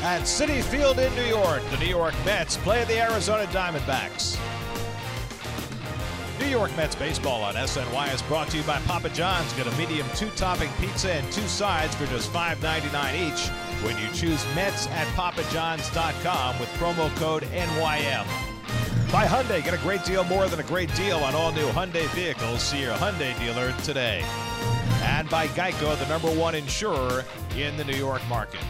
At Citi Field in New York, the New York Mets play the Arizona Diamondbacks. New York Mets baseball on SNY is brought to you by Papa John's. Get a medium 2-topping pizza and 2 sides for just $5.99 each when you choose Mets at papajohns.com with promo code NYM. By Hyundai, get a great deal more than a great deal on all new Hyundai vehicles. See your Hyundai dealer today. And by Geico, the #1 insurer in the New York market.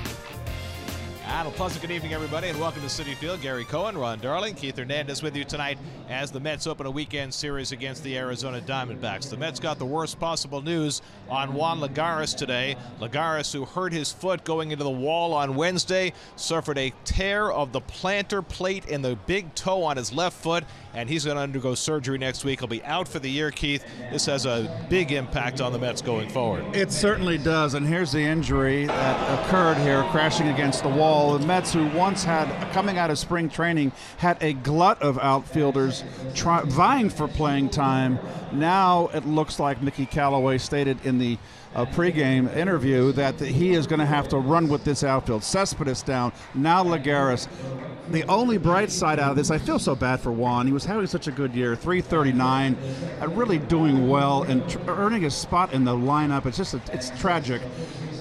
And a pleasant good evening, everybody, and welcome to Citi Field. Gary Cohen, Ron Darling, Keith Hernandez with you tonight as the Mets open a weekend series against the Arizona Diamondbacks. The Mets got the worst possible news on Juan Lagares today. Lagares, who hurt his foot going into the wall on Wednesday, suffered a tear of the plantar plate in the big toe on his left foot, and he's going to undergo surgery next week. He'll be out for the year, Keith. This has a big impact on the Mets going forward. It certainly does, and here's the injury that occurred here, crashing against the wall. The Mets, who once had, coming out of spring training, had a glut of outfielders vying for playing time. Now it looks like Mickey Callaway stated in the pregame interview that he is going to have to run with this outfield. Cespedes down, now Lagares. The only bright side out of this, I feel so bad for Juan. He was having such a good year, 339, really doing well and earning a spot in the lineup. It's tragic.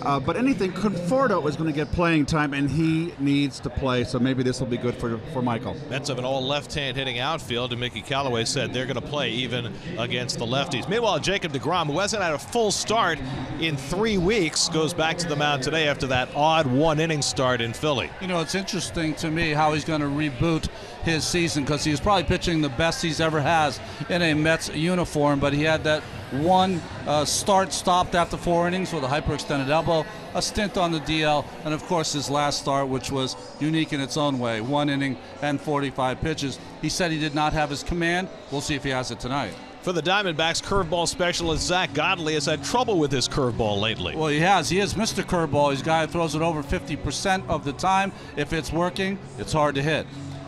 But anything, Conforto is going to get playing time, and he needs to play, so maybe this will be good for Michael. Mets have an all left-hand hitting outfield, and Mickey Callaway said they're going to play even against the lefties. Meanwhile, Jacob deGrom, who hasn't had a full start in 3 weeks, goes back to the mound today after that odd one-inning start in Philly. You know, it's interesting to me how he's going to reboot his season, because he's probably pitching the best he's ever has in a Mets uniform, but he had that one start stopped after 4 innings with a hyperextended elbow, a stint on the DL, and of course his last start, which was unique in its own way, 1 inning and 45 pitches. He said he did not have his command. We'll see if he has it tonight. For the Diamondbacks, curveball specialist Zach Godley has had trouble with his curveball lately. Well, he has. He is Mr. Curveball. He's a guy who throws it over 50% of the time. If it's working, it's hard to hit.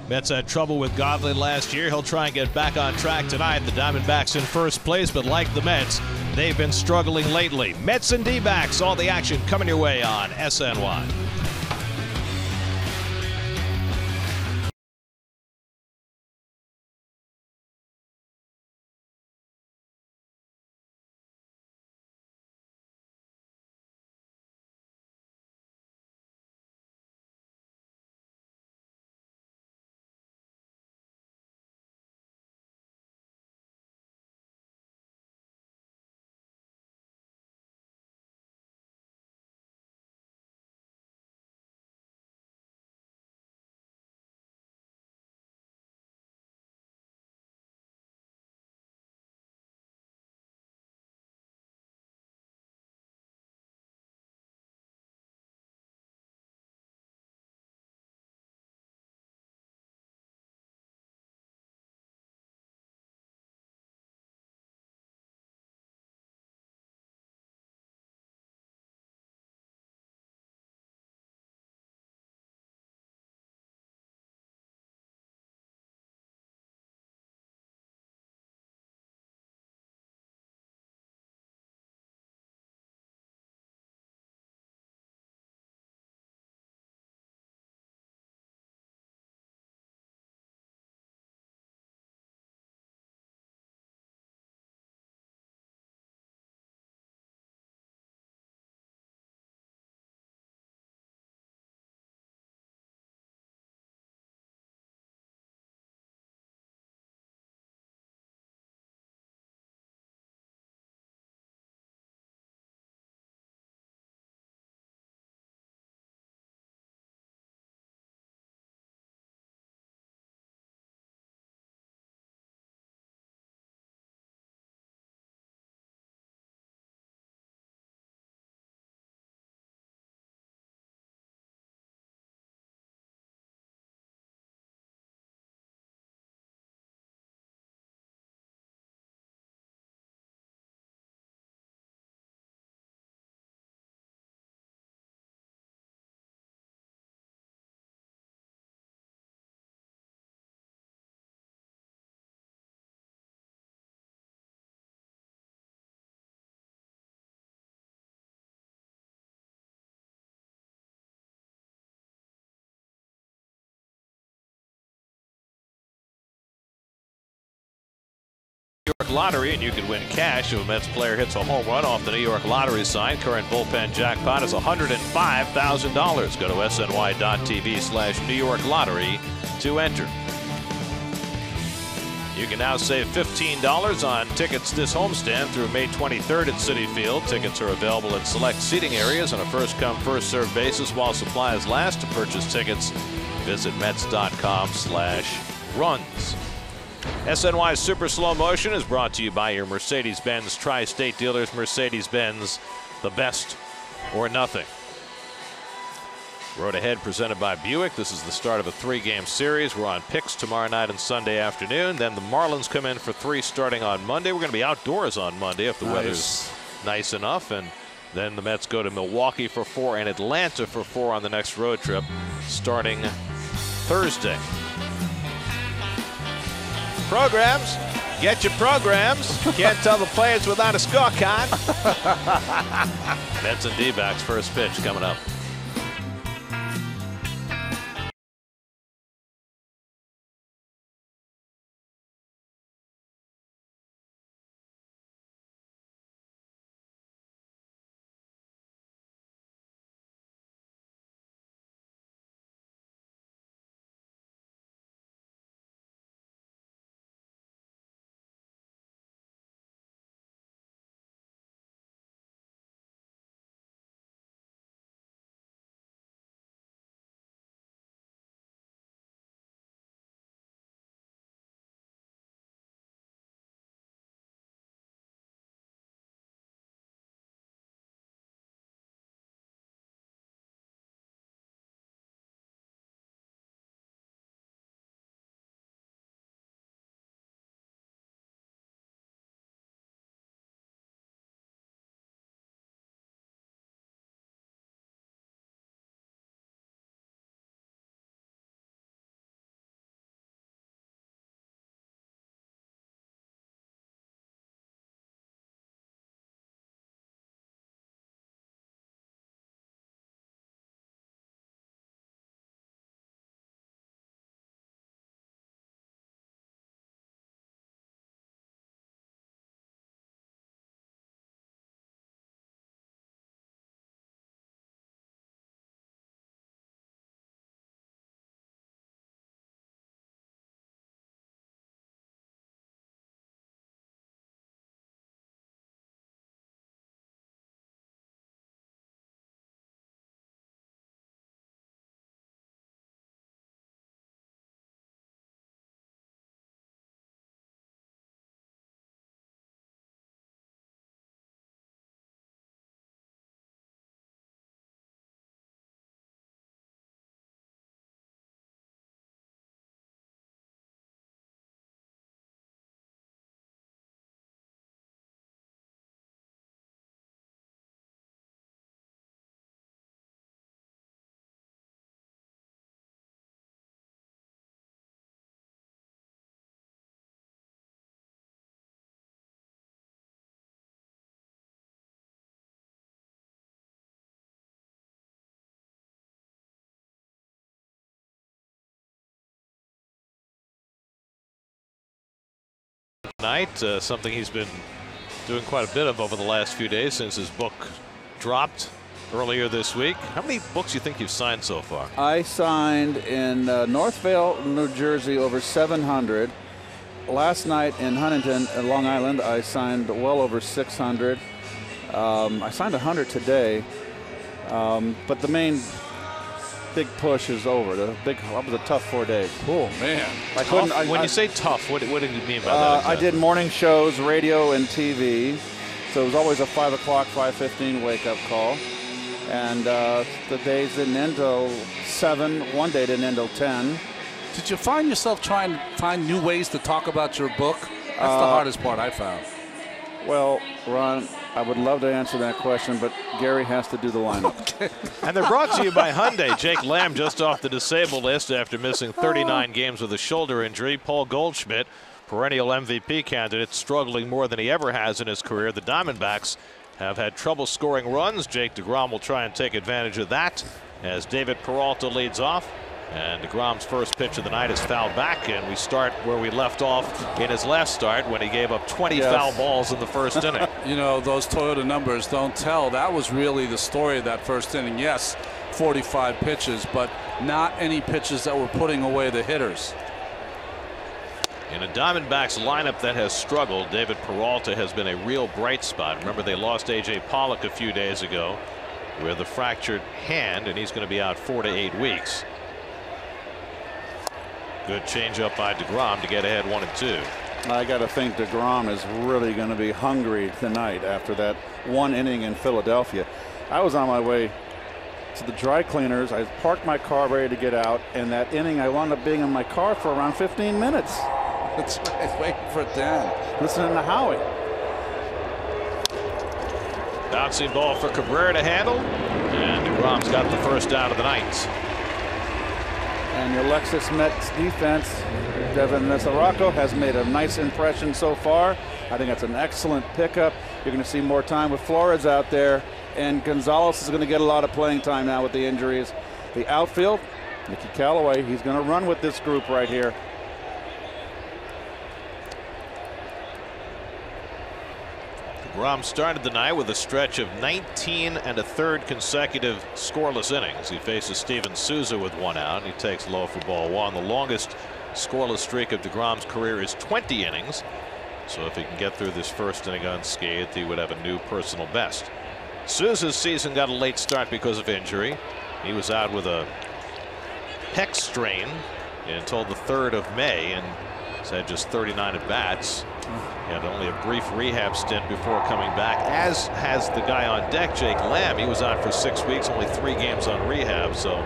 Mets had trouble with Godley last year. He'll try and get back on track tonight. The Diamondbacks in first place, but like the Mets, they've been struggling lately. Mets and D-backs, all the action coming your way on SNY. Lottery, and you can win cash if a Mets player hits a home run off the New York Lottery sign. Current bullpen jackpot is $105,000. Go to sny.tv/New York Lottery to enter. You can now save $15 on tickets this homestand through May 23rd at Citi Field. Tickets are available in select seating areas on a first-come, first-served basis while supplies last. To purchase tickets, visit Mets.com/runs. SNY's Super Slow Motion is brought to you by your Mercedes-Benz Tri-State dealers. Mercedes-Benz, the best or nothing. Road Ahead presented by Buick. This is the start of a 3-game series. We're on picks tomorrow night and Sunday afternoon. Then the Marlins come in for 3 starting on Monday. We're going to be outdoors on Monday if the weather's nice enough. And then the Mets go to Milwaukee for 4 and Atlanta for 4 on the next road trip starting Thursday. Programs. Get your programs. Can't tell the players without a scorecard. Mets and D-backs first pitch coming up. Tonight, something he's been doing quite a bit of over the last few days since his book dropped earlier this week. How many books do you think you've signed so far? I signed in Northvale, New Jersey, over 700. Last night in Huntington, Long Island, I signed well over 600. I signed 100 today, but the main big push is over. That was a tough 4 days. Oh man! When you say tough, what did you mean by that? Exactly? I did morning shows, radio and TV, so it was always a 5 o'clock, 5:15 wake-up call. And the days didn't end till 7. One day didn't end till 10. Did you find yourself trying to find new ways to talk about your book? That's the hardest part I found. Well, Ron, I would love to answer that question, but Gary has to do the lineup. Okay. And they're brought to you by Hyundai. Jake Lamb just off the disabled list after missing 39 games with a shoulder injury. Paul Goldschmidt, perennial MVP candidate, struggling more than he ever has in his career. The Diamondbacks have had trouble scoring runs. Jake deGrom will try and take advantage of that as David Peralta leads off. And deGrom's first pitch of the night is fouled back, and we start where we left off in his last start when he gave up 20 foul balls in the first inning. You know, those Toyota numbers don't tell. That was really the story of that first inning. Yes, 45 pitches, but not any pitches that were putting away the hitters. In a Diamondbacks lineup that has struggled, David Peralta has been a real bright spot. Remember, they lost A.J. Pollock a few days ago with a fractured hand, and he's going to be out 4 to 8 weeks. Good changeup by deGrom to get ahead 1-2. I got to think deGrom is really going to be hungry tonight after that one inning in Philadelphia. I was on my way to the dry cleaners. I parked my car ready to get out, and that inning I wound up being in my car for around 15 minutes. That's right, waiting for Dan. Listening to Howie. Bouncing ball for Cabrera to handle, and deGrom's got the first out of the night. And your Lexus Mets defense, Devin Mesoraco, has made a nice impression so far. I think that's an excellent pickup. You're going to see more time with Flores out there, and Gonzalez is going to get a lot of playing time now with the injuries. The outfield, Mickey Callaway, he's going to run with this group right here. deGrom started the night with a stretch of 19 1/3 consecutive scoreless innings. He faces Steven Souza with 1 out, and he takes low for ball 1. The longest scoreless streak of deGrom's career is 20 innings. So if he can get through this first inning unscathed, he would have a new personal best. Souza's season got a late start because of injury. He was out with a pec strain until the 3rd of May, and he's had just 39 at bats. He had only a brief rehab stint before coming back, as has the guy on deck, Jake Lamb. He was out for 6 weeks, only 3 games on rehab, so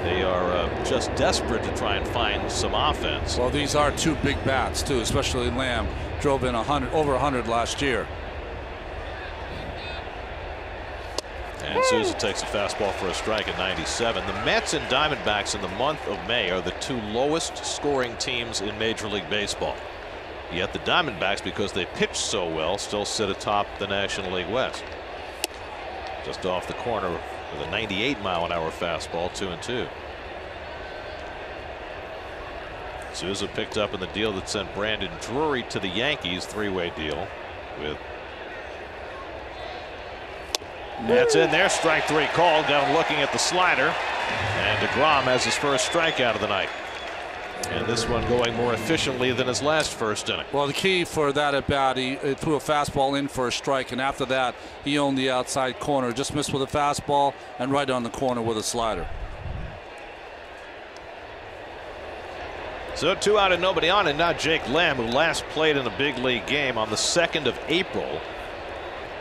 they are just desperate to try and find some offense. Well, these are 2 big bats too, especially Lamb. Drove in over 100 last year. And Souza takes a fastball for a strike at 97. The Mets and Diamondbacks in the month of May are the 2 lowest scoring teams in Major League Baseball. Yet the Diamondbacks, because they pitch so well, still sit atop the National League West. Just off the corner with a 98-mile-an-hour fastball, 2-2. Souza picked up in the deal that sent Brandon Drury to the Yankees, 3-way deal with. That's in there. Strike 3 called. Got him looking at the slider, and deGrom has his first strikeout of the night. And this one going more efficiently than his last first inning. Well, the key for that at bat, he threw a fastball in for a strike, and after that, he owned the outside corner. Just missed with a fastball and right on the corner with a slider. So 2 out and nobody on, and now Jake Lamb, who last played in a big league game on the 2nd of April.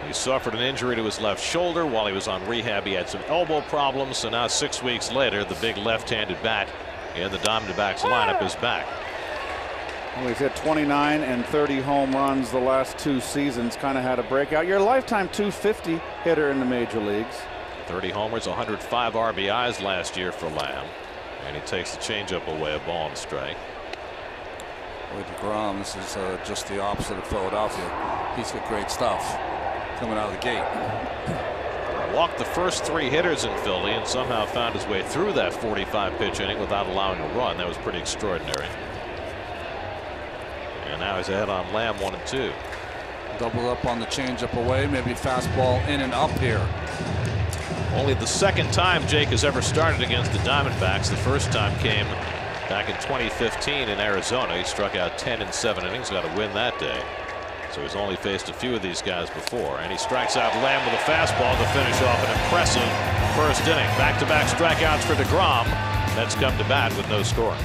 He suffered an injury to his left shoulder while he was on rehab. He had some elbow problems, so now 6 weeks later, the big left-handed bat in the Diamondbacks lineup is back. Well, he's hit 29 and 30 home runs the last 2 seasons. Kind of had a breakout. You're a lifetime 250 hitter in the major leagues. 30 homers, 105 RBIs last year for Lamb. And he takes the changeup away, a ball and a strike. With deGrom, this is just the opposite of Philadelphia. He's got great stuff coming out of the gate. Walked the first 3 hitters in Philly and somehow found his way through that 45-pitch inning without allowing a run. That was pretty extraordinary. And now he's ahead on Lamb, 1-2. Double up on the changeup away, maybe fastball in and up here. Only the 2nd time Jake has ever started against the Diamondbacks. The first time came back in 2015 in Arizona. He struck out 10 in 7 innings, got a win that day. So he's only faced a few of these guys before, and he strikes out Lamb with a fastball to finish off an impressive first inning. Back-to-back strikeouts for deGrom. Mets come to bat with no score.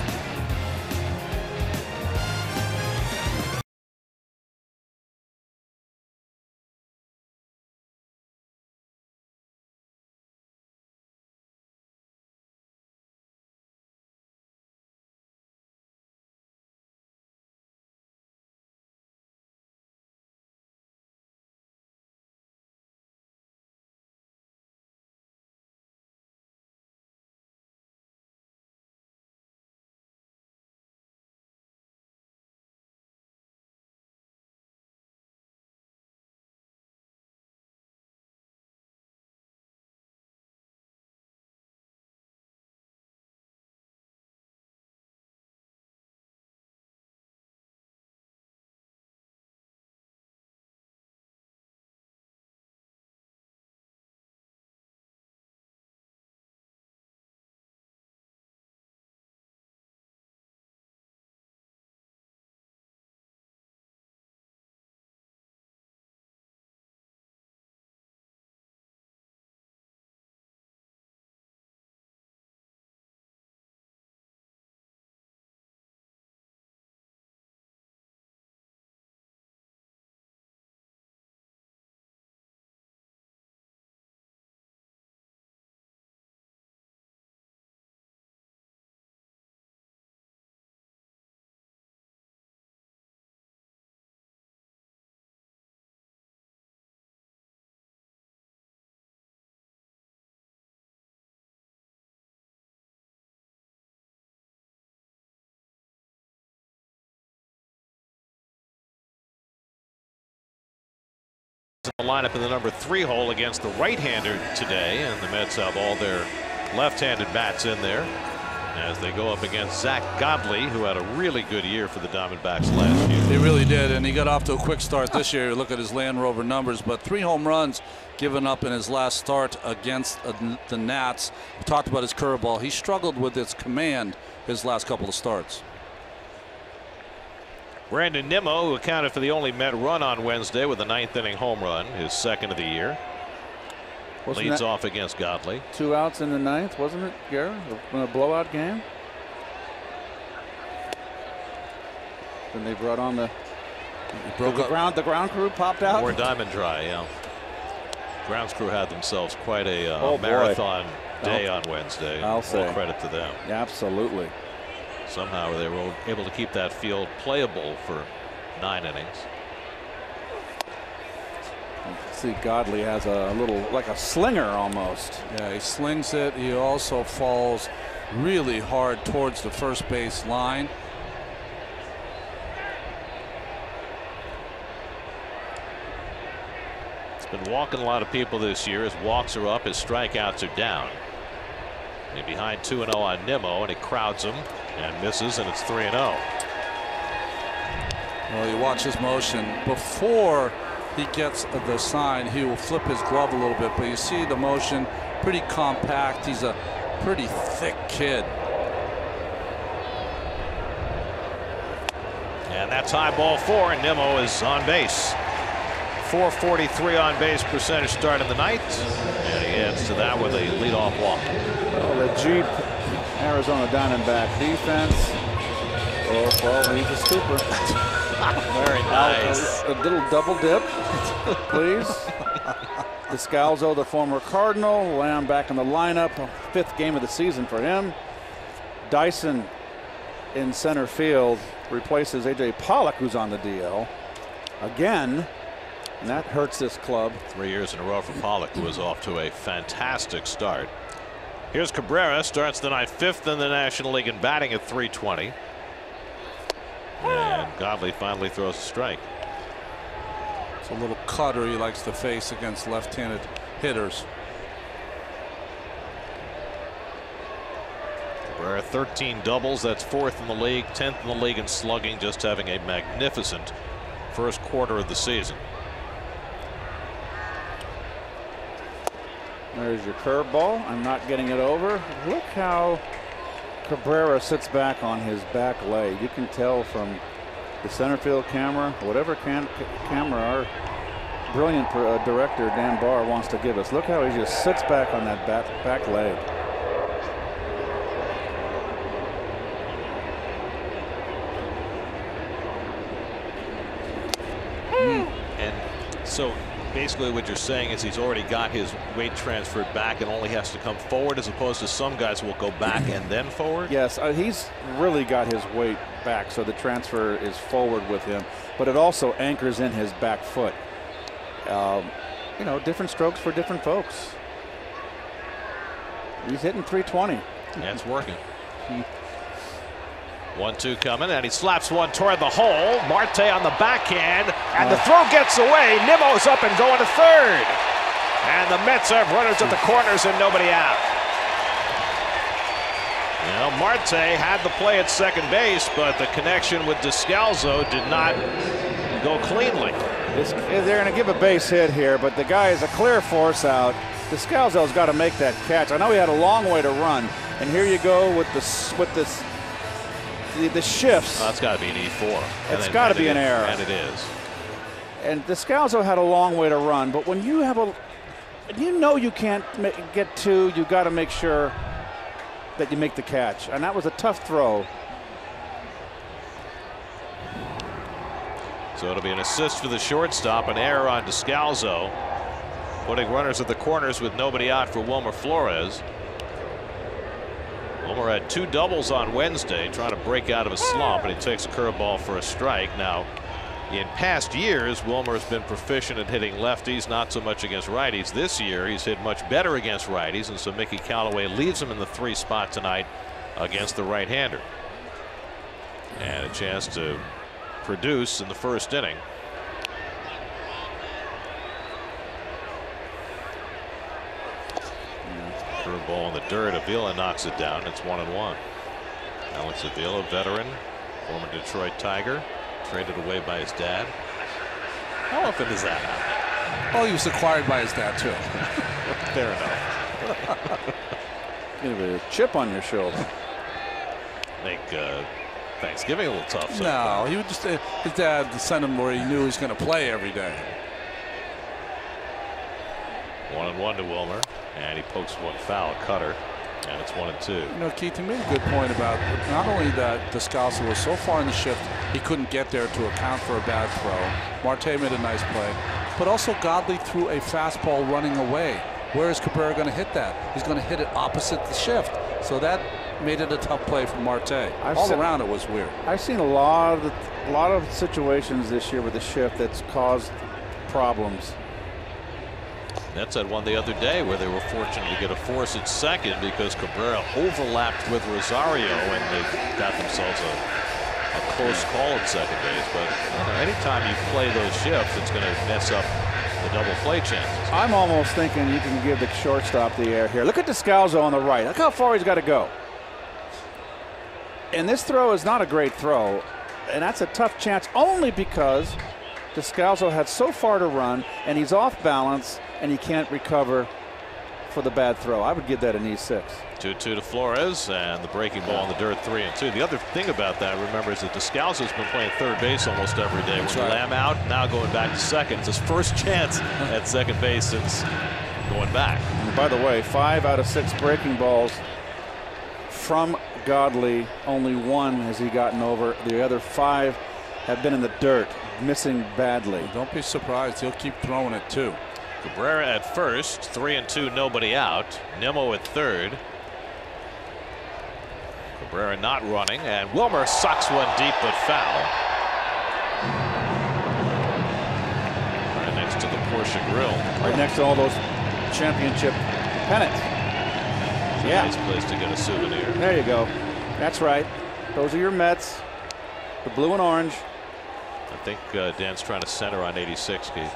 the lineup in the number 3 hole against the right-hander today, and the Mets have all their left-handed bats in there as they go up against Zach Godley, who had a really good year for the Diamondbacks last year. He really did, and he got off to a quick start this year. Look at his Land Rover numbers, but 3 home runs given up in his last start against the Nats. We talked about his curveball. He struggled with its command his last couple of starts. Brandon Nimmo, who accounted for the only Met run on Wednesday with a 9th inning home run, his 2nd of the year. Leads off against Godley. 2 outs in the 9th, wasn't it, Gary? In a blowout game. Then they brought on the ground crew popped out. More diamond dry, yeah. Grounds crew had themselves quite a marathon day on Wednesday. I'll say. All credit to them. Yeah, absolutely. Somehow they were able to keep that field playable for 9 innings. See, Godley has a little, like a slinger almost. Yeah, he slings it. He also falls really hard towards the first base line. It's been walking a lot of people this year. His walks are up, his strikeouts are down. He's behind 2-0 on Nimmo, and he crowds him and misses, and it's 3-0. Well, you watch his motion before he gets the sign. He will flip his glove a little bit, but you see the motion, pretty compact. He's a pretty thick kid. And that's high ball 4, and Nimmo is on base. .443 on base percentage start of the night, and he adds to that with a leadoff walk. Well, the Jeep Arizona Diamondback defense. Oh, well, he's a scooper. Very nice. A little double dip, please. Descalzo, the former Cardinal, Lamb back in the lineup. 5th game of the season for him. Dyson in center field replaces A.J. Pollock, who's on the DL again. And that hurts this club. 3 years in a row for Pollock, who is off to a fantastic start. Here's Cabrera, starts the night 5th in the National League in batting at .320. And Godley finally throws a strike. It's a little cutter he likes to face against left-handed hitters. Cabrera 13 doubles, that's 4th in the league, 10th in the league in slugging, just having a magnificent first quarter of the season. There's your curveball. I'm not getting it over. Look how Cabrera sits back on his back leg. You can tell from the center field camera, whatever camera our brilliant director Dan Barr wants to give us. Look how he just sits back on that back leg. And so basically what you're saying is he's already got his weight transferred back and only has to come forward, as opposed to some guys will go back and then forward? Yes, he's really got his weight back, so the transfer is forward with him, but it also anchors in his back foot. You know, different strokes for different folks. He's hitting .320. Yeah, it's working. 1-2 coming, and he slaps one toward the hole. Marte on the backhand, and the throw gets away. Nimmo's up and going to third. And the Mets have runners at the corners and nobody out. You know, Marte had the play at second base, but the connection with Descalzo did not go cleanly. They're going to give a base hit here, but the guy is a clear force out. Descalzo's got to make that catch. I know he had a long way to run, and here you go with the shifts. Oh, that's got to be an E4. It's got to be an error. And it is. And Descalzo had a long way to run, but when you have you can't get 2, you got to make sure that you make the catch. And that was a tough throw. So it'll be an assist for the shortstop, an error on Descalzo, putting runners at the corners with nobody out for Wilmer Flores. Wilmer had 2 doubles on Wednesday, trying to break out of a slump, and he takes a curveball for a strike. Now, in past years, Wilmer has been proficient at hitting lefties, not so much against righties. This year, he's hit much better against righties, and so Mickey Callaway leaves him in the 3 spot tonight against the right-hander. And a chance to produce in the first inning. Curveball in the dirt. Avila knocks it down. It's 1-1. Alex Avila, veteran, former Detroit Tiger, traded away by his dad. How often does that happen? Well, he was acquired by his dad too. Fair enough. Give it a chip on your shoulder. Make Thanksgiving a little tough. So no, he would just his dad sent him where he knew he was going to play every day. 1-1 to Wilmer, and he pokes one foul, cutter, and it's 1-2. You know, Keith, you made a good point about not only that Descalso was so far in the shift he couldn't get there to account for a bad throw. Marte made a nice play, but also Godley threw a fastball running away. Where is Cabrera going to hit that? He's going to hit it opposite the shift. So that made it a tough play from Marte. All around it was weird. I've seen a lot of situations this year with the shift that's caused problems. Mets had one the other day where they were fortunate to get a force at second because Cabrera overlapped with Rosario and they got themselves a close call at second base. But anytime you play those shifts, it's going to mess up the double play chances. I'm almost thinking you can give the shortstop the air here. Look at Descalso on the right. Look how far he's got to go. And this throw is not a great throw, and that's a tough chance only because Descalso had so far to run and he's off balance and he can't recover for the bad throw. I would give that an E6. 2-2 to Flores, and the breaking ball in the dirt, 3-2. The other thing about that, remember, is that Descalso's been playing third base almost every day. With Lamb out, now going back to second. It's his first chance at second base since going back. And by the way, 5 out of 6 breaking balls from Godley. Only 1 has he gotten over. The other 5 have been in the dirt, missing badly. Don't be surprised. He'll keep throwing it too. Cabrera at first, 3-2, nobody out. Nimmo at third. Cabrera not running, and Wilmer sucks one deep but foul. Right next to the Porsche grill. Right next to all those championship pennants. Yeah. Nice place to get a souvenir. There you go. That's right. Those are your Mets. The blue and orange. I think Dan's trying to center on 86, Keith.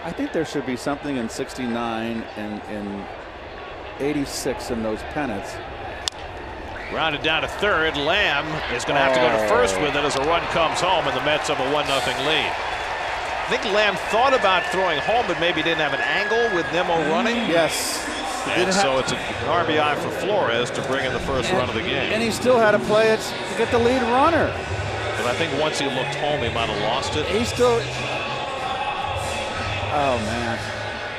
I think there should be something in 69 and in 86 in those pennants. Grounded down to third. Lamb is going to have to go to first with it as a run comes home, and the Mets have a 1-0 lead. I think Lamb thought about throwing home, but maybe didn't have an angle with Nimmo running. Yes. And so it's an RBI for Flores to bring in the first run of the game. And he still had to play it to get the lead runner. But I think once he looked home, he might have lost it. He still. Oh man,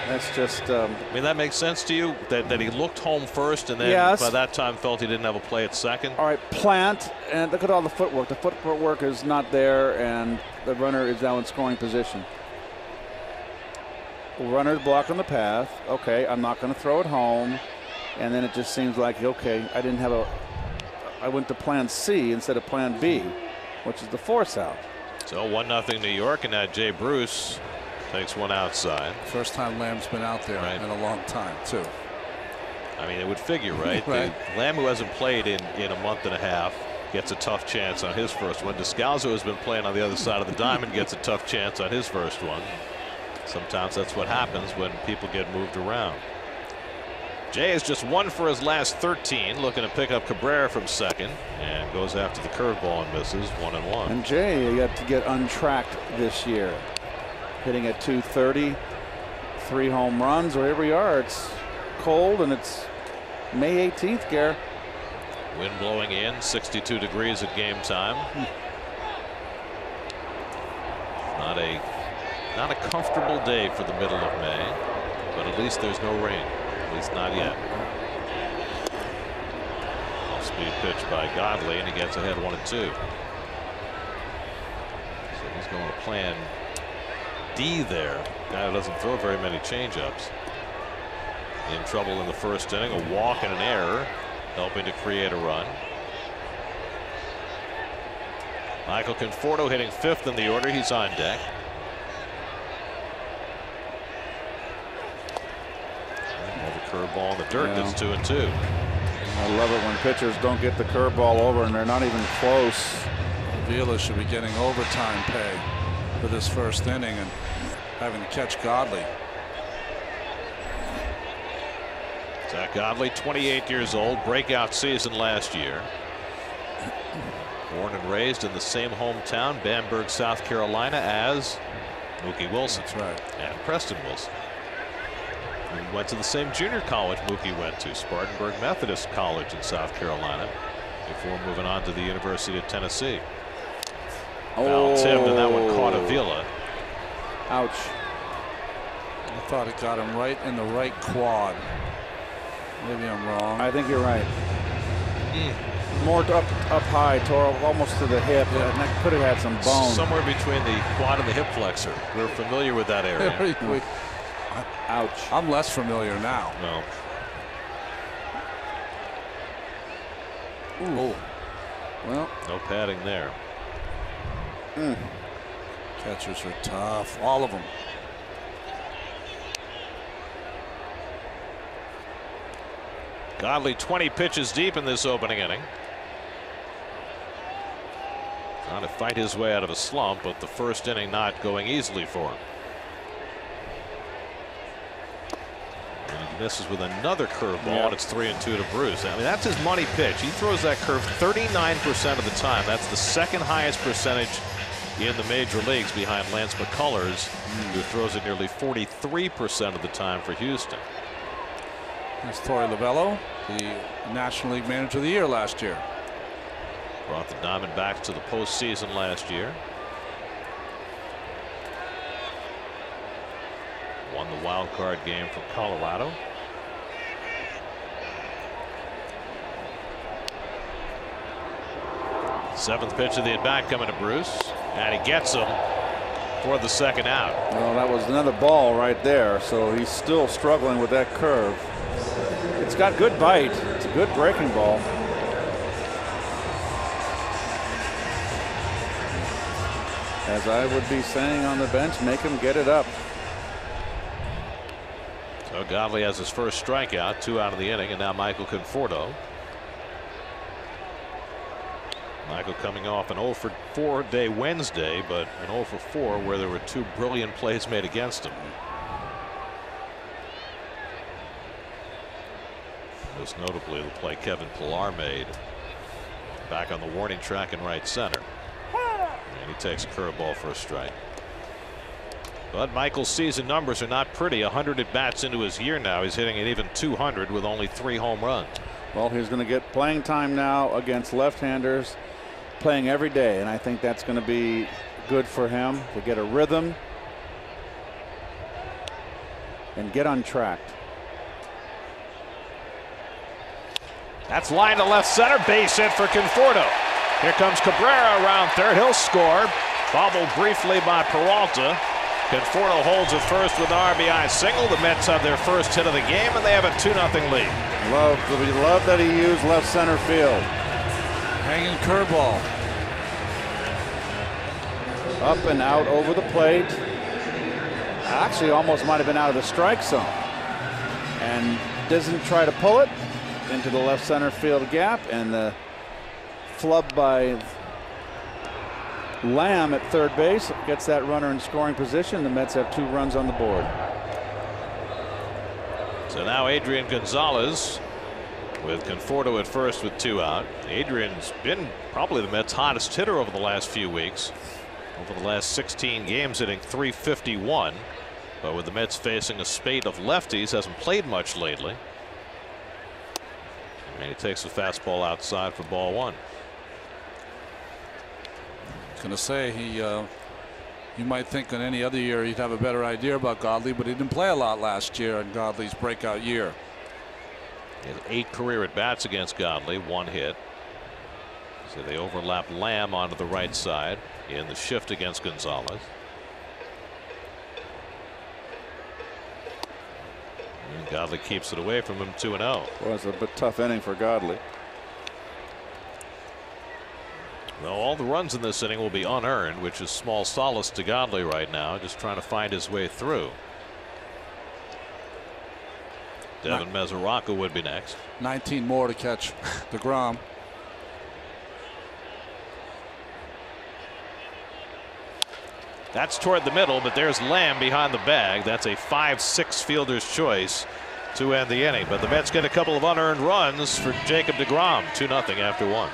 that's just. I mean, that makes sense to you that he looked home first, and then yes. By that time felt he didn't have a play at second. All right, plant, and look at all the footwork. The footwork is not there, and the runner is now in scoring position. Runner's blocking the path. Okay, I'm not going to throw it home, and then it just seems like okay, I went to plan C instead of plan B, which is the force out. So 1-0 New York, and now Jay Bruce takes one outside. First time Lamb's been out there in a long time, too. I mean, it would figure, right? Right. Lamb, who hasn't played in a month and a half, gets a tough chance on his first one. Descalso has been playing on the other side of the diamond, gets a tough chance on his first one. Sometimes that's what happens when people get moved around. Jay is just 1 for his last 13, looking to pick up Cabrera from second, and goes after the curveball and misses. 1-1. And Jay yet to get untracked this year. Hitting at 230, 3 home runs. Wherever we are, it's cold and it's May 18th, Gare. Wind blowing in, 62 degrees at game time. Not a comfortable day for the middle of May, but at least there's no rain. At least not yet. Off-speed pitch by Godley, and he gets ahead 1-2. So he's going to plan D there. Guy who doesn't throw very many changeups. In trouble in the first inning, a walk and an error, helping to create a run. Michael Conforto hitting 5th in the order. He's on deck. Curveball in the dirt. Yeah. That's 2-2. I love it when pitchers don't get the curveball over and they're not even close. Avila should be getting overtime pay for this first inning, and having to catch Godley. Zach Godley, 28 years old, breakout season last year. Born and raised in the same hometown, Bamberg, South Carolina, as Mookie Wilson. That's right. And Preston Wilson. He went to the same junior college Mookie went to, Spartanburg Methodist College in South Carolina, before moving on to the University of Tennessee. Foul tipped, and that one caught Avila. Ouch. I thought it got him right in the right quad. Maybe I'm wrong. I think you're right. More up high, tore almost to the hip, and that could have had some bone. Somewhere between the quad and the hip flexor. We're familiar with that area. Ouch. I'm less familiar now. No. Ooh. Well, no padding there. Catchers are tough, all of them. Godley 20 pitches deep in this opening inning. Trying to fight his way out of a slump, but the first inning not going easily for him. And he misses with another curveball, and it's 3-2 to Bruce. I mean, that's his money pitch. He throws that curve 39% of the time. That's the second highest percentage in the major leagues, behind Lance McCullers, who throws it nearly 43% of the time for Houston. That's Torey Lovello, the National League Manager of the Year last year. Brought the Diamondbacks to the postseason last year. Won the wild card game from Colorado. Seventh pitch of the at bat coming to Bruce, and he gets him for the second out. Well, that was another ball right there, so he's still struggling with that curve. It's got good bite. It's a good breaking ball. As I would be saying on the bench, make him get it up. So Godley has his first strikeout, 2 out of the inning, and now Michael Conforto. Michael coming off an 0 for 4 day Wednesday, but an 0 for 4 where there were 2 brilliant plays made against him. Most notably the play Kevin Pillar made back on the warning track in right center. And he takes a curveball for a strike. But Michael's season numbers are not pretty. 100 at bats into his year now. He's hitting at even 200 with only 3 home runs. Well, he's going to get playing time now against left-handers, playing every day, and I think that's going to be good for him to get a rhythm and get untracked. That's line to left center, base hit for Conforto. Here comes Cabrera around third. He'll score. Bobbled briefly by Peralta. Conforto holds at first with an RBI single. The Mets have their first hit of the game, and they have a 2-0 lead. Love that he used left center field. Hanging curveball. Up and out over the plate. Actually, almost might have been out of the strike zone. And doesn't try to pull it into the left center field gap, and the flub by Lamb at third base gets that runner in scoring position. The Mets have 2 runs on the board. So now Adrian Gonzalez with Conforto at first with 2 out. Adrian's been probably the Mets' hottest hitter over the last few weeks. Over the last 16 games, hitting .351. But with the Mets facing a spate of lefties, hasn't played much lately. And he takes the fastball outside for ball 1. I was going to say you might think in any other year you'd have a better idea about Godley, but he didn't play a lot last year in Godley's breakout year. He has 8 career at bats against Godley, 1 hit. So they overlap Lamb onto the right side in the shift against Gonzalez. And Godley keeps it away from him, 2-0. Well, it's a bit tough inning for Godley. Well, all the runs in this inning will be unearned, which is small solace to Godley right now, just trying to find his way through. Devin Mesoraco would be next. 19 more to catch deGrom. That's toward the middle, but there's Lamb behind the bag. That's a 5-6 fielder's choice to end the inning. But the Mets get a couple of unearned runs for Jacob deGrom. 2-0 after 1.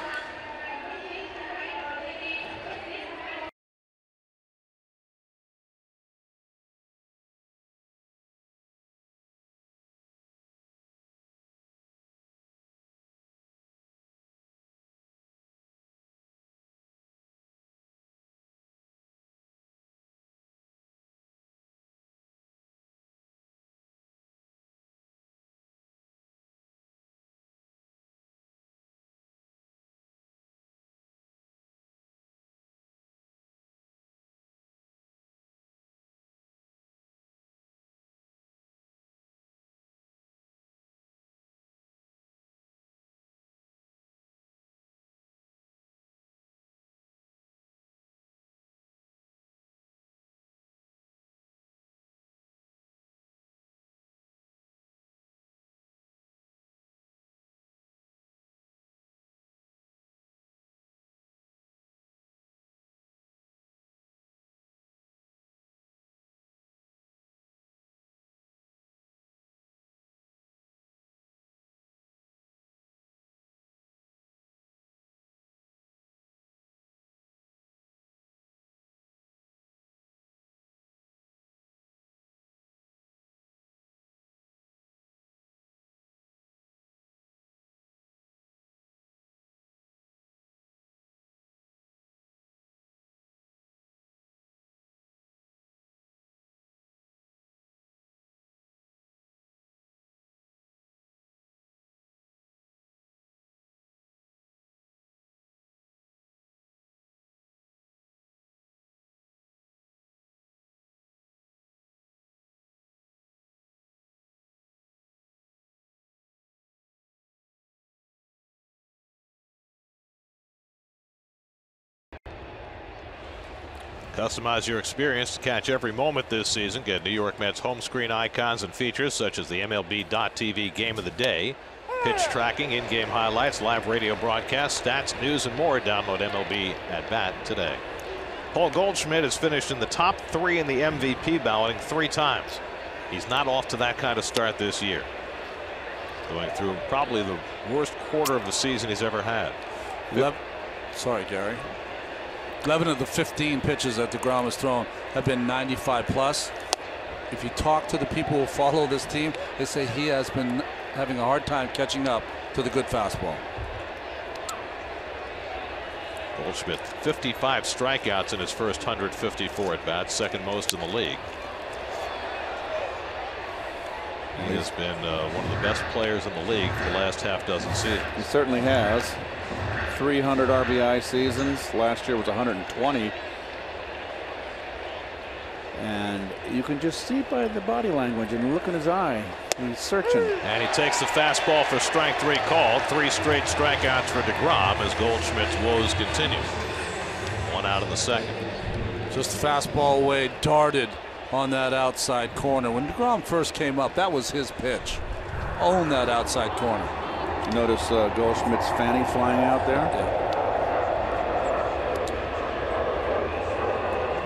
Customize your experience to catch every moment this season. Get New York Mets home screen icons and features such as the MLB.TV Game of the Day, pitch tracking, in-game highlights, live radio broadcasts, stats, news, and more. Download MLB at Bat today. Paul Goldschmidt has finished in the top 3 in the MVP balloting 3 times. He's not off to that kind of start this year. Going through probably the worst quarter of the season he's ever had. Sorry, Gary. 11 of the 15 pitches that deGrom has thrown have been 95 plus. If you talk to the people who follow this team, they say he has been having a hard time catching up to the good fastball. Goldschmidt, 55 strikeouts in his first 154 at bats, second most in the league. He has been one of the best players in the league for the last half dozen seasons. He certainly has. 300 RBI seasons. Last year was 120. And you can just see by the body language and look in his eye. He's searching. And he takes the fastball for strike 3 called. 3 straight strikeouts for deGrom as Goldschmidt's woes continue. 1 out in the second. Just the fastball away, darted on that outside corner. When deGrom first came up, that was his pitch. Own that outside corner. You notice Goldschmidt's fanny flying out there? Yeah.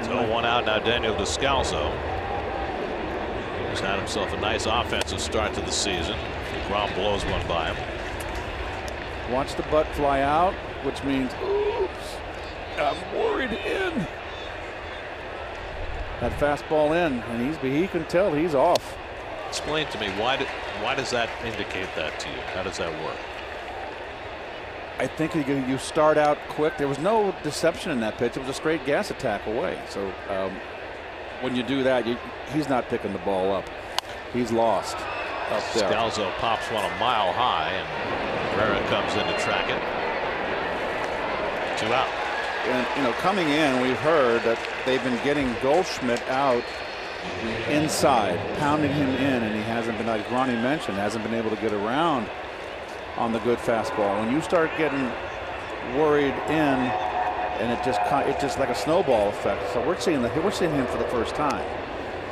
So 1 out now. Daniel Descalso has had himself a nice offensive start to the season. deGrom blows one by him. Watch the butt fly out, which means, oops, I'm worried in. That fastball in, and he can tell he's off. Explain to me, why does that indicate that to you? How does that work? I think you start out quick. There was no deception in that pitch. It was a straight gas attack away. So when you do that, he's not picking the ball up. He's lost up there. Scalzo pops one a mile high, and Herrera comes in to track it. 2 out. And coming in, we've heard that they've been getting Goldschmidt out inside, pounding him in, and he hasn't been, like Ronnie mentioned, hasn't been able to get around on the good fastball. When you start getting worried in, and it just like a snowball effect. So we're seeing him for the first time,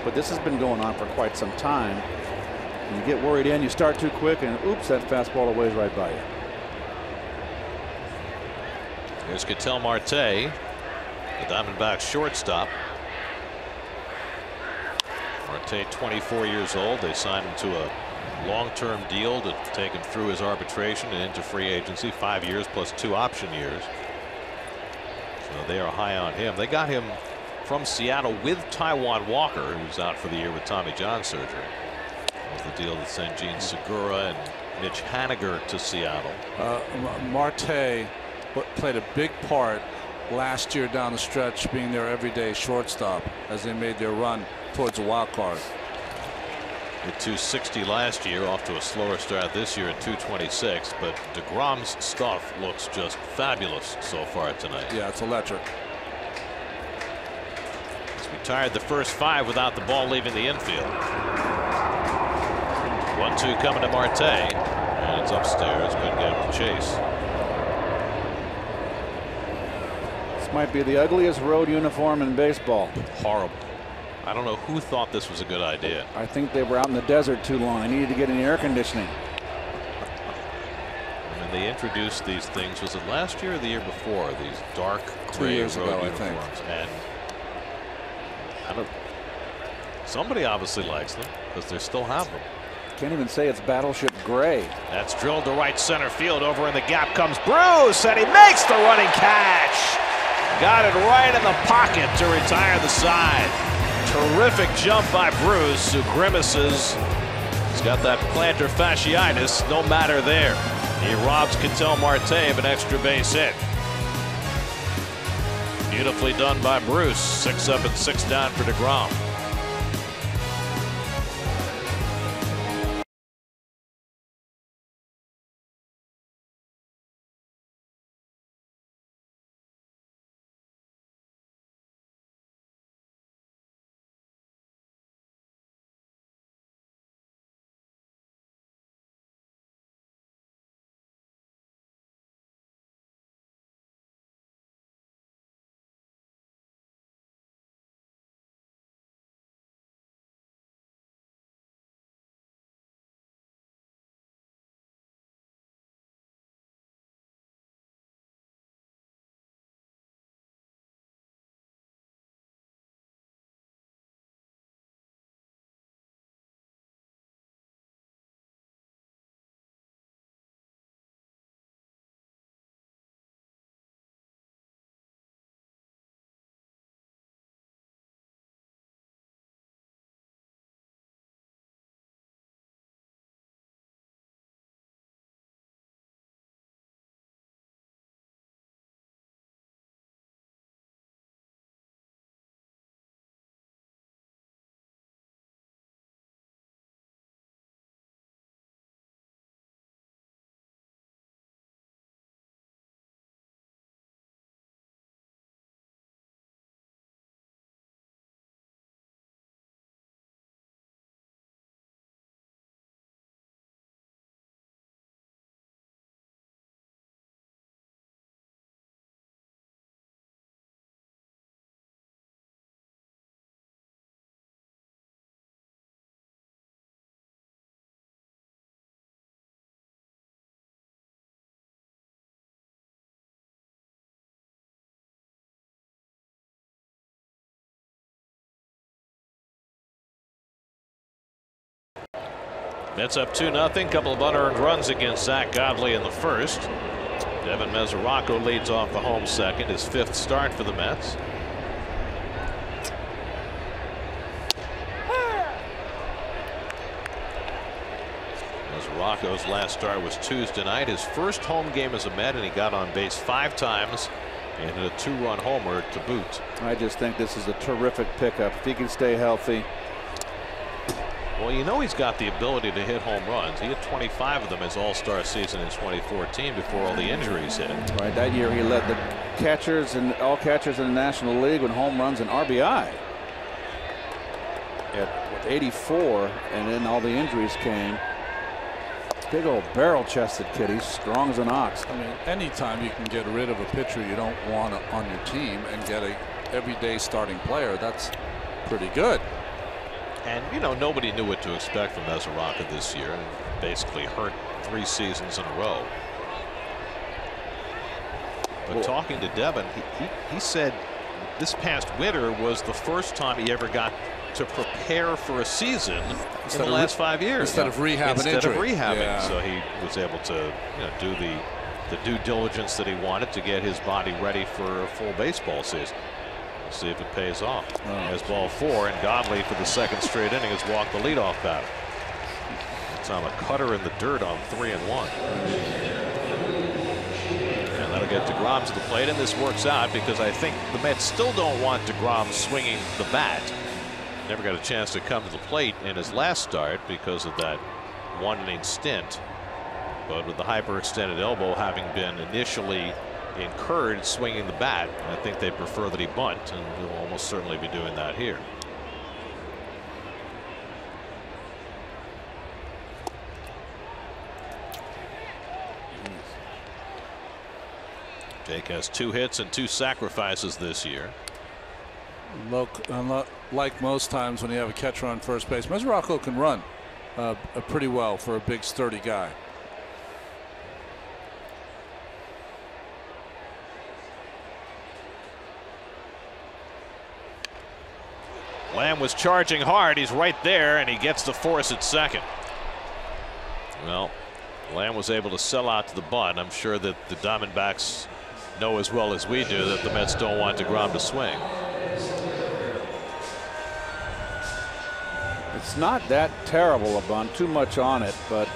but this has been going on for quite some time. When you get worried in, you start too quick, and oops, that fastball away is right by you. Here's Ketel Marte, the Diamondbacks shortstop. Marte, 24 years old. They signed him to a long-term deal to take him through his arbitration and into free agency, 5 years plus 2 option years. So they are high on him. They got him from Seattle with Taijuan Walker, who's out for the year with Tommy John surgery. That was the deal that sent Gene Segura and Mitch Haniger to Seattle. Marte played a big part last year down the stretch, being their everyday shortstop as they made their run towards the wild card. Hit 260 last year, off to a slower start this year at 226, but deGrom's stuff looks just fabulous so far tonight. Yeah, it's electric. He's retired the first 5 without the ball leaving the infield. 1-2 coming to Marte, and it's upstairs. Couldn't get him to chase. This might be the ugliest road uniform in baseball. Horrible. I don't know who thought this was a good idea. I think they were out in the desert too long. They needed to get any air conditioning. And they introduced these things, was it last year or the year before? These dark gray 2 years road ago, uniforms. I think. And I don't. Somebody obviously likes them because they still have them. Can't even say it's battleship gray. That's drilled to right center field. Over in the gap comes Bruce, and he makes the running catch. Got it right in the pocket to retire the side. Terrific jump by Bruce, who grimaces. He's got that plantar fasciitis, no matter there. He robs Ketel Marte of an extra base hit. Beautifully done by Bruce. 6 up and 6 down for deGrom. Mets up 2-0. Couple of unearned runs against Zach Godley in the first. Devin Mesoraco leads off the home second, his 5th start for the Mets. Mesoraco's last start was Tuesday night, his first home game as a Met, and he got on base 5 times and hit a 2-run homer to boot. I just think this is a terrific pickup if he can stay healthy. Well, you know he's got the ability to hit home runs. He hit 25 of them his all-star season in 2014 before all the injuries hit. Right, that year he led the catchers and all catchers in the National League with home runs and RBI. With 84, and then all the injuries came. Big old barrel-chested kid. He's strong as an ox. I mean, anytime you can get rid of a pitcher you don't want on your team and get a everyday starting player, that's pretty good. And, you know, nobody knew what to expect from Mesoraco this year, and basically hurt 3 seasons in a row. But talking to Devin, he said this past winter was the first time he ever got to prepare for a season in the last 5 years. Instead of rehabbing injury. Yeah. So he was able to do the due diligence that he wanted to get his body ready for a full baseball season. We'll see if it pays off. As ball 4, and Godley for the second straight inning has walked the leadoff batter. Time a cutter in the dirt on 3-1. And that'll get deGrom to the plate, and this works out because I think the Mets still don't want deGrom swinging the bat. Never got a chance to come to the plate in his last start because of that 1-inning stint. But with the hyperextended elbow having been initially incurred swinging the bat, I think they prefer that he bunt, and he'll almost certainly be doing that here. Jake has 2 hits and 2 sacrifices this year. Look, like most times when you have a catcher on first base, Mesoraco can run pretty well for a big sturdy guy. Lamb was charging hard. He's right there, and he gets the force at second. Well, Lamb was able to sell out to the bunt. I'm sure that the Diamondbacks know as well as we do that the Mets don't want deGrom to swing. It's not that terrible a bunt, too much on it, but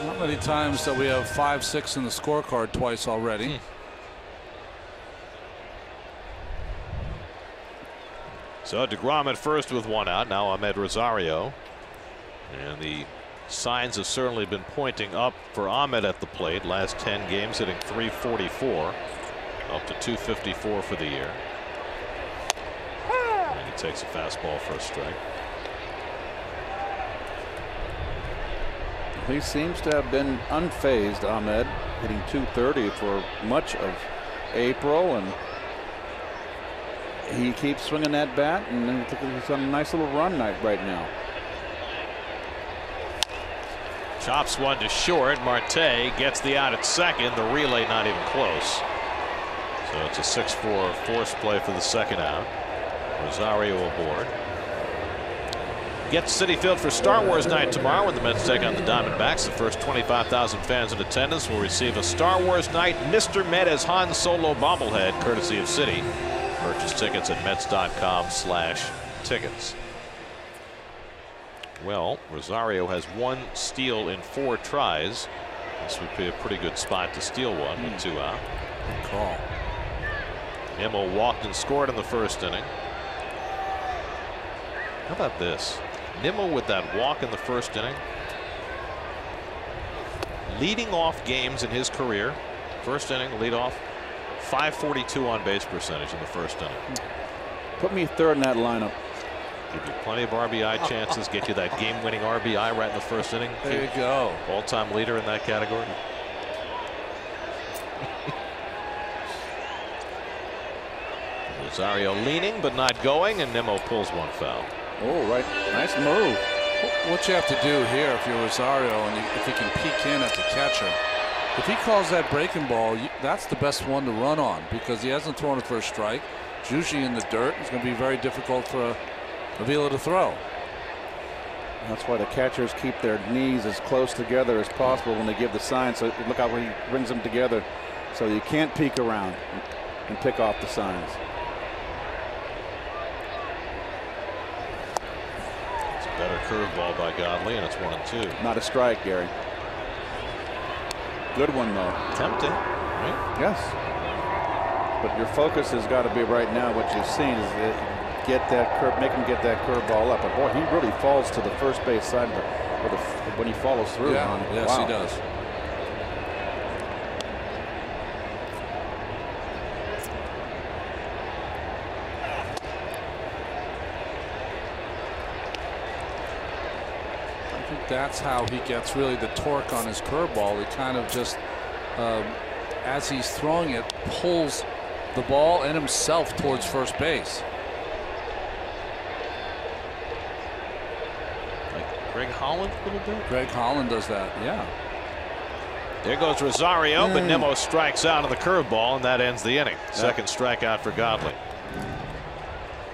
not many times that we have 5-6 in the scorecard twice already. So deGrom at first with 1 out. Now Ahmed Rosario, and the signs have certainly been pointing up for Ahmed at the plate. Last 10 games hitting .344, up to .254 for the year. And he takes a fastball for a strike. he seems to have been unfazed, Ahmed, hitting .230 for much of April, and he keeps swinging that bat, and he's on a nice little run right now. Chops one to short. Marte gets the out at second. The relay not even close. So it's a 6-4 force play for the second out. Rosario aboard. Get to Citi Field for Star Wars night tomorrow when the Mets take on the Diamondbacks. The first 25,000 fans in attendance will receive a Star Wars night Mr. Met as Han Solo bobblehead, courtesy of Citi. Purchase tickets at Mets.com/tickets. Well, Rosario has 1 steal in 4 tries. This would be a pretty good spot to steal one with 2 out. Good call. Nimmo walked and scored in the first inning. How about this? Nimmo with that walk in the first inning. Leading off games in his career. First inning, lead off. .542 on base percentage in the first inning. Put me third in that lineup. Give you plenty of RBI chances. Get you that game-winning RBI right in the first inning. There you go. All-time leader in that category. Rosario leaning but not going, and Nimmo pulls one foul. Oh, right. Nice move. What you have to do here if you're Rosario and if he can peek in at the catcher, if he calls that breaking ball, that's the best one to run on because he hasn't thrown it for a strike. It's usually in the dirt. It's going to be very difficult for Avila to throw. That's why the catchers keep their knees as close together as possible when they give the sign. So look how he brings them together. So you can't peek around and pick off the signs. It's a better curveball by Godley, and it's 1-2. Not a strike, Gary. Good one, though. Tempting, right? Yes. But your focus has got to be right now. What you've seen is that get that curve, make him get that curveball up. But boy, he really falls to the first base side when he follows through. Yeah, yes, wow. he does. I think that's how he gets really the torque on his curveball. He kind of just, as he's throwing it, pulls the ball and himself towards first base. Greg Holland a little bit? Greg Holland does that, yeah. There goes Rosario, but Nimmo strikes out on the curveball, and that ends the inning. Second strikeout for Godley.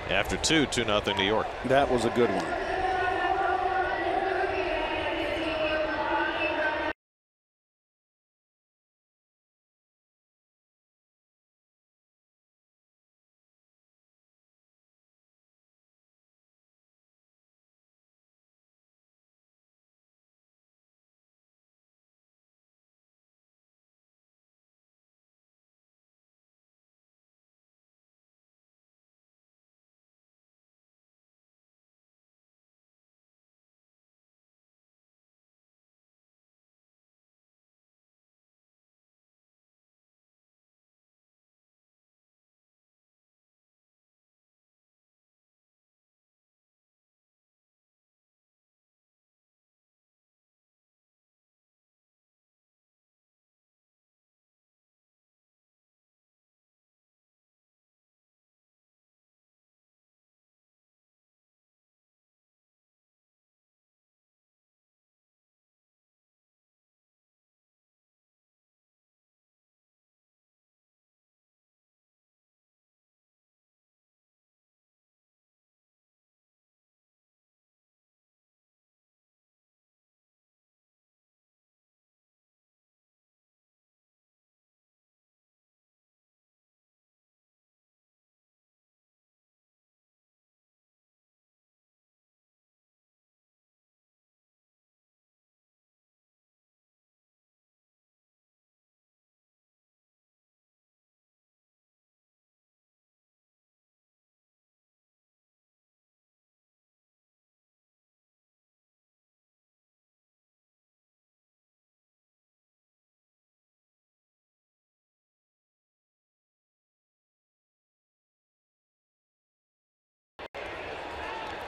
After 2-0 New York. That was a good one.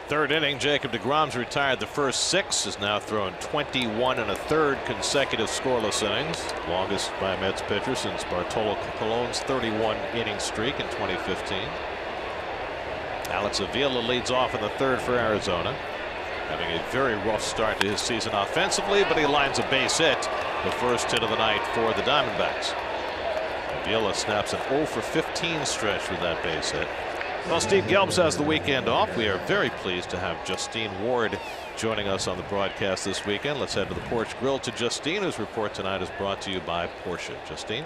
Third inning, Jacob deGrom's retired the first 6, has now thrown 21 1/3 consecutive scoreless innings, longest by a Mets pitcher since Bartolo Colon's 31-inning streak in 2015. Alex Avila leads off in the 3rd for Arizona, having a very rough start to his season offensively, but he lines a base hit, the first hit of the night for the Diamondbacks. Avila snaps an 0 for 15 stretch with that base hit. Well, Steve Gelbs has the weekend off. We are very pleased to have Justine Ward joining us on the broadcast this weekend. Let's head to the Porch Grill to Justine, whose report tonight is brought to you by Porsche. Justine?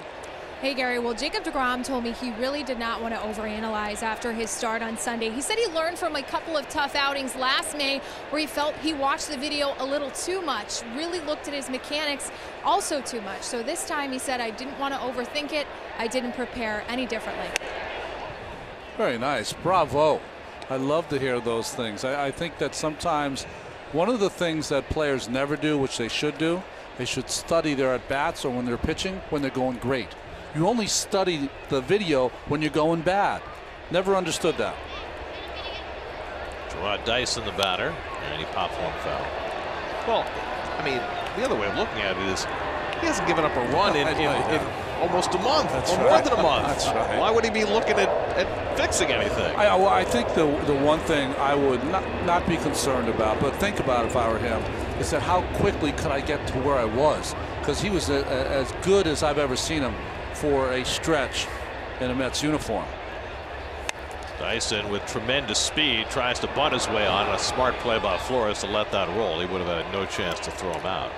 Hey, Gary. Well, Jacob deGrom told me he really did not want to overanalyze after his start on Sunday. He said he learned from a couple of tough outings last May where he felt he watched the video a little too much, really looked at his mechanics also too much. So this time he said, I didn't want to overthink it. I didn't prepare any differently. Very nice. Bravo. I love to hear those things. I think that sometimes one of the things that players never do, which they should do, they should study their at-bats or when they're pitching when they're going great. You only study the video when you're going bad. Never understood that. Gerard Dyson, the batter, and he pops one foul. Well, I mean, the other way of looking at it is he hasn't given up a run in almost a month, or more than a month. That's right. Why would he be looking at fixing anything? I think the one thing I would not be concerned about, but think about if I were him, is that how quickly could I get to where I was? Because he was as good as I've ever seen him for a stretch in a Mets uniform. Dyson, with tremendous speed, tries to bunt his way on. A smart play by Flores to let that roll. He would have had no chance to throw him out.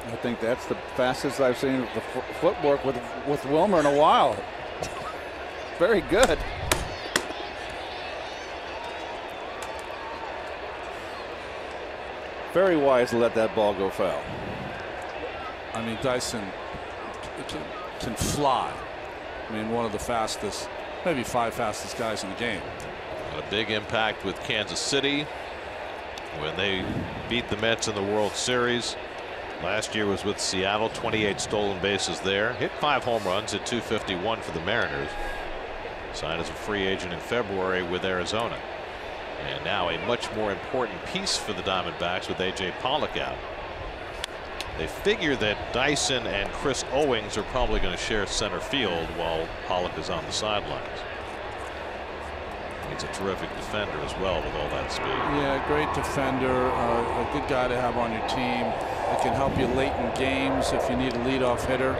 I think that's the fastest I've seen the footwork with Wilmer in a while. Very good. Very wise to let that ball go foul. I mean, Dyson can fly. I mean, one of the fastest, maybe 5 fastest guys in the game. A big impact with Kansas City when they beat the Mets in the World Series. Last year was with Seattle, 28 stolen bases there. Hit 5 home runs at .251 for the Mariners. Signed as a free agent in February with Arizona. And now a much more important piece for the Diamondbacks with A.J. Pollock out. They figure that Dyson and Chris Owings are probably going to share center field while Pollock is on the sidelines. He's a terrific defender as well with all that speed. Yeah, great defender, a good guy to have on your team. It can help you late in games if you need a leadoff hitter.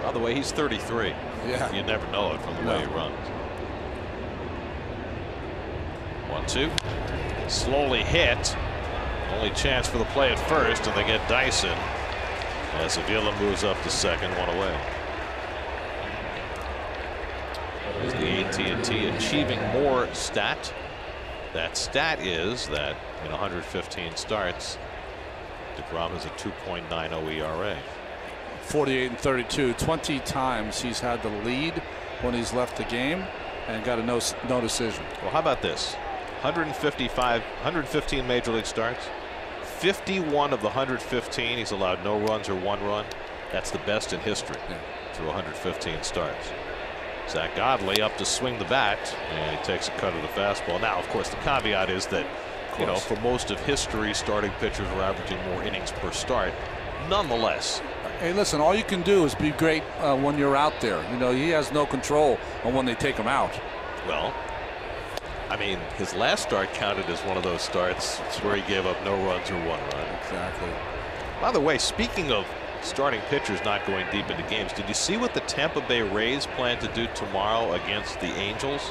By the way, he's 33. Yeah. You never know it from the way he runs. 1-2. Slowly hit. Only chance for the play at first, and they get Dyson as Avila moves up to second, one away. Is the AT&T achieving more stat? That stat is that in 115 starts, deGrom has a 2.90 ERA. 48 and 32. 20 times he's had the lead when he's left the game and got a no decision. Well, how about this? 115 major league starts. 51 of the 115 he's allowed no runs or 1 run. That's the best in history through 115 starts. Zach Godley up to swing the bat, and he takes a cut of the fastball. Now, of course, the caveat is that, you know, for most of history, starting pitchers are averaging more innings per start. Nonetheless. Hey, listen, all you can do is be great when you're out there. You know, he has no control on when they take him out. Well, I mean, his last start counted as one of those starts where he gave up no runs or 1 run. Exactly. By the way, speaking of starting pitchers not going deep into games, did you see what the Tampa Bay Rays plan to do tomorrow against the Angels?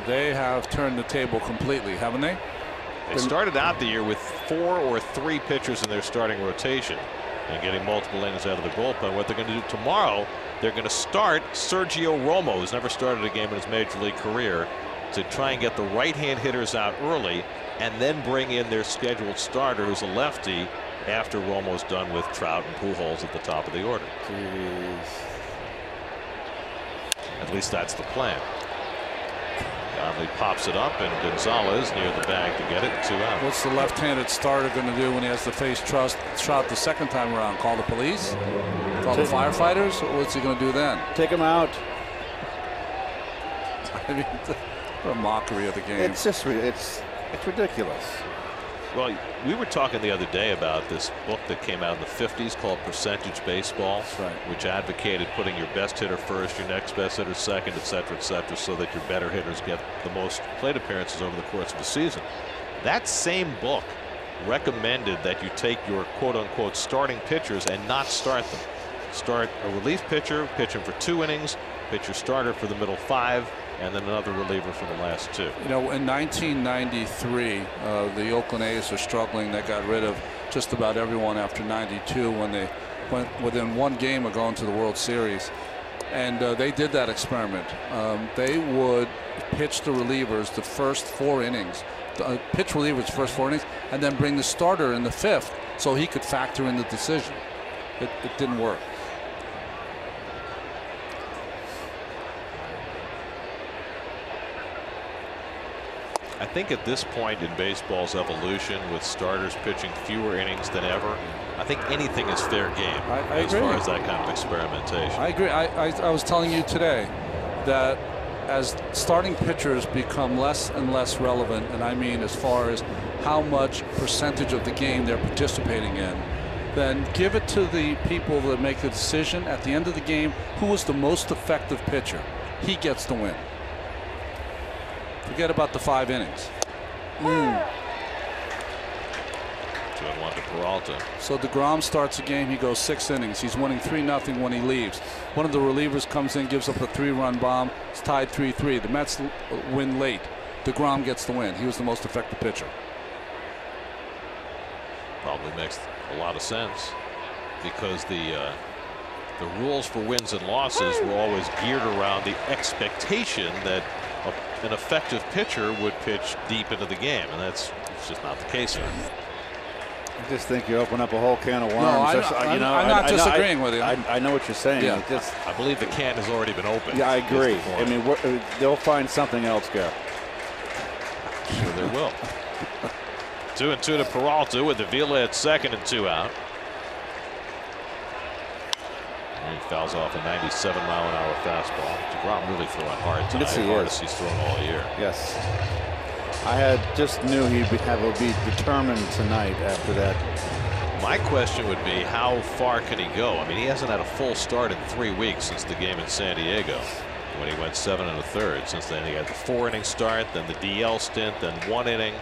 They have turned the table completely, haven't they? They started out the year with 4 or 3 pitchers in their starting rotation and getting multiple innings out of the bullpen. What they're going to do tomorrow, they're going to start Sergio Romo, who's never started a game in his major league career, to try and get the right-hand hitters out early and then bring in their scheduled starter, who's a lefty, after Romo's done with Trout and Pujols at the top of the order. Jeez. At least that's the plan. Godley pops it up, and Gonzalez near the bag to get it. 2 out. What's the left-handed starter going to do when he has to face Trout the second time around? Call the police? Call the firefighters? What's he going to do then? Take him out. I mean, what a mockery of the game. It's just it's ridiculous. Well, we were talking the other day about this book that came out in the 50s called Percentage Baseball, which advocated putting your best hitter first, your next best hitter second, et cetera, so that your better hitters get the most plate appearances over the course of the season. That same book recommended that you take your quote-unquote starting pitchers and not start them. Start a relief pitcher, pitch him for 2 innings, pitch your starter for the middle 5, and then another reliever for the last 2. You know, in 1993, the Oakland A's are struggling. They got rid of just about everyone after 92 when they went within 1 game of going to the World Series. And they did that experiment. They would pitch the relievers the first 4 innings, pitch relievers the first 4 innings, and then bring the starter in the 5th so he could factor in the decision. It didn't work. I think at this point in baseball's evolution, with starters pitching fewer innings than ever, I think anything is fair game as far as that kind of experimentation. I agree. I was telling you today that as starting pitchers become less and less relevant, and I mean as far as how much percentage of the game they're participating in, then give it to the people that make the decision at the end of the game. Who was the most effective pitcher? He gets the win. Forget about the 5 innings. 2-1 to Peralta. So deGrom starts a game. He goes 6 innings. He's winning 3-0 when he leaves. One of the relievers comes in, gives up a 3-run bomb. It's tied 3-3. The Mets win late. deGrom gets the win. He was the most effective pitcher. Probably makes a lot of sense, because the rules for wins and losses were always geared around the expectation that an effective pitcher would pitch deep into the game, and that's just not the case here. I just think you open up a whole can of worms. No, I'm not disagreeing with you. I know what you're saying. Yeah. I believe the can has already been opened. Yeah, I agree. I mean, they'll find something else, Gav. Sure they will. 2-2 to Peralta with Avila at second and 2 out. And he fouls off a 97-mile-an-hour fastball. deGrom really throwing hard tonight. Yes, he hardest he's thrown all year. Yes. I just knew he'd be determined tonight after that. My question would be, how far can he go? I mean, he hasn't had a full start in 3 weeks since the game in San Diego, when he went 7 1/3. Since then, he had the 4-inning start, then the DL stint, then 1 inning.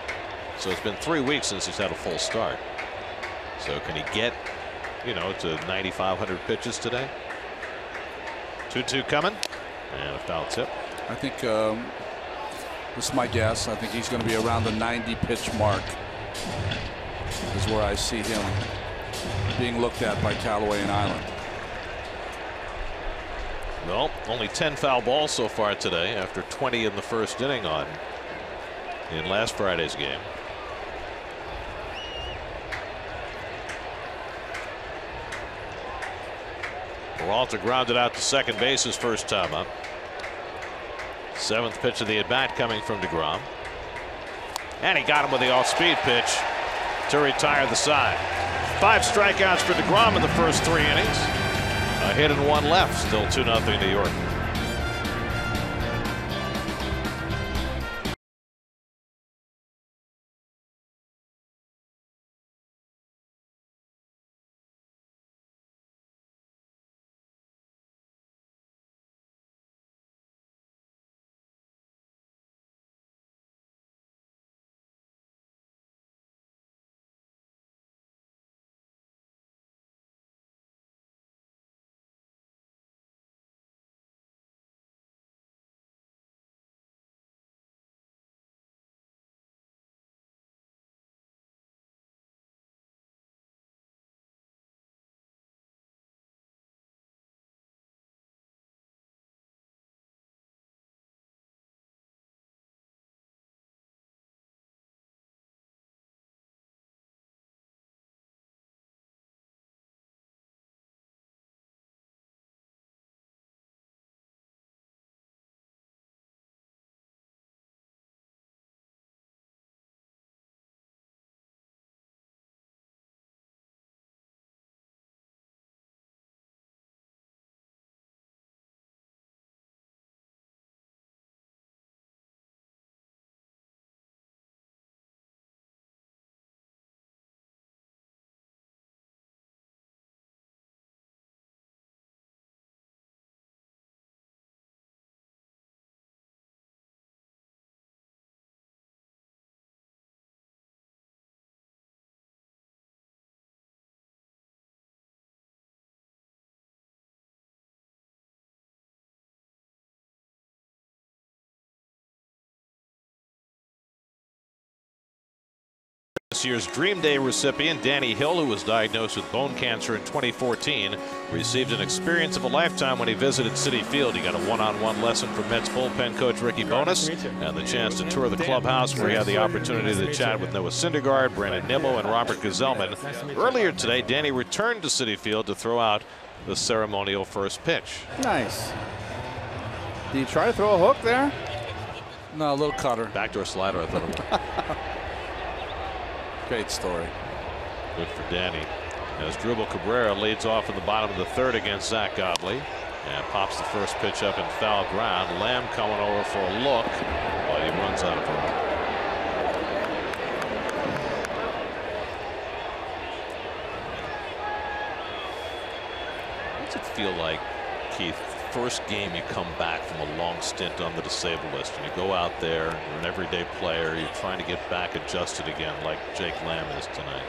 So it's been 3 weeks since he's had a full start. So can he get, you know, to 9,500 pitches today? 2-2 coming. And a foul tip. I think this is my guess. I think he's going to be around the 90 pitch mark is where I see him being looked at by Callaway and Island. Well, only 10 foul balls so far today after 20 in the first inning in last Friday's game. Peralta grounded out to second base his first time up. 7th pitch of the at-bat coming from deGrom. And he got him with the off-speed pitch to retire the side. 5 strikeouts for deGrom in the first 3 innings. A hit and 1 left. Still 2-0 New York. This year's Dream Day recipient Danny Hill, who was diagnosed with bone cancer in 2014, received an experience of a lifetime when he visited City Field. He got a one-on-one lesson from Mets bullpen coach Ricky Bonas and the chance to tour the clubhouse, where he had the opportunity to chat with Noah Syndergaard, Brandon Nimmo, and Robert Gazelman. Earlier today, Danny returned to City Field to throw out the ceremonial first pitch. Nice. Did you try to throw a hook there? No, a little cutter. Backdoor slider, I thought. Great story. Good for Danny. As Drupal Cabrera leads off in the bottom of the 3rd against Zach Godley and pops the first pitch up in foul ground. Lamb coming over for a look while he runs out of room. What's it feel like, Keith? First game you come back from a long stint on the disabled list and you go out there, you're an everyday player, you're trying to get back adjusted again like Jake Lamb is tonight.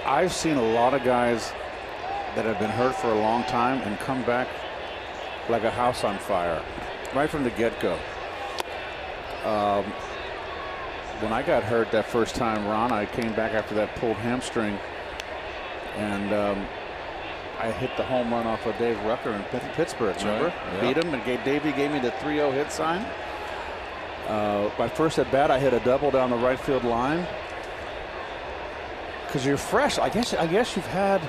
I've seen a lot of guys that have been hurt for a long time and come back like a house on fire right from the get-go. When I got hurt that first time, Ron, I came back after that pulled hamstring, and I hit the home run off of Dave Rucker in Pittsburgh, remember? Right. Beat him, and Davey gave me the 3-0 hit sign. My first at bat, I hit a double down the right field line. Because you're fresh. I guess you've had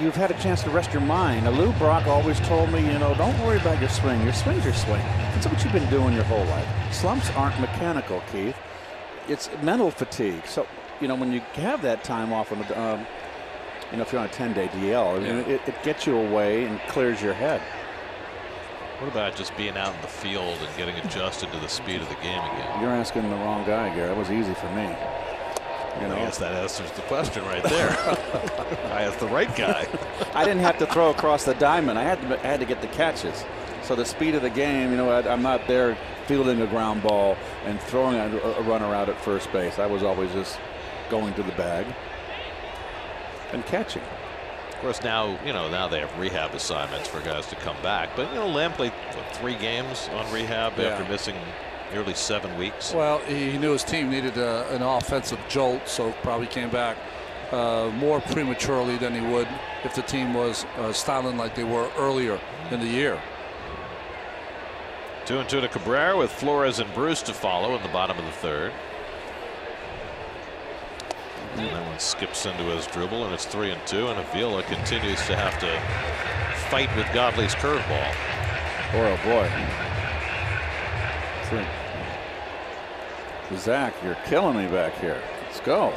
a chance to rest your mind. Now, Lou Brock always told me, don't worry about your swing. Your swing's your swing. That's what you've been doing your whole life. Slumps aren't mechanical, Keith. It's mental fatigue. So, when you have that time off on the if you're on a 10-day DL, it gets you away and clears your head. What about just being out in the field and getting adjusted to the speed of the game again? You're asking the wrong guy, Gary. That was easy for me. I guess that answers the question right there. I asked the right guy. I didn't have to throw across the diamond. I had to get the catches. So the speed of the game, I'm not there fielding a ground ball and throwing a runner out at first base. I was always just going to the bag and catching. Of course, now they have rehab assignments for guys to come back. But Lamb played 3 games on rehab after missing nearly 7 weeks. Well, he knew his team needed an offensive jolt, so probably came back more prematurely than he would if the team was styling like they were earlier in the year. 2-2 to Cabrera with Flores and Bruce to follow in the bottom of the 3rd. And that one skips into his dribble, and it's 3-2. And Avila continues to have to fight with Godley's curveball. Boy, oh boy. Zach, you're killing me back here. Let's go.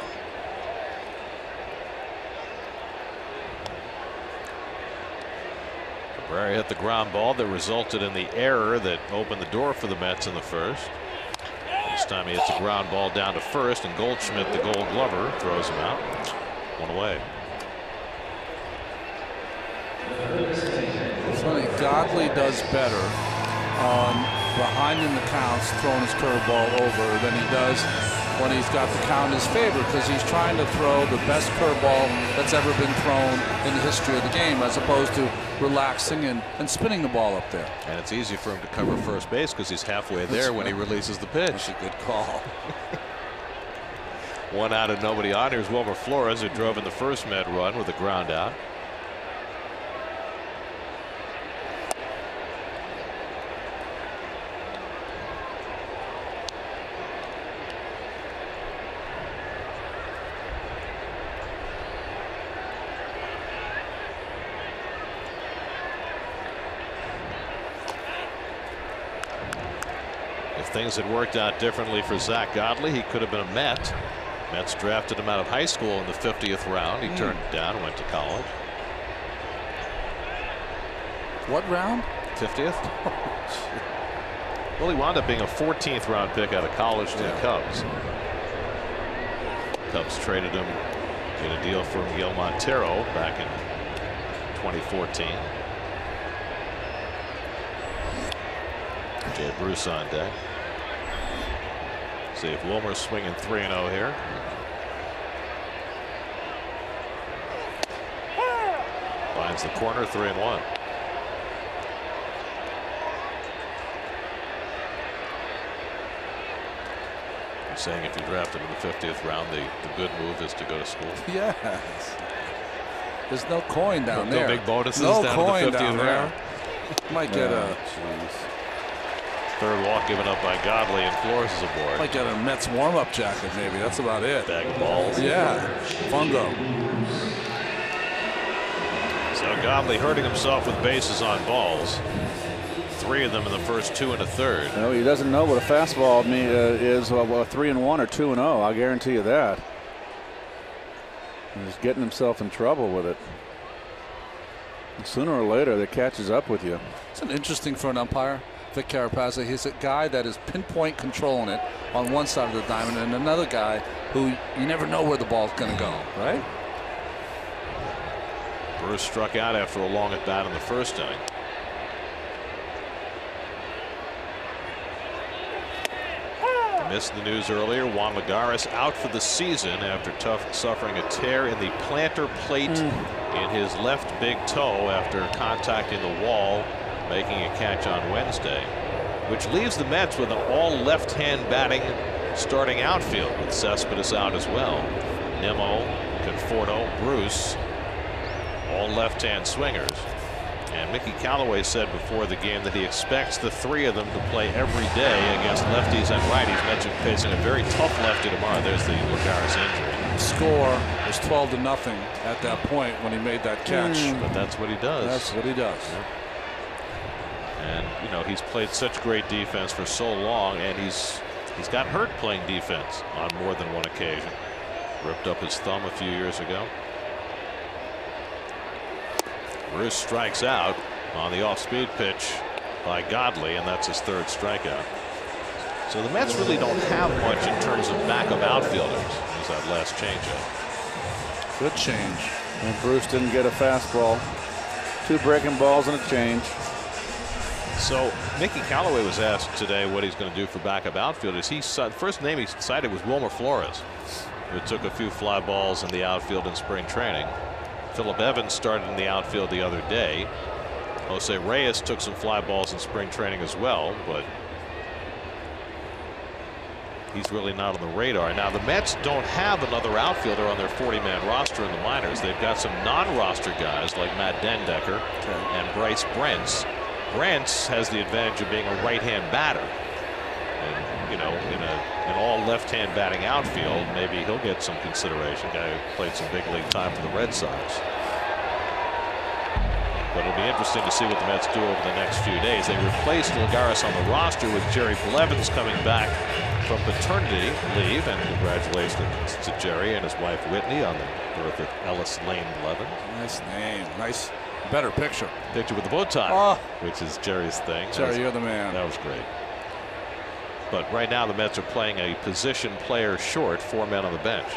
Cabrera hit the ground ball that resulted in the error that opened the door for the Mets in the 1st. This time he hits a ground ball down to 1st, and Goldschmidt, the Gold Glover, throws him out. 1 away. Funny, Godley does better on behind in the counts, throwing his curveball over, than he does when he's got the count in his favor, because he's trying to throw the best curveball that's ever been thrown in the history of the game, as opposed to relaxing and spinning the ball up there. And it's easy for him to cover first base because he's halfway there when he releases the pitch. That's a good call. 1 out and nobody on. Here's Wilmer Flores, who drove in the first Met run with a ground out. If things had worked out differently for Zach Godley, he could have been a Met. Mets drafted him out of high school in the 50th round. He turned it down and went to college. What round? 50th. Well, he wound up being a 14th round pick out of college to the Cubs. Cubs traded him in a deal for Miguel Montero back in 2014. Jay Bruce on deck. See if Wilmer's swinging 3-0 here. Finds the corner, 3-1. You're saying if you draft him in the 50th round, the good move is to go to school? Yes. There's no coin down there. No big bonuses no down coin to the 50th round. Might get a 3rd walk given up by Godley, and Flores is aboard. Might get a Mets warm-up jacket, maybe. That's about it. Bag of balls. Yeah, fungo. So Godley hurting himself with bases on balls. 3 of them in the first 2 1/3. No, he doesn't know what a fastball is. 3-1 or 2-0. I'll guarantee you that. He's getting himself in trouble with it. And sooner or later, that catches up with you. It's interesting for an umpire. Vic Carapazza, he's a guy that is pinpoint controlling it on one side of the diamond, and another guy who you never know where the ball's going to go, right? Bruce struck out after a long at bat in the 1st inning. Missed the news earlier. Juan Lagares out for the season after suffering a tear in the plantar plate in his left big toe after contacting the wall, making a catch on Wednesday, which leaves the Mets with an all left-hand batting starting outfield with Cespedes out as well. Nimmo, Conforto, Bruce, all left-hand swingers. And Mickey Callaway said before the game that he expects the 3 of them to play every day against lefties and righties. Mets are facing a very tough lefty tomorrow. There's the Lagares injury. Score was 12-0 at that point when he made that catch. But that's what he does. That's what he does. Yeah. And he's played such great defense for so long, and he's got hurt playing defense on more than one occasion. Ripped up his thumb a few years ago. Bruce strikes out on the off-speed pitch by Godley, and that's his 3rd strikeout. So the Mets really don't have much in terms of backup outfielders. There's that last changeup. Good change. And Bruce didn't get a fastball. 2 breaking balls and a change. So Mickey Callaway was asked today what he's going to do for backup outfielders. First name he cited was Wilmer Flores, who took a few fly balls in the outfield in spring training. Phillip Evans started in the outfield the other day. Jose Reyes took some fly balls in spring training as well, but he's really not on the radar. Now, the Mets don't have another outfielder on their 40-man roster in the minors. They've got some non-roster guys like Matt Dendecker and Bryce Brentz. Brentz has the advantage of being a right-hand batter. And, you know, in an all left-hand batting outfield, maybe he'll get some consideration. Guy who played some big league time for the Red Sox. But it'll be interesting to see what the Mets do over the next few days. They replaced Lagares on the roster with Jerry Blevins coming back from paternity leave, and congratulations to Jerry and his wife Whitney on the birth of Ellis Lane Blevins. Nice name. Nice, better picture. Picture with the bow tie, which is Jerry's thing. Jerry, you're the man. That was great. But right now the Mets are playing a position player short, 4 men on the bench.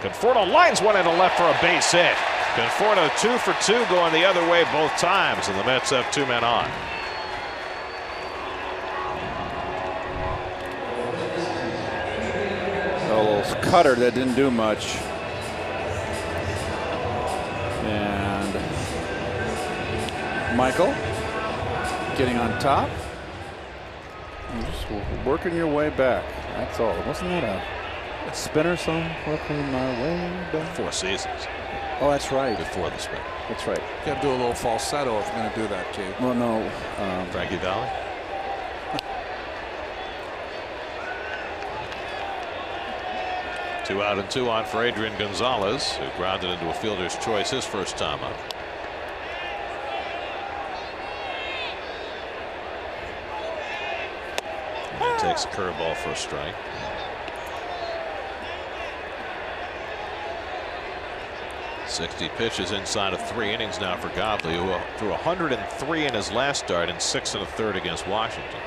Conforto lines one into left for a base hit. Conforto 2 for 2 going the other way both times, and the Mets have 2 men on. A little cutter that didn't do much. And Michael getting on top. And just working your way back. That's all. Wasn't that a spinner song? Working my way back. 4 seasons. Oh, that's right. Before the spin. That's right. You got to do a little falsetto if you're going to do that, Keith. Well, no. Frankie Valli. Two out and 2 on for Adrian Gonzalez, who grounded into a fielder's choice his first time up. And he takes a curveball for a strike. .60 pitches inside of 3 innings now for Godley, who threw 103 in his last start and 6 1/3 against Washington.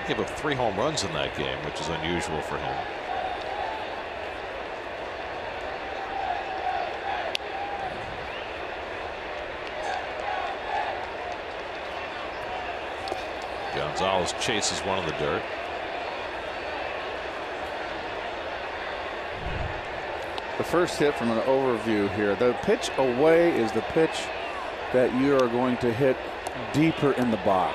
He gave up 3 home runs in that game, which is unusual for him. Gonzalez chases one in the dirt. The first hit from an overview here. The pitch away is the pitch that you are going to hit deeper in the box.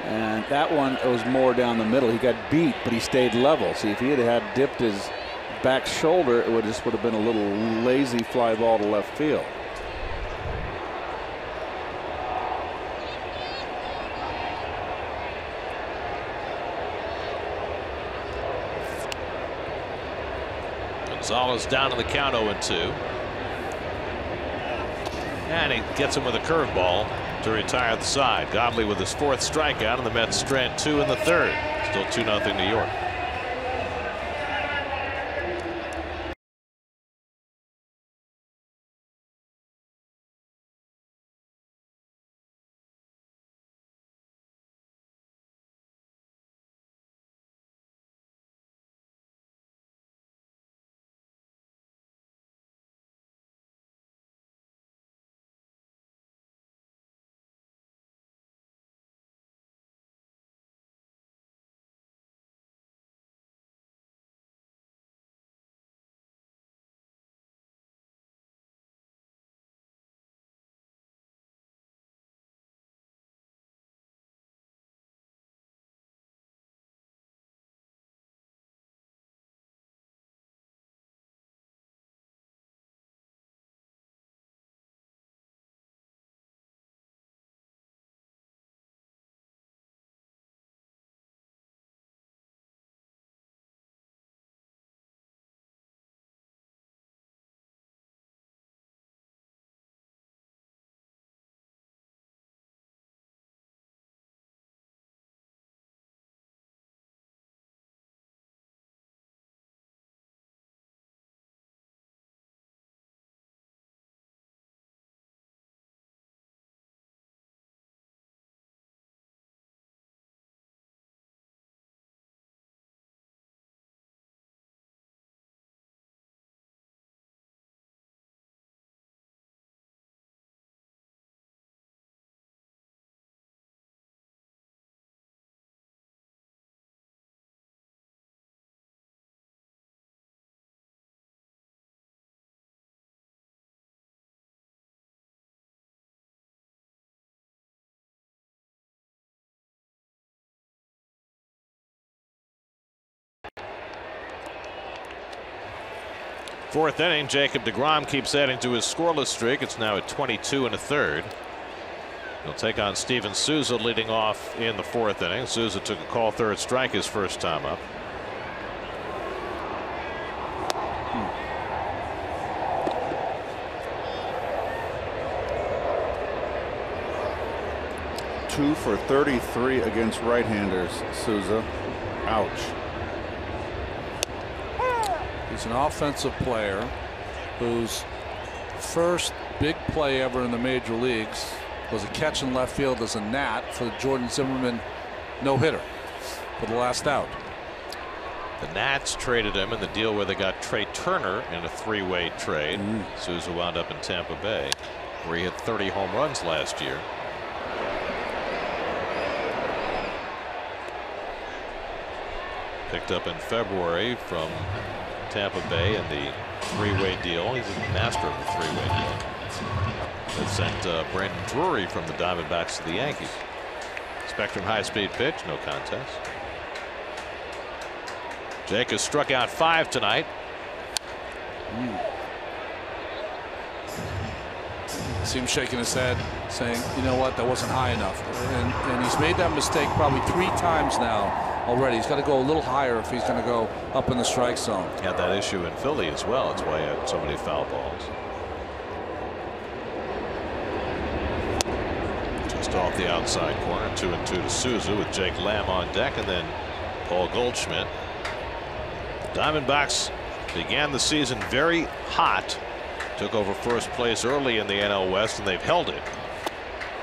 And that one was more down the middle. He got beat, but he stayed level. See, if he had dipped his back shoulder, it would have been a little lazy fly ball to left field. Gonzalez down to the count 0-2. And he gets him with a curveball to retire the side. Godley with his 4th strikeout, and the Mets strand 2 in the 3rd. Still 2-0 New York. Fourth inning, Jacob deGrom keeps adding to his scoreless streak. It's now at 22 1/3. He'll take on Steven Souza leading off in the fourth inning. Souza took a call third strike his first time up. Two for 33 against right-handers, Souza. Ouch. He's an offensive player whose first big play ever in the major leagues was a catch in left field as a Nat for the Jordan Zimmerman no-hitter for the last out. The Nats traded him in the deal where they got Trey Turner in a three-way trade. Souza wound up in Tampa Bay, where he hit 30 home runs last year. Picked up in February from Tampa Bay in the three-way deal. He's a master of the three-way deal. That sent Brandon Drury from the Diamondbacks to the Yankees. Spectrum high-speed pitch, no contest. Jake has struck out 5 tonight. Seems shaking his head, saying, you know what, that wasn't high enough. And he's made that mistake probably 3 times now already. He's got to go a little higher if he's going to go up in the strike zone. He had that issue in Philly as well. That's why he had so many foul balls. Just off the outside corner, 2-2 to Souza with Jake Lamb on deck, and then Paul Goldschmidt. Diamondbacks began the season very hot. Took over first place early in the NL West, and they've held it.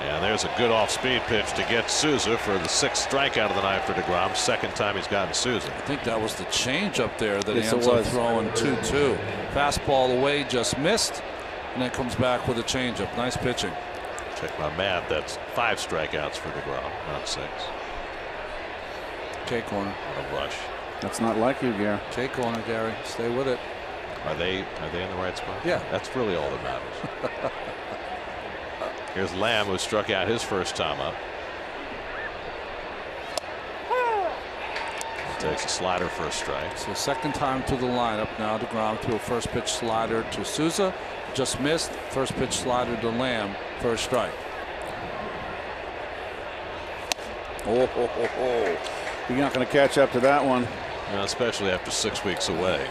And there's a good off-speed pitch to get Souza for the 6th strikeout of the night for deGrom. Second time he's gotten Souza. I think that was the change up there that Yes, he ends up throwing 2-2. Fastball away, just missed, and then comes back with a changeup. Nice pitching. Check my math. That's 5 strikeouts for deGrom, not 6. K corner. What a rush. That's not like you, Gary. K corner, Gary. Stay with it. Are they in the right spot? Yeah. That's really all that matters. Here's Lamb, who struck out his first time up. Takes a slider for a strike. So second time to the lineup now. deGrom to a first pitch slider to Souza. Just missed. First pitch slider to Lamb. First strike. Oh, oh, oh, oh. You're not going to catch up to that one. Especially after 6 weeks away.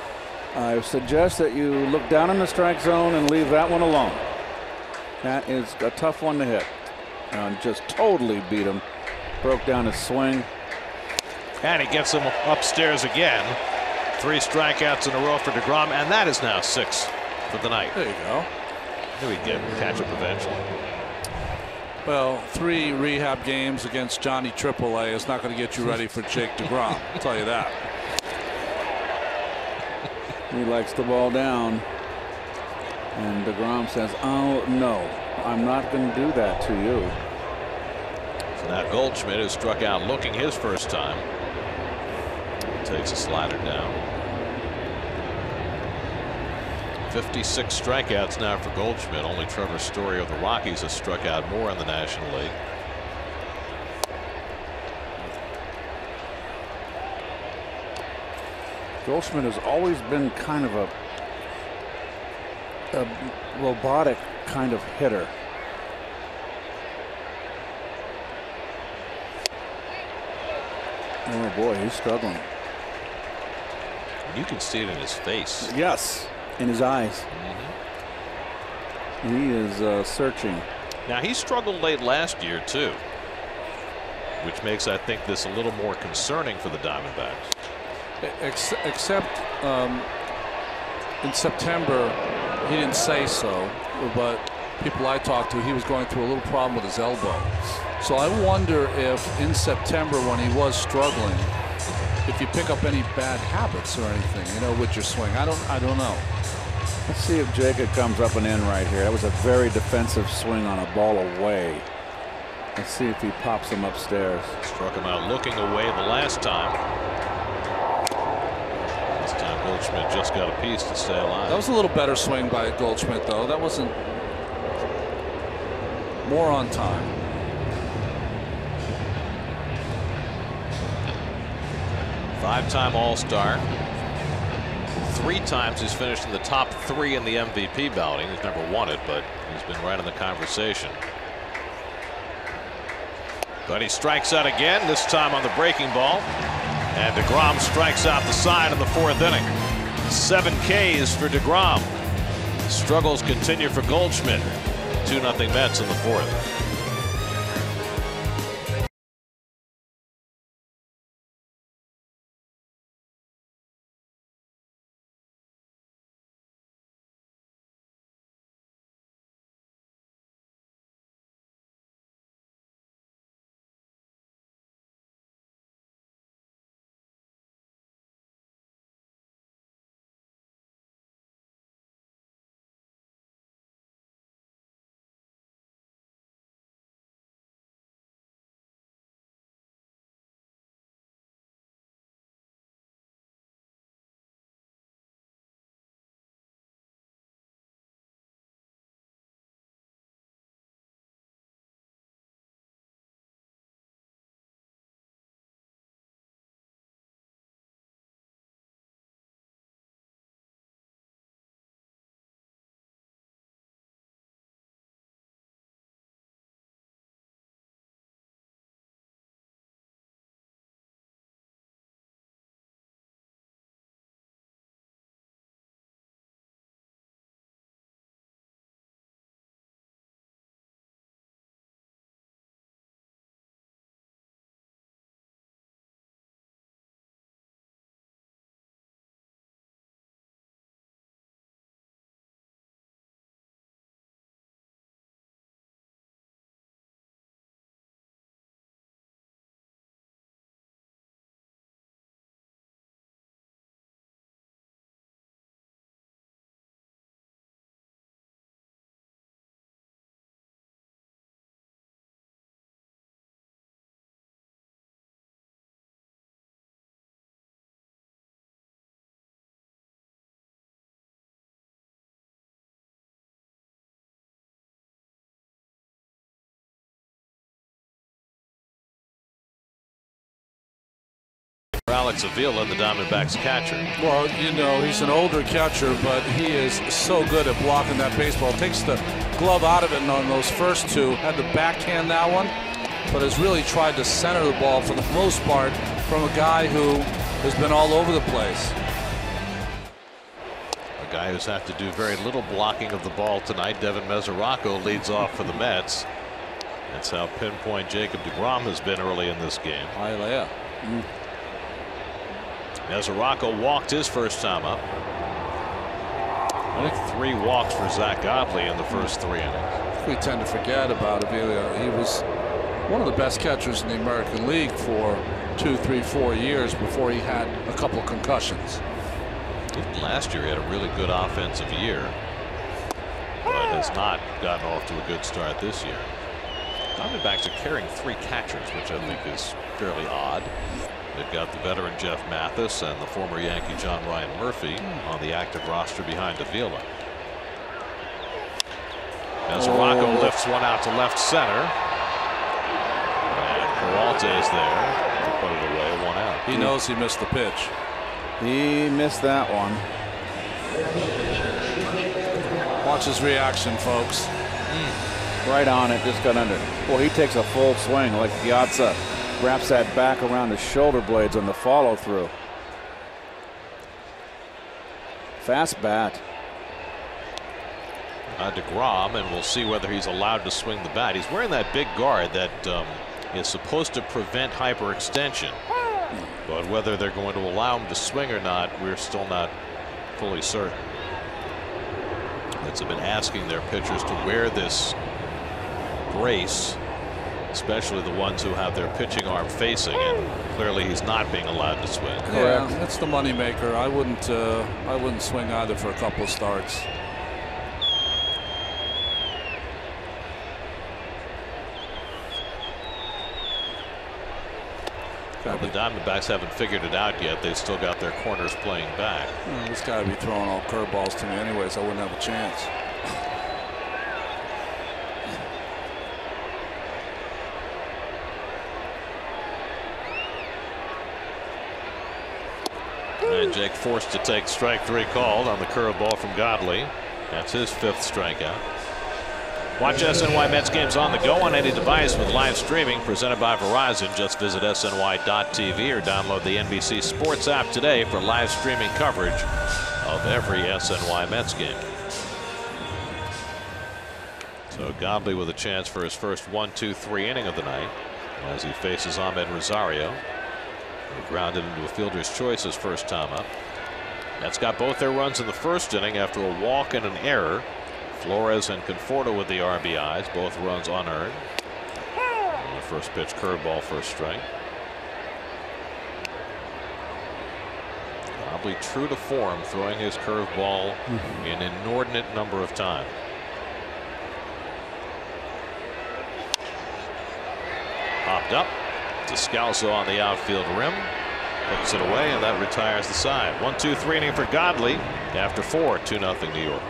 I suggest that you look down in the strike zone and leave that one alone. That is a tough one to hit. And just totally beat him. Broke down his swing. And he gets him upstairs again. 3 strikeouts in a row for deGrom, and that is now 6 for the night. There you go. Here we catch up eventually. Well, 3 rehab games against Johnny AAA is not going to get you ready for Jake deGrom. I'll tell you that. He likes the ball down. And deGrom says, oh, no, I'm not going to do that to you. So now Goldschmidt, who struck out looking his first time, takes a slider down. 56 strikeouts now for Goldschmidt. Only Trevor Story of the Rockies has struck out more in the National League. Goldschmidt has always been kind of a robotic kind of hitter. Oh boy, he's struggling. You can see it in his face. Yes, in his eyes. He is searching. Now, he struggled late last year too, which makes, I think, this a little more concerning for the Diamondbacks. Except in September, he didn't say so, but people I talked to, he was going through a little problem with his elbow. So I wonder if in September, when he was struggling, if you pick up any bad habits or anything, you know, with your swing. I don't know. Let's see if Jacob comes up and in right here. That was a very defensive swing on a ball away. Let's see if he pops him upstairs. Struck him out looking away the last time. This time Goldschmidt just got a piece to stay alive. That was a little better swing by Goldschmidt, though. That wasn't more on time. Five-time All-Star. 3 times he's finished in the top 3 in the MVP balloting. He's never won it, but he's been right in the conversation. But he strikes out again, this time on the breaking ball. And deGrom strikes out the side in the 4th inning. 7 Ks for deGrom. Struggles continue for Goldschmidt. 2-0 Mets in the 4th. Alex Avila, the Diamondbacks catcher. Well, you know, he's an older catcher, but he is so good at blocking that baseball. Takes the glove out of it, and on those first 2, had to backhand that one, but has really tried to center the ball for the most part from a guy who has been all over the place. A guy who's had to do very little blocking of the ball tonight. Devin Mesoraco leads off for the Mets. That's how pinpoint Jacob deGrom has been early in this game. Hialeah. Mesoraco walked his first time up. I think 3 walks for Zach Godley in the first 3 innings. We tend to forget about Avila. He was one of the best catchers in the American League for 2, 3, 4 years before he had a couple concussions. Even last year he had a really good offensive year, but has not gotten off to a good start this year. Diamondbacks are carrying 3 catchers, which I think is fairly odd. They've got the veteran Jeff Mathis and the former Yankee John Ryan Murphy on the active roster behind Avila. Mesoraco lifts one out to left center. And Peralta is there to put it away, 1 out. He knows he missed the pitch. He missed that one. Watch his reaction, folks. Right on it, just got under. Well, he takes a full swing like Piazza. Wraps that back around his shoulder blades on the follow through. Fast bat. deGrom, and we'll see whether he's allowed to swing the bat. He's wearing that big guard that is supposed to prevent hyperextension. But whether they're going to allow him to swing or not, we're still not fully certain. Mets have been asking their pitchers to wear this brace, especially the ones who have their pitching arm facing, and clearly he's not being allowed to swing. Yeah, that's the money maker. I wouldn't swing either for a couple of starts. Well, the Diamondbacks haven't figured it out yet. They've still got their corners playing back. Well, this guy would be throwing all curveballs to me anyways. I wouldn't have a chance. And Jake forced to take strike 3 called on the curveball from Godley. That's his 5th strikeout. Watch SNY Mets games on the go on any device with live streaming presented by Verizon. Just visit SNY.TV or download the NBC Sports app today for live streaming coverage of every SNY Mets game. So Godley with a chance for his first 1-2-3 inning of the night as he faces Ahmed Rosario. He grounded into a fielder's choice his first time up. Mets got both their runs in the first inning after a walk and an error. Flores and Conforto with the RBIs, both runs unearned. And the first pitch curveball for a strike. Probably true to form, throwing his curveball an inordinate number of times. Popped up. Descalso on the outfield rim. Hooks it away, and that retires the side. 1-2-3 inning for Godley after 4, 2-0 New York.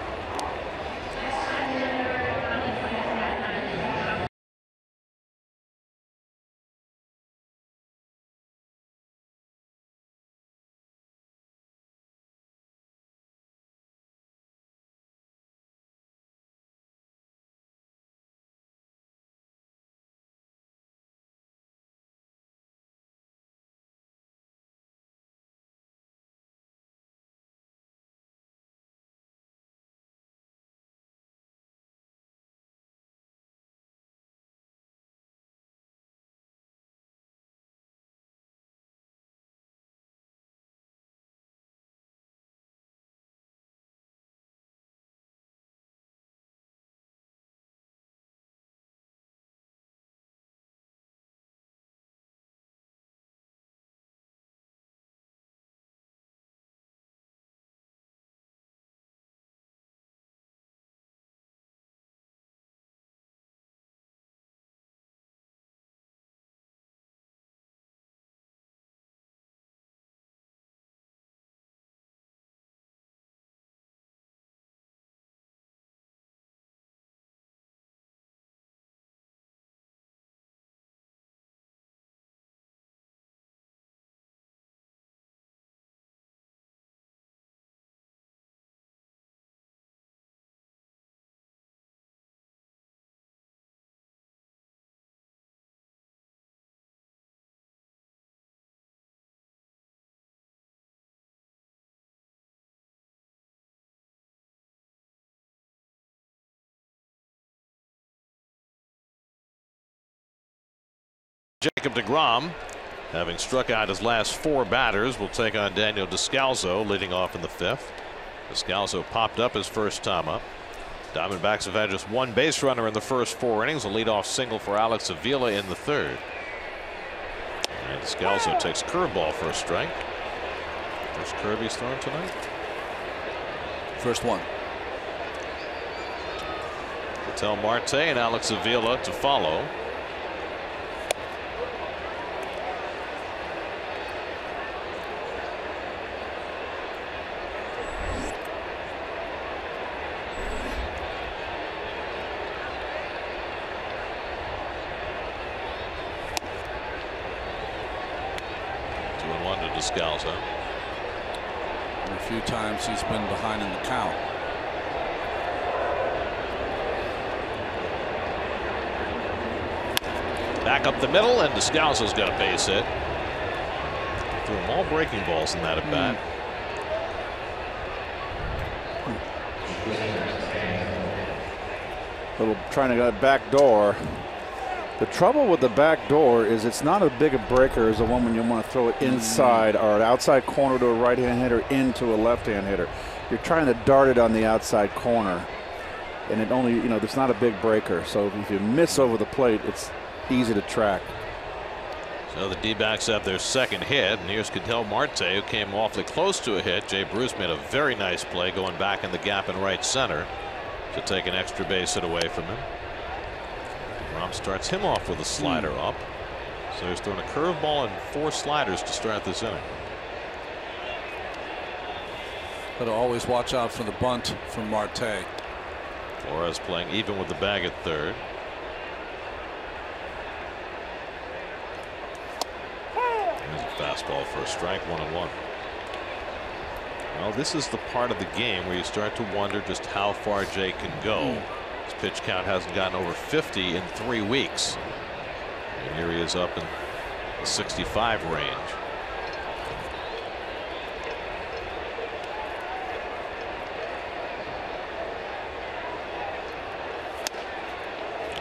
Jacob deGrom, having struck out his last 4 batters, will take on Daniel Descalso leading off in the 5th. Descalso popped up his first time up. Diamondbacks have had just 1 base runner in the first 4 innings. A leadoff single for Alex Avila in the 3rd. And Descalso takes curveball for a strike. First curve he's thrown tonight. First one. Ketel Marte and Alex Avila to follow. Descalso. A few times he's been behind in the count. Back up the middle, and Descalso's got a base hit. Threw them all breaking balls in that at bat. Little trying to get back door. The trouble with the back door is it's not as big a breaker as the one when you want to throw it inside or an outside corner to a right-hand hitter into a left-hand hitter. You're trying to dart it on the outside corner, and it only, there's not a big breaker. So if you miss over the plate, it's easy to track. So the D-backs have their 2nd hit, and here's Ketel Marte, who came awfully close to a hit. Jay Bruce made a very nice play going back in the gap in right center to take an extra base hit away from him. Rom starts him off with a slider up. So he's throwing a curveball and 4 sliders to start this inning. Got to always watch out for the bunt from Marte. Flores playing even with the bag at 3rd. There's a fastball for a strike, 1-1. Well, this is the part of the game where you start to wonder just how far Jay can go. His pitch count hasn't gotten over 50 in 3 weeks. And here he is up in the 65 range.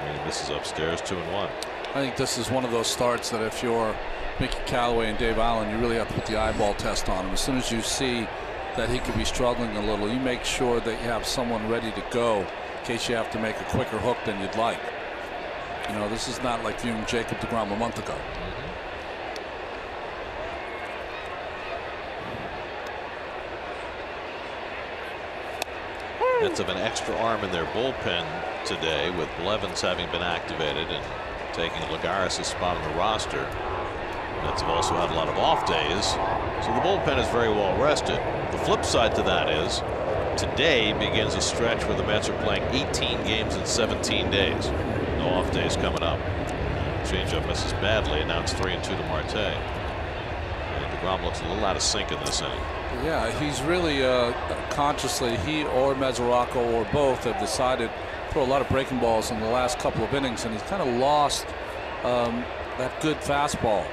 And this is upstairs, 2-1. I think this is one of those starts that if you're Mickey Callaway and Dave Allen, you really have to put the eyeball test on him. As soon as you see that he could be struggling a little, you make sure that you have someone ready to go in case you have to make a quicker hook than you'd like. You know, this is not like viewing Jacob deGrom a month ago. Mets have an extra arm in their bullpen today, with Blevins having been activated and taking Lagares' spot on the roster. Mets have also had a lot of off days, so the bullpen is very well rested. The flip side to that is today begins a stretch where the Mets are playing 18 games in 17 days. No off days coming up. Changeup misses badly, and now it's 3-2 to Marte. And deGrom looks a little out of sync in this inning. Yeah, he's really consciously, he or Mesoraco or both have decided to throw a lot of breaking balls in the last couple of innings, and he's kind of lost that good fastball.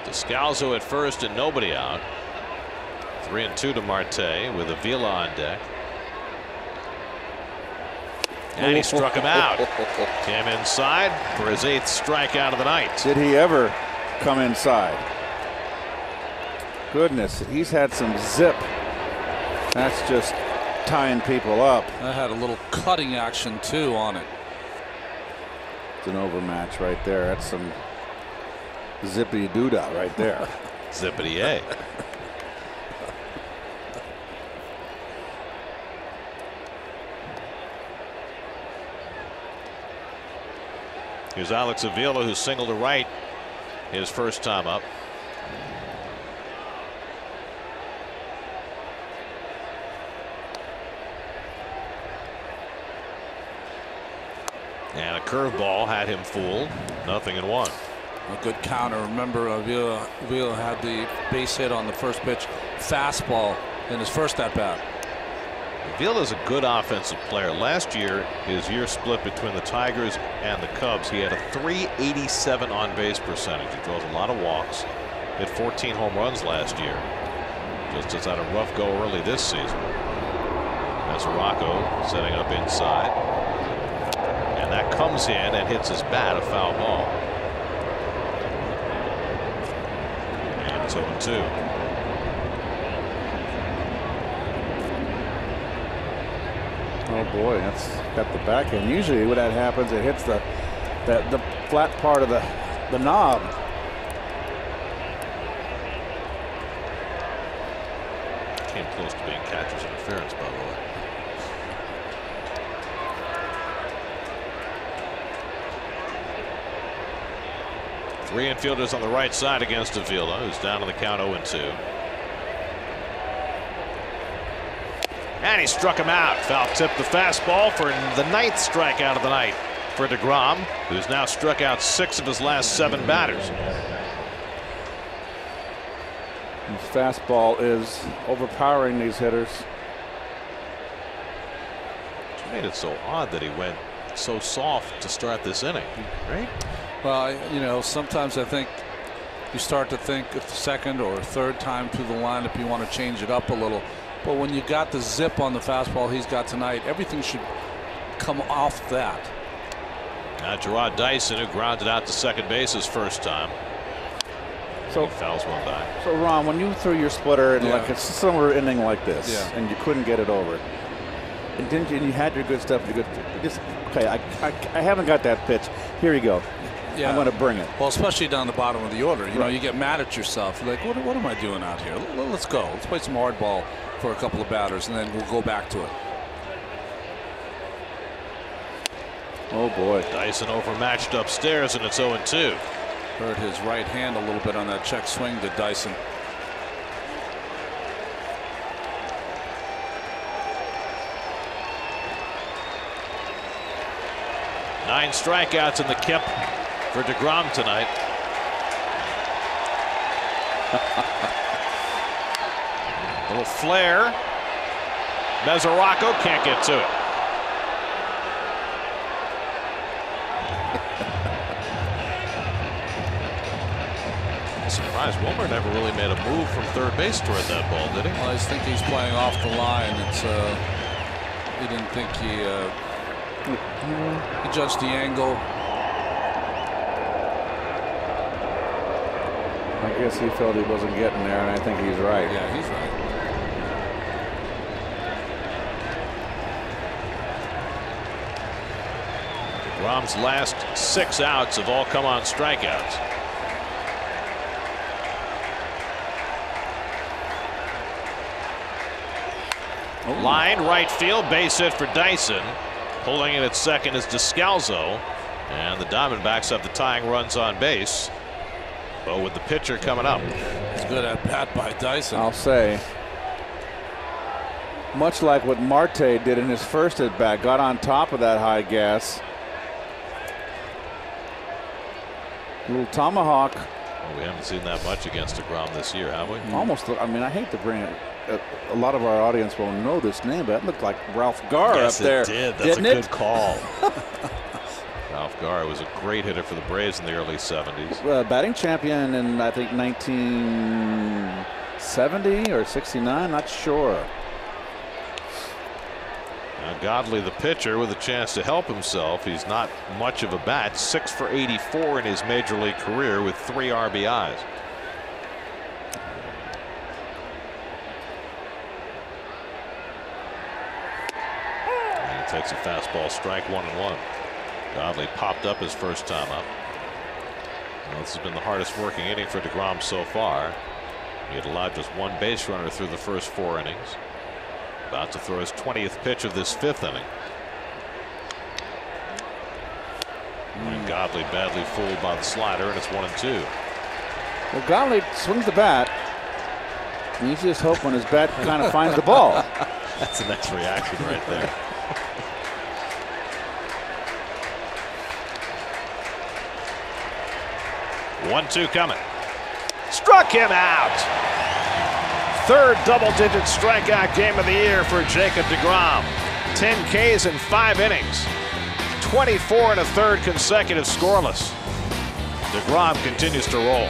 Descalzo at first and nobody out. 3-2 to Marte with Avila on deck. And he struck him out. Came inside for his 8th strikeout of the night. Did he ever come inside? Goodness, he's had some zip. That's just tying people up. That had a little cutting action too on it. It's an overmatch right there. That's some zippity doodah right there. Zippity A. Here's Alex Avila, who singled to right his first time up. And a curveball had him fooled. 0-1. A good counter. Remember, Avila had the base hit on the first pitch fastball in his first at bat. Avila is a good offensive player. Last year, his year split between the Tigers and the Cubs, he had a .387 on base percentage. He throws a lot of walks. Hit 14 home runs last year. Just has had a rough go early this season. Mesoraco setting up inside. And that comes in and hits his bat, a foul ball. And it's 0-2. Oh boy, that's got the back end. Usually when that happens, it hits the flat part of the knob. Came close to being catcher's interference, by the way. Three infielders on the right side against Avila, who's down on the count 0-2. And he struck him out. Foul tipped the fastball for the 9th strikeout of the night for deGrom, who's now struck out 6 of his last 7 batters. His fastball is overpowering these hitters. Which made it so odd that he went so soft to start this inning, right? Well, you know, sometimes I think you start to think if the second or third time through the lineup you want to change it up a little. But when you got the zip on the fastball he's got tonight, everything should come off that. Now Gerard Dyson, who grounded out to second base his first time. So he fouls one back. So Ron, when you threw your splitter in like a similar inning like this, yeah, and you couldn't get it over, and didn't you? And you had your good stuff. Okay. I haven't got that pitch. Here you go. Yeah. I'm going to bring it. Well, especially down the bottom of the order. You know, you get mad at yourself. You're like, what am I doing out here? Let's go. Let's play some hardball for a couple of batters, and then we'll go back to it. Oh boy. Dyson overmatched upstairs, and it's 0-2. Hurt his right hand a little bit on that check swing to Dyson. Nine strikeouts in the Kip for deGrom tonight. Little flare. Mesoraco can't get to it. Surprised Wilmer never really made a move from third base toward that ball, did he? Well, I just think he's playing off the line. It's he didn't think he judged the angle. I guess he felt he wasn't getting there, and I think he's right. Yeah, he's right. DeGrom's last 6 outs have all come on strikeouts. Line right field, base hit for Dyson. Pulling in at second is Descalzo, and the Diamondbacks have the tying runs on base. But with the pitcher coming up, It's good at bat by Dyson. I'll say, much like what Marte did in his first at bat, got on top of that high gas. Little tomahawk. well, we haven't seen that much against DeGrom this year, have we? Almost, I mean, I hate to bring it. A lot of our audience will know this name, but it looked like Ralph Garr Yes, up there. it did. That's Didn't a good it? call. Ralph Garr was a great hitter for the Braves in the early 70s. Batting champion in, I think, 1970 or 69, not sure. Now Godley, the pitcher, with a chance to help himself. He's not much of a bat. 6 for 84 in his major league career with 3 RBIs. And he takes a fastball strike, 1-1. Godley popped up his first time up. Well, this has been the hardest working inning for DeGrom so far. He had allowed just 1 base runner through the first 4 innings. About to throw his 20th pitch of this 5th inning. And Godley badly fooled by the slider, and it's 1-2. Well, Godley swings the bat. And you just hope when his bat kind of finds the ball. That's a nice reaction right there. One-two coming. Struck him out. 3rd double-digit strikeout game of the year for Jacob deGrom. 10 Ks in 5 innings. 24 1/3 consecutive scoreless. deGrom continues to roll.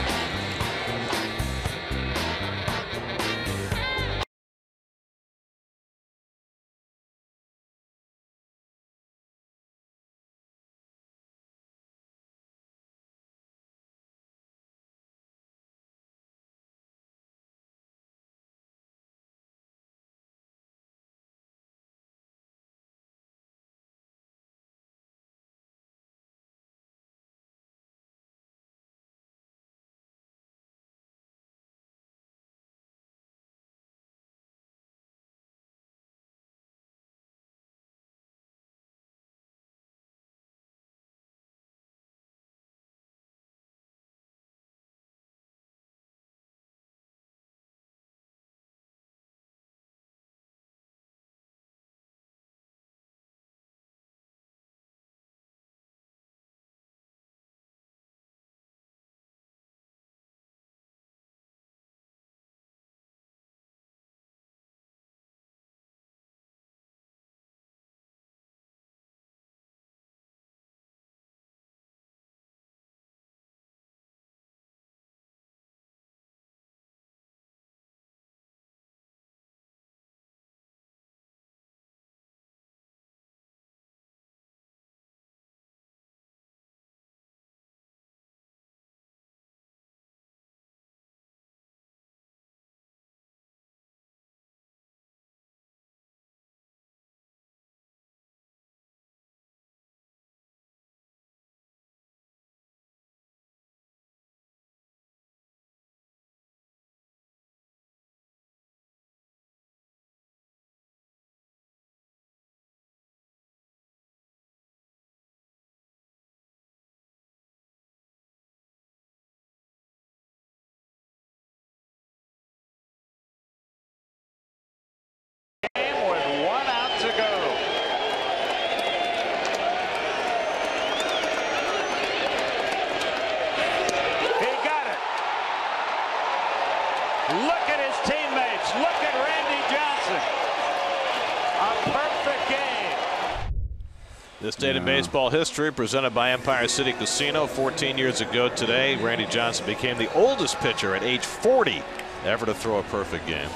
This date in baseball history presented by Empire City Casino. 14 years ago today, Randy Johnson became the oldest pitcher at age 40 ever to throw a perfect game.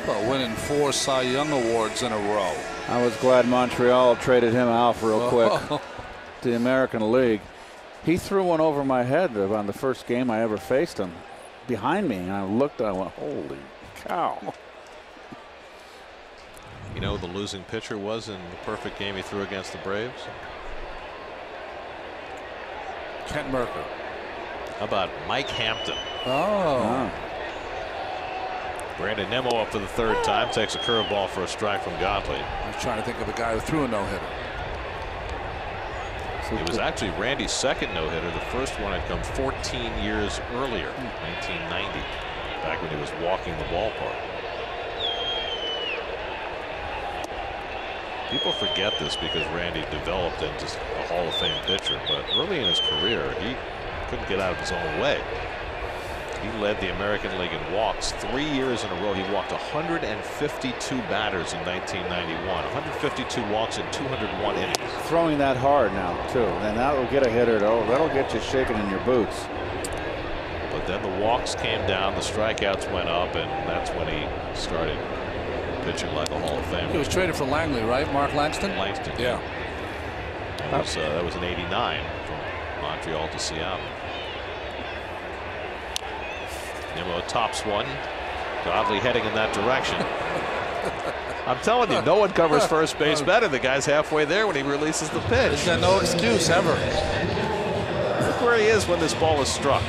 Well, winning 4 Cy Young Awards in a row. I was glad Montreal traded him out real quick to the American League. He threw one over my head on the first game I ever faced him, behind me, and I looked and I went, holy cow. You know who the losing pitcher was in the perfect game he threw against the Braves? Kent Merker. How about Mike Hampton? Oh. Brandon Nimmo up for the 3rd time, takes a curveball for a strike from Godley. I was trying to think of a guy who threw a no-hitter. It was actually Randy's 2nd no-hitter. The first one had come 14 years earlier, 1990, back when he was walking the ballpark. People forget this because Randy developed into a Hall of Fame pitcher, but early in his career, he couldn't get out of his own way. He led the American League in walks 3 years in a row. He walked 152 batters in 1991, 152 walks in 201 innings. Throwing that hard now, too, and that will get a hitter. That'll get you shaking in your boots. But then the walks came down, the strikeouts went up, and that's when he started pitching like a Hall of Famer. He was traded for Langley, right? Mark Langston? Langston, yeah. That was in '89 from Montreal to Seattle. Nimmo tops one. Godley heading in that direction. I'm telling you, no one covers first base better. The guy's halfway there when he releases the pitch. He's got no excuse ever. Look where he is when this ball is struck.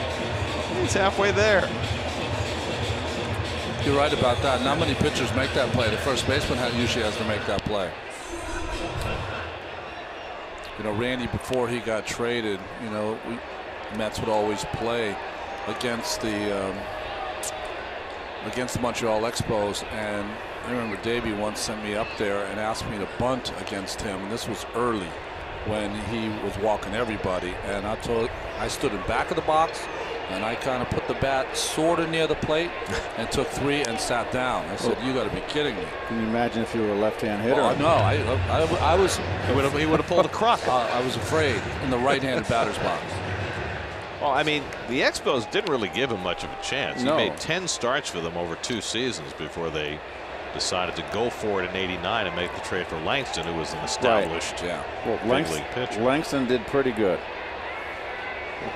He's halfway there. You're right about that. Not many pitchers make that play. The first baseman usually has to make that play. You know, Randy, before he got traded, you know, Mets would always play against the Montreal Expos, and I remember Davey once sent me up there and asked me to bunt against him, and this was early when he was walking everybody, and I stood in back of the box and I kind of put the bat sort of near the plate and took 3 and sat down. I said, you got to be kidding me. Can you imagine if you were a left-hand hitter? Oh, no, I was. He would have pulled a crock. I was afraid in the right-handed batter's box. Well, I mean, the Expos didn't really give him much of a chance. No. He made 10 starts for them over 2 seasons before they decided to go for it in '89 and make the trade for Langston, who was an established big league pitcher. Langston did pretty good.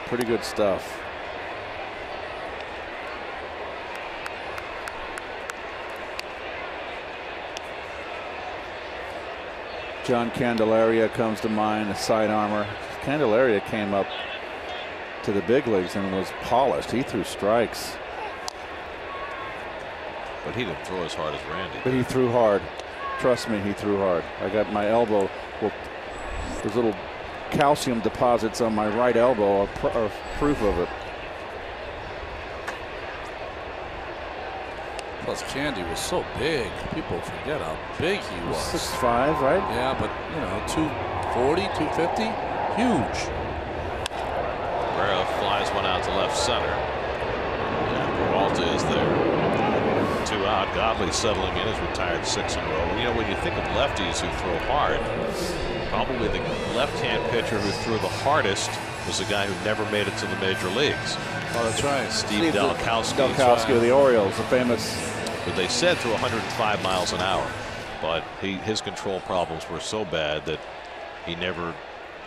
Pretty good stuff. John Candelaria comes to mind, a side armor. Candelaria came up to the big leagues and was polished. He threw strikes. But he didn't throw as hard as Randy. But he threw hard. Trust me, he threw hard. I got my elbow. Well, there's little calcium deposits on my right elbow, are proof of it. Plus, Candy was so big. People forget how big he was. 6'5", right? Yeah, but, you know, 240, 250, huge. Guerrero flies one out to left center. And Peralta is there. 2 out. Godley settling in, has retired 6 in a row. You know, when you think of lefties who throw hard, probably the left-hand pitcher who threw the hardest was a guy who never made it to the major leagues. Oh, that's right. Steve Dalkowski. Dalkowski of the Orioles, the famous. But they said threw 105 miles an hour. But his control problems were so bad that he never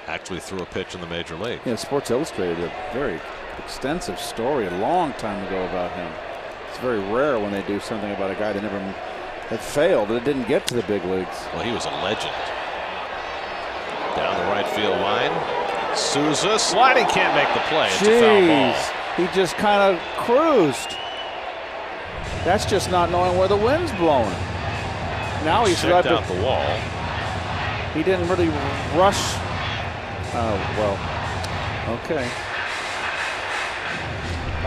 actually threw a pitch in the major league. Yeah, Sports Illustrated did a very extensive story a long time ago about him. It's very rare when they do something about a guy that never had failed, that didn't get to the big leagues. Well, he was a legend. Down the right field line. Souza sliding, can't make the play. It's a foul ball. He just kind of cruised. That's just not knowing where the wind's blowing. Now he's checked out the wall. He didn't really rush. Oh, well, okay.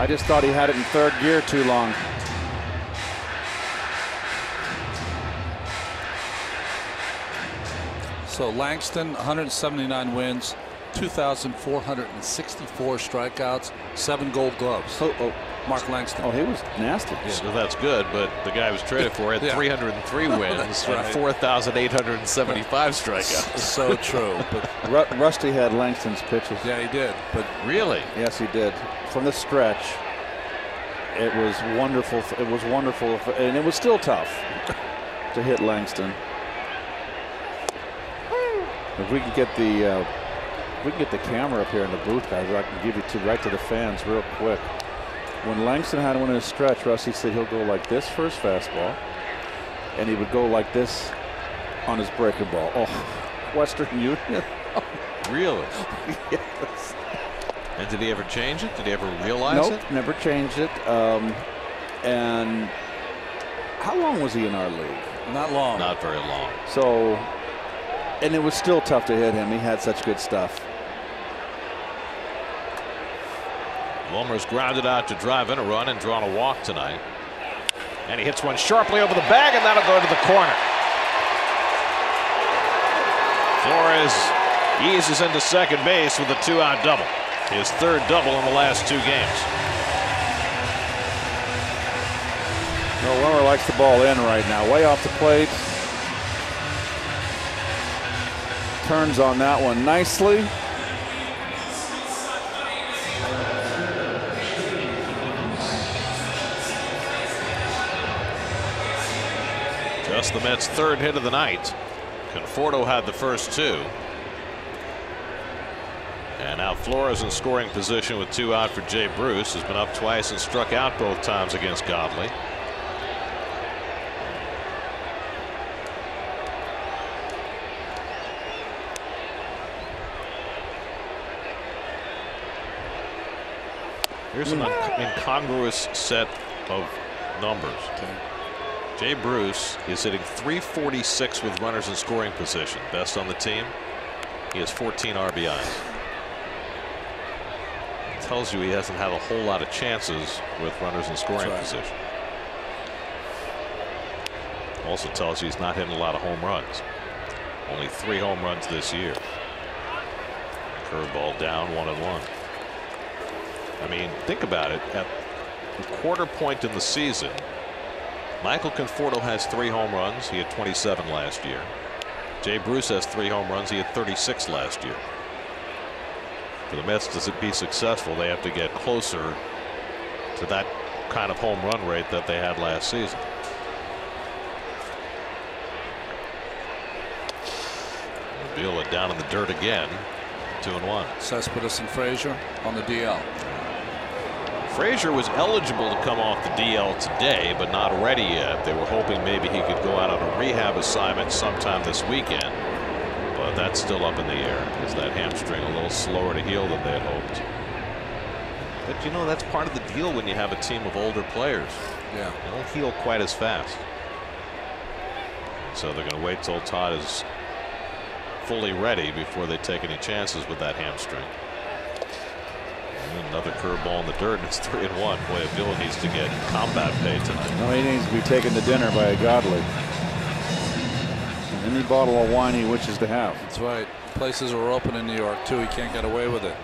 I just thought he had it in 3rd gear too long. So Langston, 179 wins, 2,464 strikeouts, 7 Gold Gloves. Oh, Mark Langston. Oh, he was nasty. Yeah. So that's good, but the guy was traded for had 303 wins and 4,875 strikeouts. So true. But Rusty had Langston's pitches. yeah, he did. But really? Yes, he did. From the stretch, it was wonderful. It was wonderful, and it was still tough to hit Langston. If we can get the camera up here in the booth, guys, I can give you right to the fans real quick. When Langston had one in his stretch, Rusty said he'll go like this for his fastball, and he would go like this on his breaker ball. Oh, Western Union. Really? Yes. And did he ever change it? Did he ever realize it? Nope, never changed it. And how long was he in our league? not long. Not very long. So, and it was still tough to hit him. He had such good stuff. Wilmer's grounded out to drive in a run and drawn a walk tonight. And he hits one sharply over the bag, and that'll go to the corner. Flores eases into second base with a 2-out double. His third double in the last 2 games. No, Wilmer likes the ball in right now. Way off the plate. Turns on that one nicely. Just the Mets' third hit of the night. Conforto had the first 2. And now Flores in scoring position with 2 out for Jay Bruce. Has been up twice and struck out both times against Godley. Here's an incongruous set of numbers. Jay Bruce is hitting .346 with runners in scoring position, best on the team. He has 14 RBIs. It tells you he hasn't had a whole lot of chances with runners in scoring position. Also tells you he's not hitting a lot of home runs. Only 3 home runs this year. Curveball down, 1-1. I mean, think about it. At the quarter point in the season, Michael Conforto has 3 home runs. He had 27 last year. Jay Bruce has 3 home runs. He had 36 last year. For the Mets to be successful, they have to get closer to that kind of home run rate that they had last season. Wheel it down in the dirt again. 2-1. Cespedes and Frazier on the DL. Frazier was eligible to come off the DL today, but not ready yet. They were hoping maybe he could go out on a rehab assignment sometime this weekend, but that's still up in the air. Is that hamstring a little slower to heal than they had hoped? But you know, that's part of the deal when you have a team of older players. Yeah, they don't heal quite as fast. So they're going to wait till Todd is fully ready before they take any chances with that hamstring. Another curveball in the dirt, and it's 3-1. Boy, Avila needs to get combat pay tonight. No, he needs to be taken to dinner by a Godley. And any bottle of wine he wishes to have. That's right. Places are open in New York, too. He can't get away with it.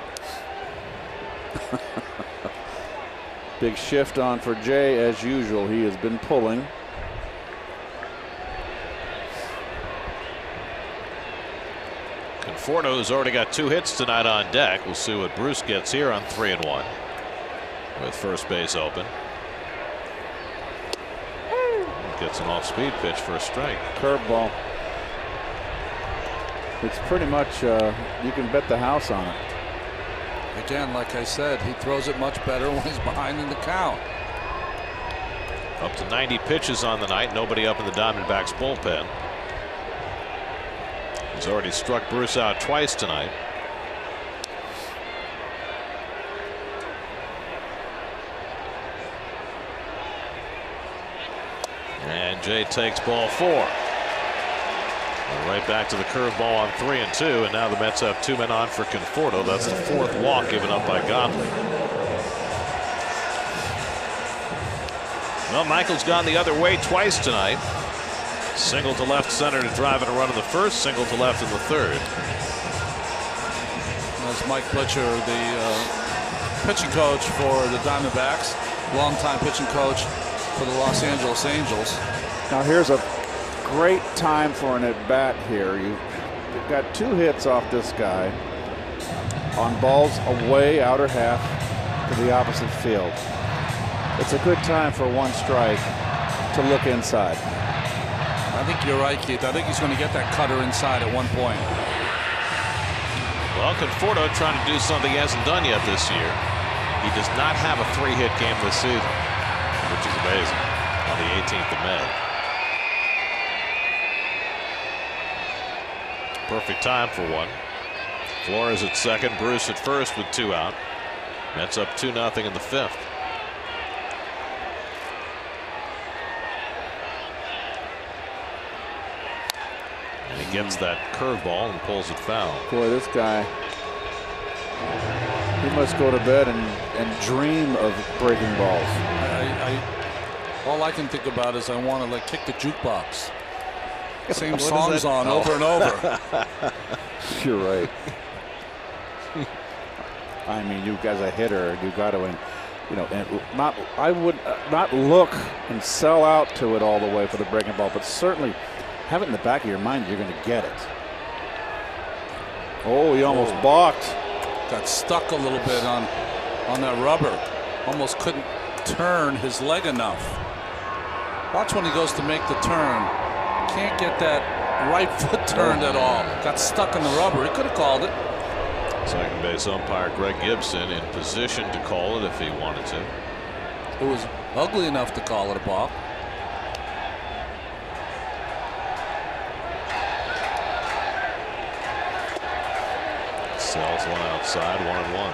Big shift on for Jay, as usual. He has been pulling. Conforto's already got 2 hits tonight on deck. We'll see what Bruce gets here on 3-1 with first base open. Gets an off-speed pitch for a strike. Curveball. It's pretty much you can bet the house on it. Again, like I said, he throws it much better when he's behind in the count. Up to 90 pitches on the night. Nobody up in the Diamondbacks bullpen. He's already struck Bruce out twice tonight. And Jay takes ball 4. And right back to the curveball on 3-2, and now the Mets have 2 men on for Conforto. That's the 4th walk given up by Godley. Well, Michael's gone the other way twice tonight. Single to left center to drive in a run in the first, single to left in the third. That's Mike Butcher, the pitching coach for the Diamondbacks. longtime pitching coach for the Los Angeles Angels. Now here's a great time for an at-bat here. You've got 2 hits off this guy on balls away outer half to the opposite field. It's a good time for 1 strike to look inside. I think you're right, Keith. I think he's going to get that cutter inside at one point. Well, Conforto trying to do something he hasn't done yet this year. He does not have a 3-hit game this season, which is amazing, on the 18th of May. Perfect time for one. Flores at second, Bruce at first with 2 out. Mets up 2-0 in the 5th. And he gets that curveball and pulls it foul. Boy, this guy, he must go to bed and dream of breaking balls. All I can think about is I want to kick the jukebox. Same What songs is that? on Oh. over and over. You're right. I mean, you as a hitter, you got to, I would not look and sell out to it all the way for the breaking ball, but certainly have it in the back of your mind you're going to get it. Oh, he almost balked. Got stuck a little bit on that rubber. Almost couldn't turn his leg enough. Watch when he goes to make the turn. Can't get that right foot turned at all. Got stuck in the rubber. He could have called it. Second base umpire Greg Gibson in position to call it if he wanted to. It was ugly enough to call it a balk. Sells one outside, 1-1.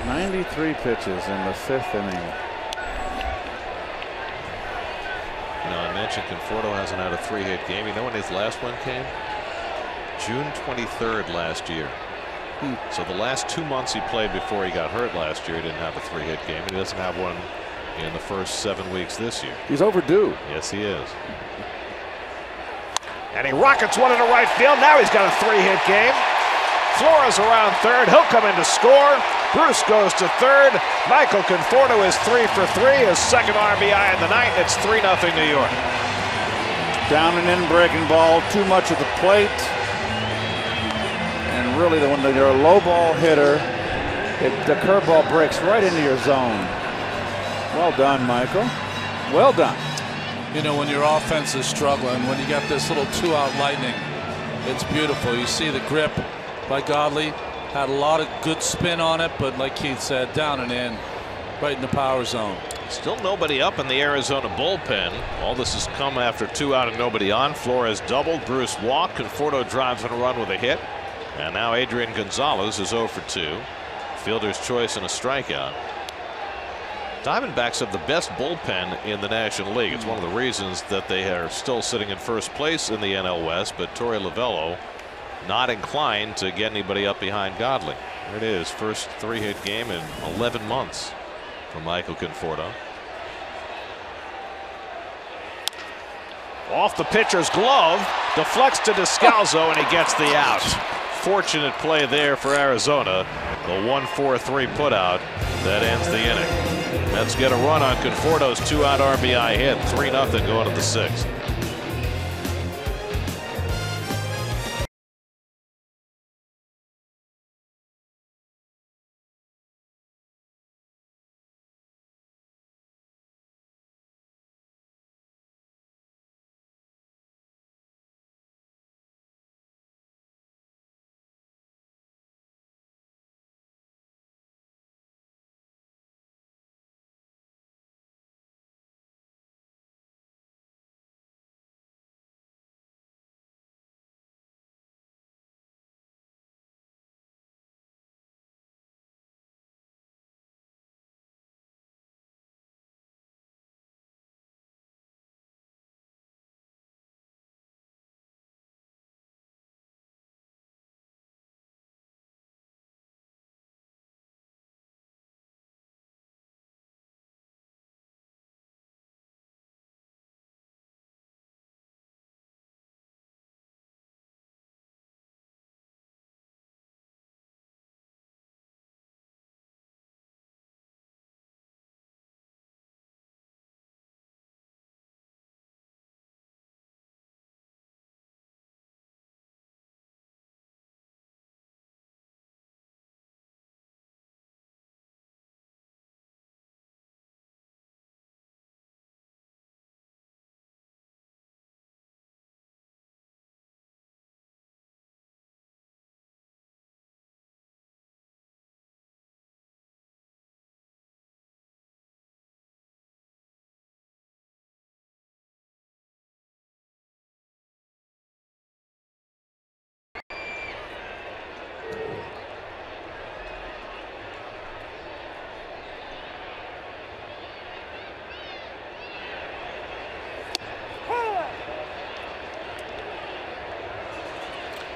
"93 pitches in the 5th inning. I mentioned Conforto hasn't had a 3-hit game. You know when his last one came? June 23rd last year. So the last 2 months he played before he got hurt last year, he didn't have a 3-hit game. And he doesn't have one in the first 7 weeks this year. He's overdue. Yes, he is. And he rockets one into right field. Now he's got a 3-hit game. Flores around third. He'll come in to score. Bruce goes to third. Michael Conforto is 3 for 3. His second RBI in the night. It's 3-0 New York. Down and in breaking ball. Too much at the plate. And really, when you're a low ball hitter, the curveball breaks right into your zone. Well done, Michael. Well done. When your offense is struggling, when you got this little 2-out lightning, it's beautiful. You see the grip by Godley. Had a lot of good spin on it, but like Keith said, down and in, right in the power zone. Still nobody up in the Arizona bullpen. All this has come after 2 out and nobody on. Flores doubled, Bruce walked, Conforto drives on a run with a hit. And now Adrian Gonzalez is 0 for 2. Fielder's choice and a strikeout. Diamondbacks have the best bullpen in the National League. It's one of the reasons that they are still sitting in first place in the NL West, but Torey Lovullo not inclined to get anybody up behind Godley. There it is, first 3-hit game in 11 months for Michael Conforto. Off the pitcher's glove, deflects to Descalzo, and he gets the out. Fortunate play there for Arizona. The 1-4-3 putout that ends the inning. Mets get a run on Conforto's 2-out RBI hit. 3-0 going to the 6th.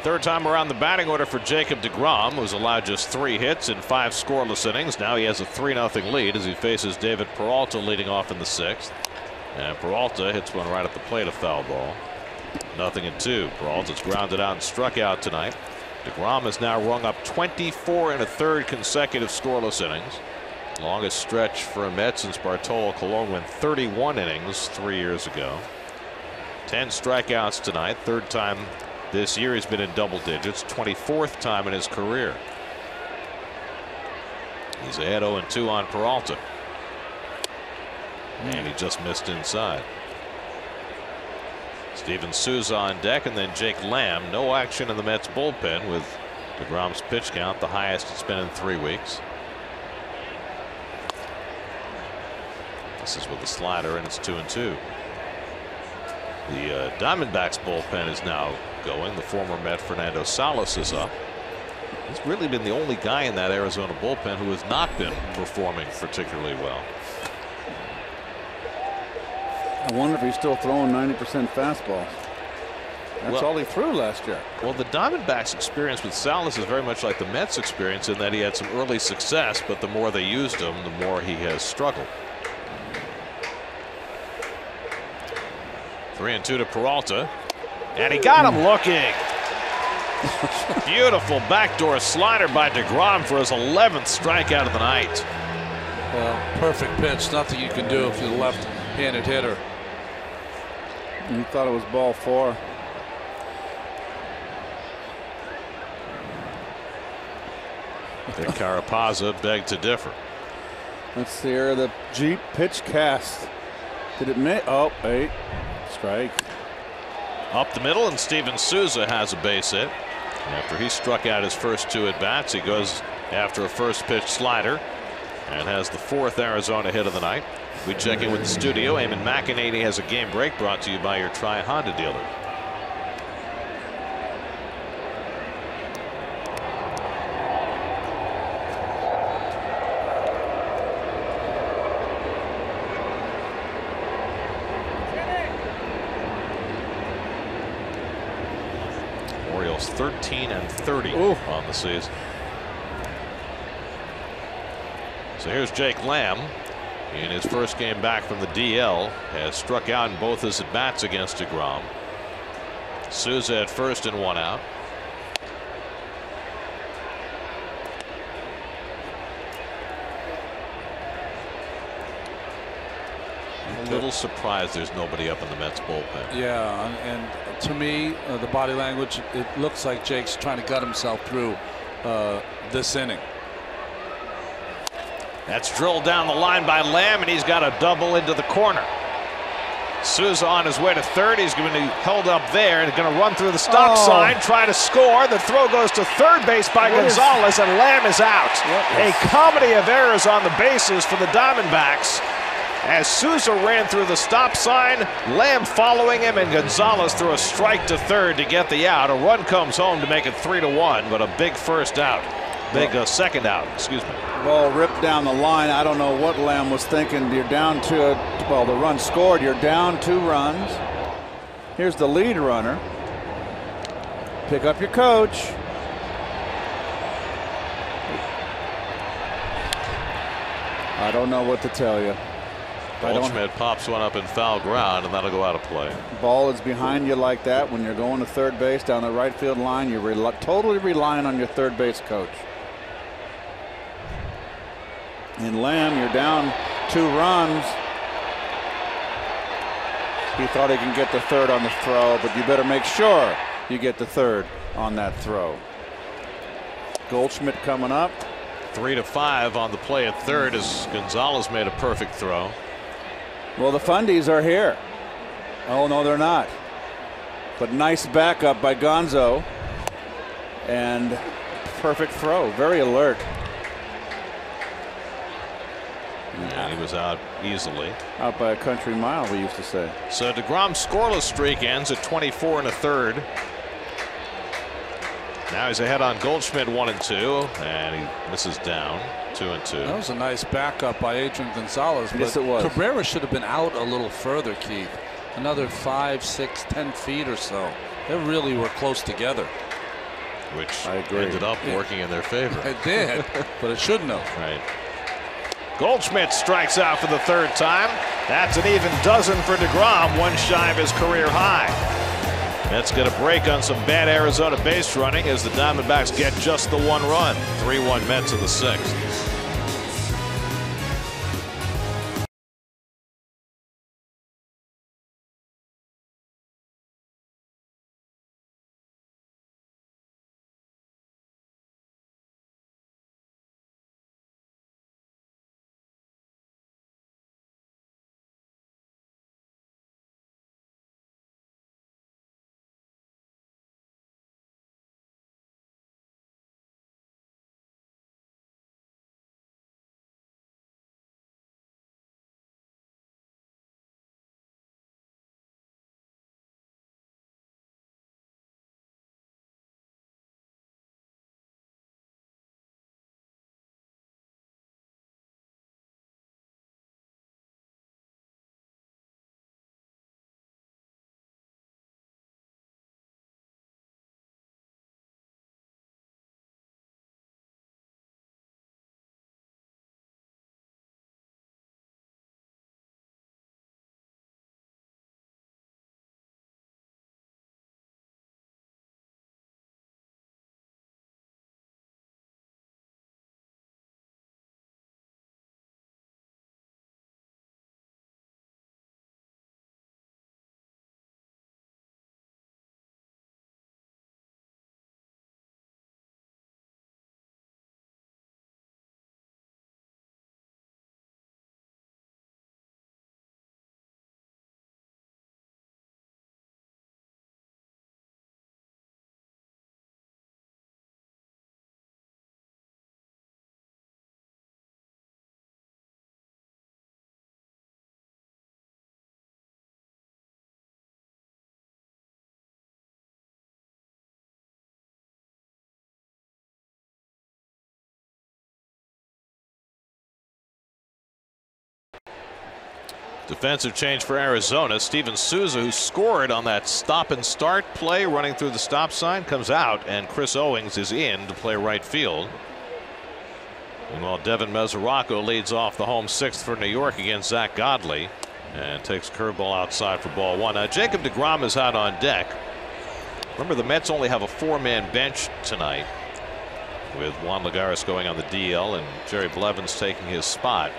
Third time around the batting order for Jacob deGrom, who's allowed just 3 hits in 5 scoreless innings. Now he has a 3-0 lead as he faces David Peralta leading off in the 6th. And Peralta hits one right at the plate, a foul ball. 0-2. Peralta's grounded out and struck out tonight. deGrom has now rung up 24 1/3 consecutive scoreless innings. Longest stretch for a Met since Bartolo Colon went 31 innings 3 years ago. 10 strikeouts tonight. Third time this year he's been in double digits. 24th time in his career. He's ahead 0-2 on Peralta. And he just missed inside. Steven Souza on deck, and then Jake Lamb. No action in the Mets bullpen with deGrom's pitch count the highest it's been in 3 weeks. This is with the slider, and it's 2-2. The Diamondbacks bullpen is now going. The former Met Fernando Salas is up. He's really been the only guy in that Arizona bullpen who has not been performing particularly well. I wonder if he's still throwing 90% fastballs. That's all he threw last year. Well, the Diamondbacks' experience with Salas is very much like the Mets' experience in that he had some early success, but the more they used him, the more he has struggled. 3-2 to Peralta, and he got him looking. Beautiful backdoor slider by deGrom for his 11th strikeout of the night. Well, perfect pitch. Nothing you can do if you're the left-handed hitter. He thought it was ball 4. Dick Carapazza begged to differ. Let's see here the Jeep pitch cast. Did it miss? Oh, 8. Strike. Up the middle, and Steven Souza has a base hit. After he struck out his first 2 at-bats, he goes after a first pitch slider and has the 4th Arizona hit of the night. We check in with the studio. Eamon McEnany has a game break brought to you by your Tri-Honda dealer. Orioles 13-30 on the season. So here's Jake Lamb. In his first game back from the DL, has struck out in both his at-bats against deGrom. Souza at first and 1 out. I'm a little surprised there's nobody up in the Mets bullpen. Yeah, and to me, the body language, it looks like Jake's trying to gut himself through this inning. That's drilled down the line by Lamb, and he's got a double into the corner. Souza on his way to third. He's going to be held up there and going to run through the stop sign, try to score. The throw goes to third base by Gonzalez, and Lamb is out. A comedy of errors on the bases for the Diamondbacks. As Souza ran through the stop sign, Lamb following him, and Gonzalez threw a strike to third to get the out. A run comes home to make it 3-1, but a big first out. Big second out, excuse me. Ball ripped down the line. I don't know what Lamb was thinking. You're down to, well, the run scored. You're down 2 runs. Here's the lead runner. Pick up your coach. I don't know what to tell you. Goldschmidt pops one up in foul ground, and that'll go out of play. Ball is behind you like that. When you're going to third base down the right field line, you're totally relying on your third base coach. And Lamb, you're down 2 runs. He thought he can get the third on the throw, but you better make sure you get the third on that throw. Goldschmidt coming up. 3-5 on the play at third as Gonzalez made a perfect throw. Well, the Fundies are here. Oh, no, they're not. But nice backup by Gonzo. And perfect throw. Very alert. And he was out easily. Out by a country mile, we used to say. So deGrom's scoreless streak ends at 24 1/3. Now he's ahead on Goldschmidt 1-2, and he misses down 2-2. That was a nice backup by Adrian Gonzalez. Yes, it was. Cabrera should have been out a little further, Keith. Another 5, 6, 10 feet or so. They really were close together. which I agree. ended up working in their favor. It did, but it shouldn't have. Right. Goldschmidt strikes out for the 3rd time. That's an even dozen for deGrom, 1 shy of his career high. Mets get a break on some bad Arizona base running as the Diamondbacks get just the 1 run. 3-1 Mets in the 6th. Defensive change for Arizona. Steven Souza, who scored on that stop and start play running through the stop sign, comes out, and Chris Owings is in to play right field. And while Devin Mesoraco leads off the home 6th for New York against Zach Godley and takes curveball outside for ball 1. Now Jacob deGrom is out on deck. Remember, the Mets only have a 4-man bench tonight, with Juan Lagares going on the DL and Jerry Blevins taking his spot.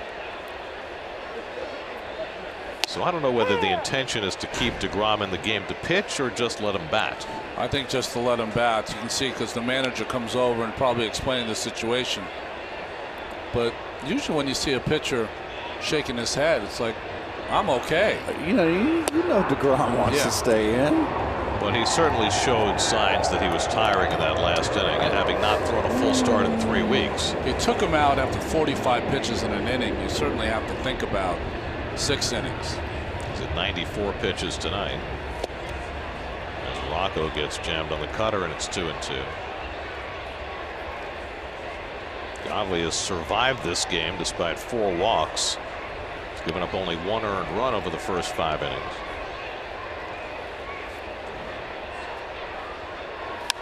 So I don't know whether the intention is to keep deGrom in the game to pitch or just let him bat. I think just to let him bat. You can see because the manager comes over and probably explaining the situation. But usually when you see a pitcher shaking his head, it's like, I'm okay. You know deGrom wants to stay in. But he certainly showed signs that he was tiring in that last inning, and having not thrown a full start in 3 weeks. He took him out after 45 pitches in an inning. You certainly have to think about 6 innings. He's at 94 pitches tonight. As Rocco gets jammed on the cutter, and it's 2-2. Godley has survived this game despite 4 walks. He's given up only 1 earned run over the first 5 innings.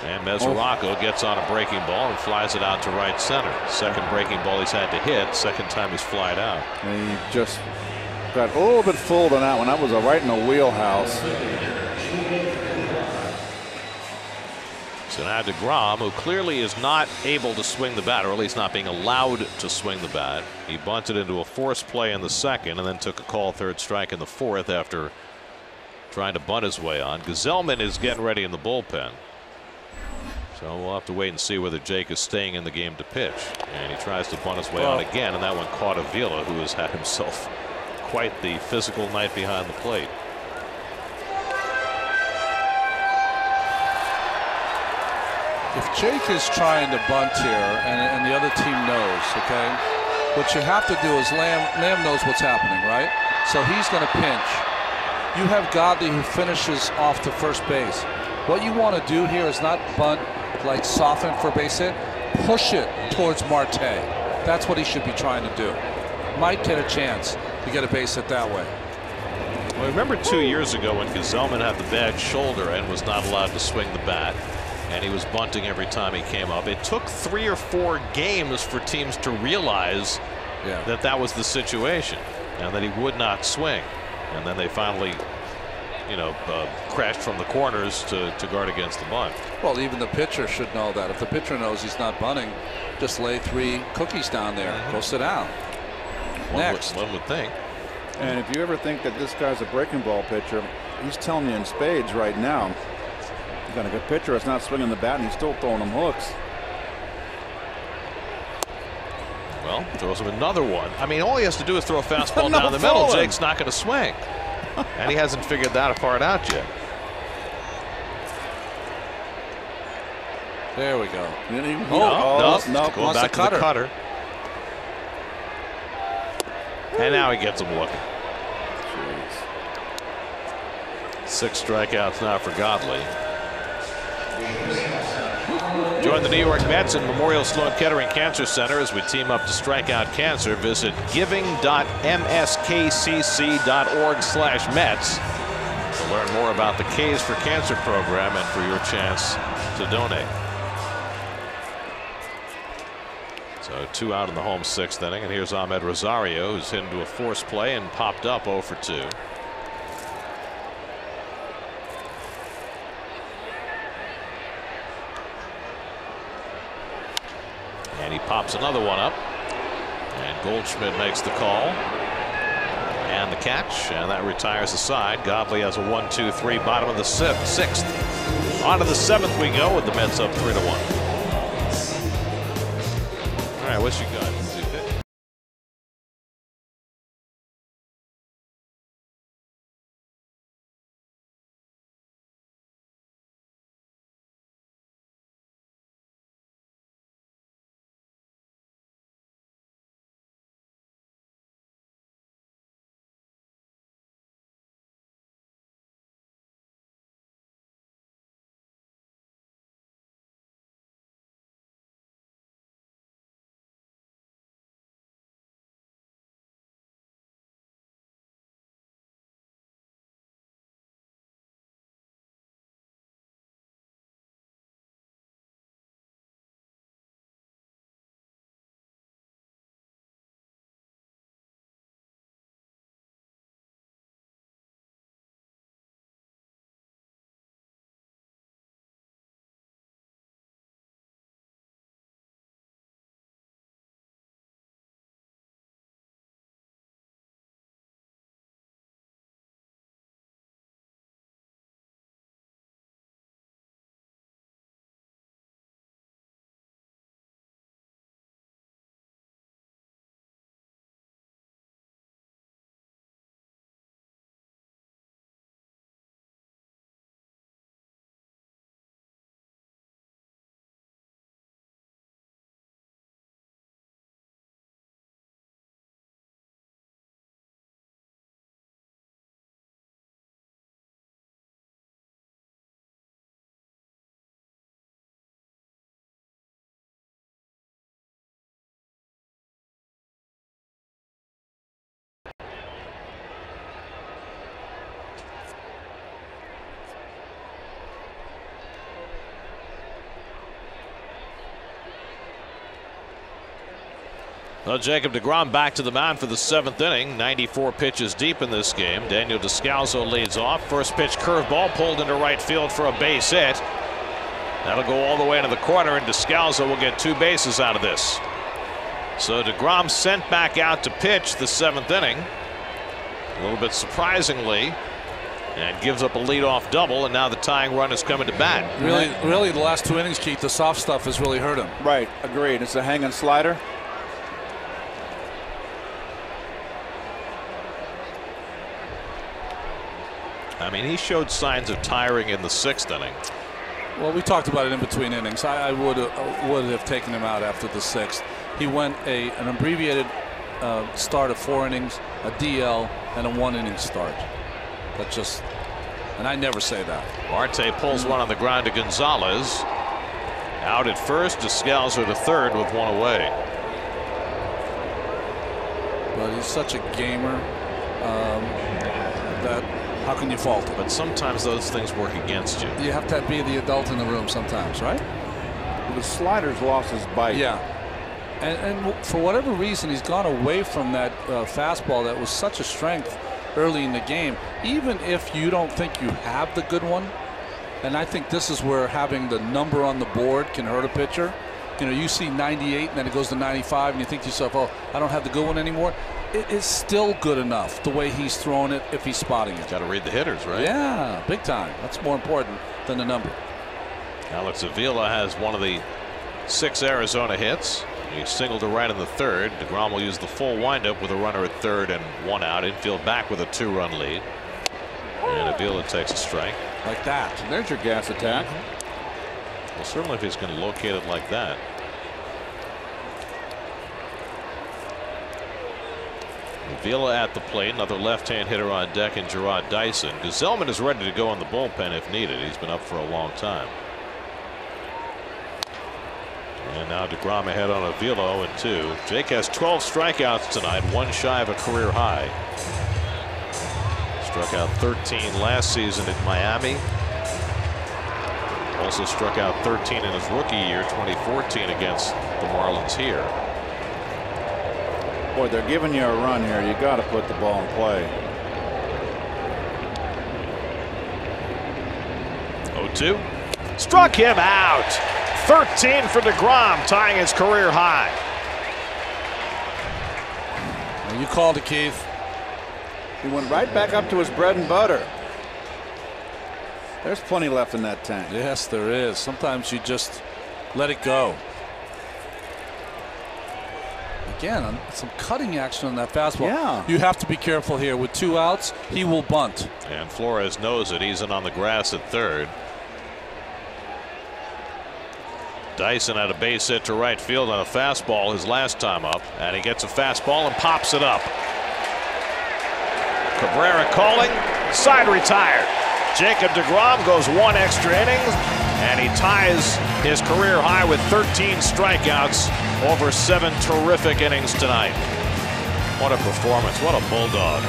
And Mesoraco gets on a breaking ball and flies it out to right center. Second breaking ball he's had to hit. Second time he's flied out. And he just got a little bit fooled on that one. That was right in the wheelhouse. So now deGrom, who clearly is not able to swing the bat, or at least not being allowed to swing the bat. He bunted into a forced play in the 2nd and then took a call 3rd strike in the 4th after trying to bunt his way on. Gazelman is getting ready in the bullpen. So we'll have to wait and see whether Jake is staying in the game to pitch. And he tries to bunt his way on again, and that one caught Avila, who has had himself quite the physical night behind the plate. If Jake is trying to bunt here and the other team knows, okay, what you have to do is Lamb knows what's happening, right? So he's going to pinch. You have Godley who finishes off to first base. What you want to do here is not bunt like soften for base hit, push it towards Marte. That's what he should be trying to do. Might get a chance to get a base hit that way. Well, remember 2 years ago when Gazelman had the bad shoulder and was not allowed to swing the bat, and he was bunting every time he came up. It took 3 or 4 games for teams to realize that that was the situation and that he would not swing. And then they finally, you know, crashed from the corners to guard against the bunt. Well, even the pitcher should know that. If the pitcher knows he's not bunting, just lay 3 cookies down there. Go sit down. Next. One would think. And if you ever think that this guy's a breaking ball pitcher, he's telling you in spades right now. He's got a good pitcher that's not swinging the bat, and he's still throwing them hooks. Well, throws him another one. I mean, all he has to do is throw a fastball down the middle. Jake's not going to swing. And he hasn't figured that part out yet. There we go. No, going back to the cutter. And now he gets him looking. Jeez. 6 strikeouts now for Godley. Join the New York Mets and Memorial Sloan Kettering Cancer Center as we team up to strike out cancer. Visit giving.mskcc.org/Mets to learn more about the K's for Cancer program and for your chance to donate. So 2 out in the home 6th inning, and here's Ahmed Rosario, who's hit into a forced play and popped up 0 for 2. And he pops another one up, and Goldschmidt makes the call and the catch, and that retires the side. Godley has a 1-2-3, bottom of the 6th. On to the 7th we go with the Mets up 3-1. All right, what you got? Well, Jacob deGrom back to the mound for the 7th inning. 94 pitches deep in this game. Daniel Descalso leads off. First pitch curveball pulled into right field for a base hit. That'll go all the way into the corner, and Descalso will get 2 bases out of this. So deGrom sent back out to pitch the 7th inning. A little bit surprisingly, and gives up a leadoff double, and now the tying run is coming to bat. Really, the last 2 innings, Keith, the soft stuff has really hurt him. Right, agreed. It's a hanging slider. I mean, he showed signs of tiring in the 6th inning. Well, we talked about it in between innings. I would have taken him out after the 6th. He went an abbreviated start of 4 innings, a DL, and a 1-inning start. That's just, and I never say that. Marte pulls one on the ground to Gonzalez. Out at first, Descalso to third with 1 away. But he's such a gamer that How can you fault it? But sometimes those things work against you. You have to be the adult in the room sometimes, right? The slider's lost his bite. Yeah. And for whatever reason, he's gone away from that fastball that was such a strength early in the game. Even if you don't think you have the good one, and I think this is where having the number on the board can hurt a pitcher. You know, you see 98 and then it goes to 95 and you think to yourself, oh, I don't have the good one anymore. It is still good enough the way he's throwing it if he's spotting it. Got to read the hitters, right? Yeah, big time. That's more important than the number. Alex Avila has one of the 6 Arizona hits. He singled to right in the 3rd. deGrom will use the full windup with a runner at 3rd and 1 out. Infield back with a 2-run lead. And Avila takes a strike. Like that. There's your gas attack. Well, certainly if he's going to locate it like that. Avila at the plate. Another left-hand hitter on deck in Gerard Dyson. Gesellman is ready to go in the bullpen if needed. He's been up for a long time. And now deGrom ahead on Avila 0-2. Jake has 12 strikeouts tonight, 1 shy of a career high. Struck out 13 last season in Miami. Also struck out 13 in his rookie year, 2014, against the Marlins here. Boy, they're giving you a run here. You got to put the ball in play. 0-2. Struck him out. 13 for deGrom, tying his career high. Well, you called it, Keith. He went right back up to his bread and butter. There's plenty left in that tank. Yes, there is. Sometimes you just let it go. Again, some cutting action on that fastball. Yeah. You have to be careful here. With 2 outs, he will bunt. And Flores knows it. He's in on the grass at 3rd. Dyson had a base hit to right field on a fastball his last time up, and he gets a fastball and pops it up. Cabrera calling, side retired. Jacob deGrom goes 1 extra innings, and he ties his career high with 13 strikeouts over 7 terrific innings tonight. What a performance. What a bulldog.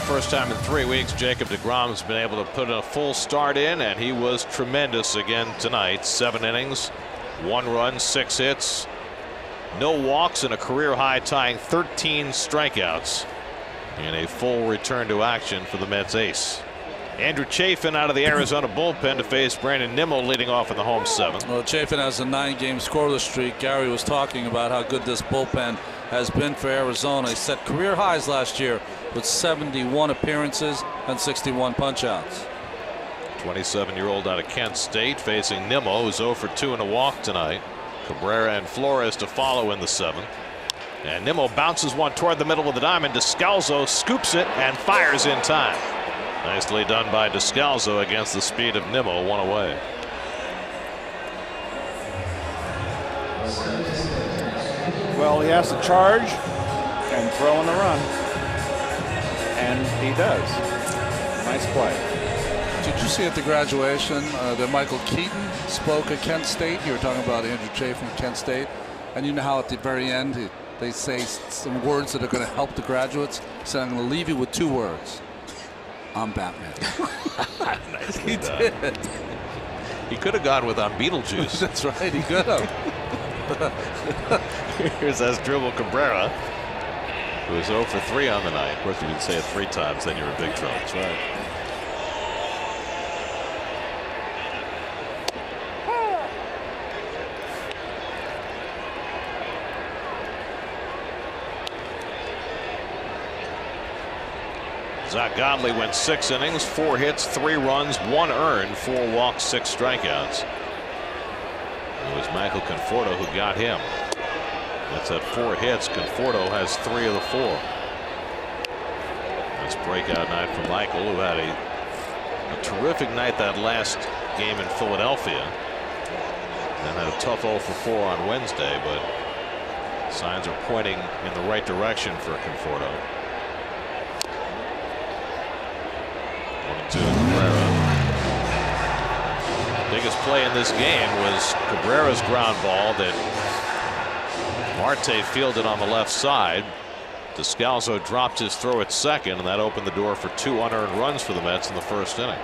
First time in 3 weeks Jacob deGrom's been able to put a full start in, and he was tremendous again tonight. 7 innings, 1 run, 6 hits, no walks, and a career high tying 13 strikeouts in a full return to action for the Mets ace. Andrew Chafin out of the Arizona bullpen to face Brandon Nimmo leading off in the home 7th. Well, Chafin has a 9-game scoreless streak. Gary was talking about how good this bullpen has been for Arizona. He set career highs last year with 71 appearances and 61 punchouts. 27-year-old out of Kent State facing Nimmo, who's 0 for 2 in a walk tonight. Cabrera and Flores to follow in the 7th. And Nimmo bounces one toward the middle of the diamond. Descalso scoops it and fires in time. Nicely done by Descalso against the speed of Nimmo. 1 away. Well, he has to charge and throw in the run. And he does. Nice play. Did you see at the graduation that Michael Keaton spoke at Kent State? You were talking about Andrew Chafin at Kent State. And you know how at the very end they say some words that are going to help the graduates? He said, I'm going to leave you with 2 words. I'm Batman. Nicely done. Did. He could have gone with I'm Beetlejuice. That's right, he could have. Here's Asdrubal Cabrera, who is 0 for 3 on the night. Of course, if you can say it 3 times, then you're in big trouble. That's right. Zach Godley went 6 innings, 4 hits, 3 runs, 1 earned, 4 walks, 6 strikeouts. It was Michael Conforto who got him. That's at 4 hits. Conforto has 3 of the 4. Nice breakout night for Michael, who had a terrific night that last game in Philadelphia. And had a tough 0 for 4 on Wednesday, but signs are pointing in the right direction for Conforto. 1-2 Cabrera. Biggest play in this game was Cabrera's ground ball that Marte fielded on the left side. Descalso dropped his throw at second, and that opened the door for 2 unearned runs for the Mets in the 1st inning.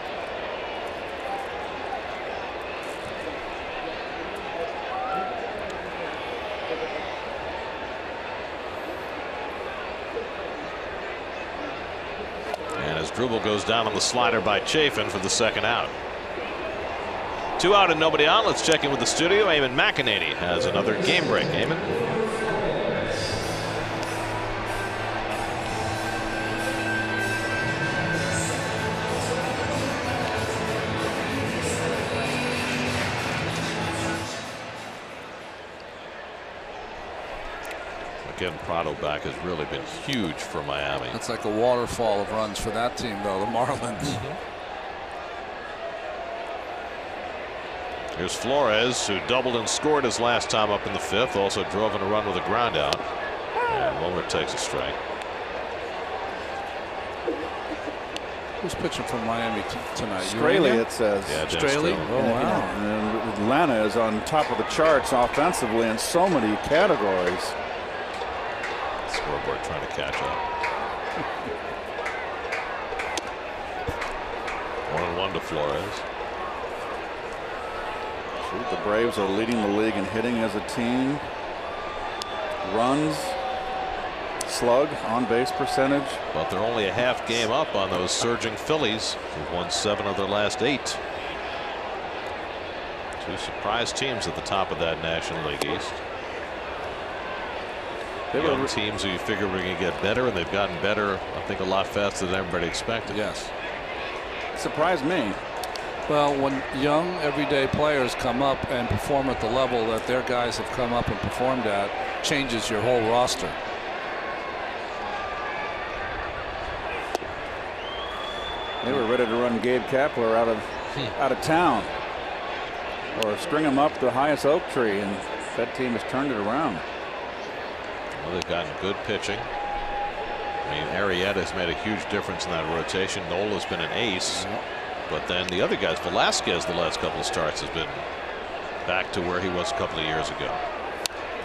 Asdrubal goes down on the slider by Chafin for the 2nd out. 2 out and nobody on. Let's check in with the studio. Eamon McEnany has another game break. Eamon. Getting Prado back has really been huge for Miami. It's like a waterfall of runs for that team, though, the Marlins. Here's Flores, who doubled and scored his last time up in the 5th. Also drove in a run with a ground out. And Wilmer takes a strike. Who's pitching for Miami tonight? Straley, it says. Yeah, Straley. Oh, wow. And Atlanta is on top of the charts offensively in so many categories. Scoreboard trying to catch up. 1-1 to Flores. The Braves are leading the league in hitting as a team. Runs, slug, on base percentage. But they're only a half game up on those surging Phillies, who've won 7 of their last 8. 2 surprise teams at the top of that National League East. Young teams who you figure were going to get better, and they've gotten better, I think, a lot faster than everybody expected. Yes. Surprised me. Well, when young, everyday players come up and perform at the level that their guys have come up and performed at, changes your whole roster. They were ready to run Gabe Kapler out of town, or string him up the highest oak tree, and that team has turned it around. Well, they've gotten good pitching. I mean, Arrieta has made a huge difference in that rotation. Nola's been an ace. But then the other guys, Velasquez, the last couple of starts has been back to where he was a couple of years ago.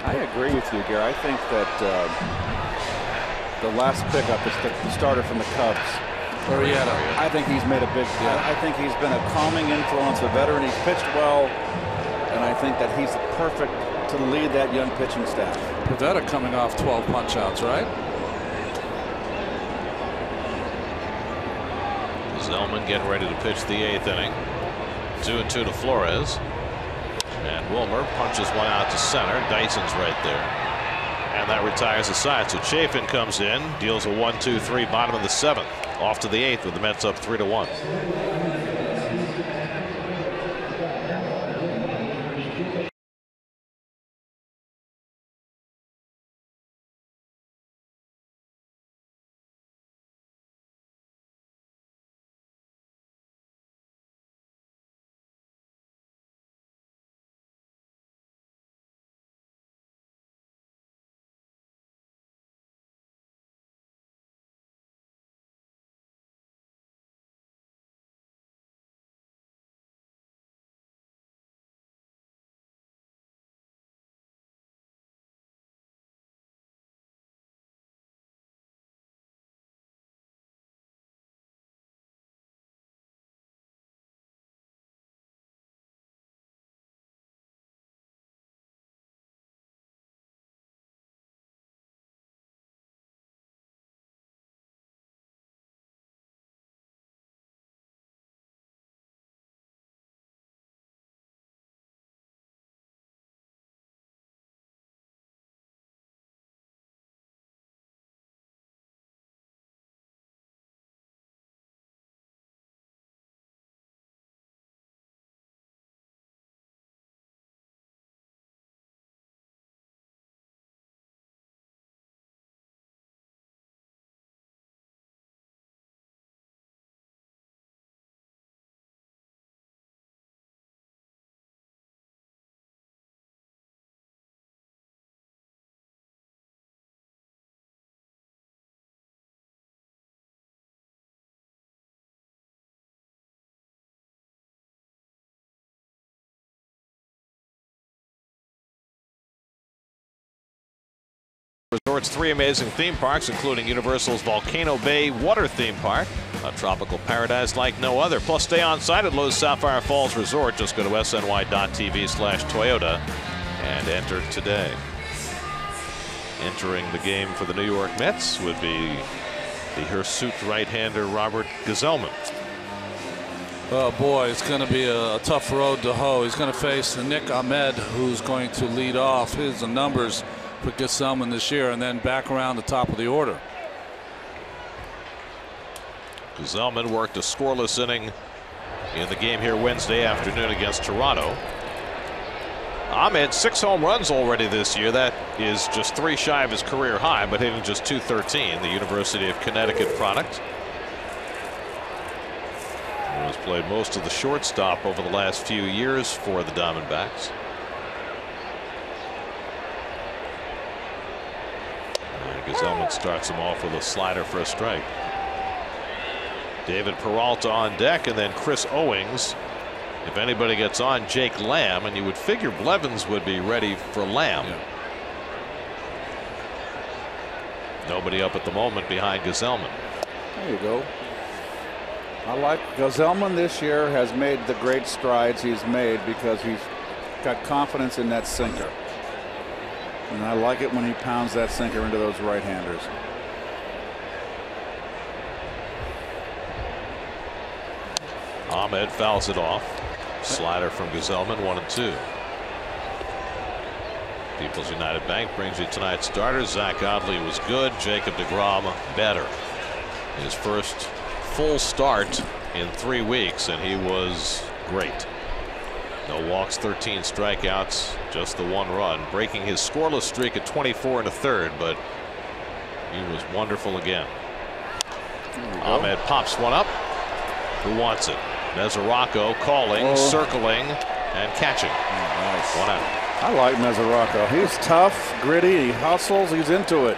I agree with you, Gary. I think that the last pickup is the starter from the Cubs. Arrieta. I think he's made a big. I think he's been a calming influence, a veteran. He's pitched well. and I think that he's perfect to lead that young pitching staff. Pavetta coming off 12 punch-outs, right? Zellman getting ready to pitch the 8th inning. 2-2 to Flores. And Wilmer punches one out to center. Dyson's right there. And that retires the side. So Chafin comes in, deals a 1-2-3, bottom of the 7th. Off to the 8th with the Mets up 3-1. Resort's 3 amazing theme parks, including Universal's Volcano Bay Water Theme Park, a tropical paradise like no other. Plus, stay on site at Lowe's Sapphire Falls Resort. Just go to sny.tv/Toyota and enter today. Entering the game for the New York Mets would be the hirsute right-hander Robert Gsellman. Oh boy, it's going to be a tough road to hoe. He's going to face Nick Ahmed, who's going to lead off. Here's the numbers for Gsellman this year, and then back around the top of the order. Gsellman worked a scoreless inning in the game here Wednesday afternoon against Toronto. Ahmed 6 home runs already this year. That is just 3 shy of his career high, but hitting just .213, the University of Connecticut product. He has played most of the shortstop over the last few years for the Diamondbacks. Gsellman starts him off with a slider for a strike. David Peralta on deck, and then Chris Owings. If anybody gets on, Jake Lamb, and you would figure Blevins would be ready for Lamb. Yeah. Nobody up at the moment behind Gsellman. There you go. I like Gsellman this year has made the great strides he's made because he's got confidence in that sinker. And I like it when he pounds that sinker into those right-handers. Ahmed fouls it off. Slider from Gsellman, 1-2. People's United Bank brings you tonight's starters. Zach Godley was good. Jacob deGrom better. His first full start in 3 weeks, and he was great. No walks, 13 strikeouts, just the 1 run, breaking his scoreless streak at 24 1/3, but he was wonderful again. Ahmed pops one up. Who wants it? Mesoraco calling, circling, and catching. Nice. 1 out. I like Mesoraco. He's tough, gritty, he hustles, he's into it.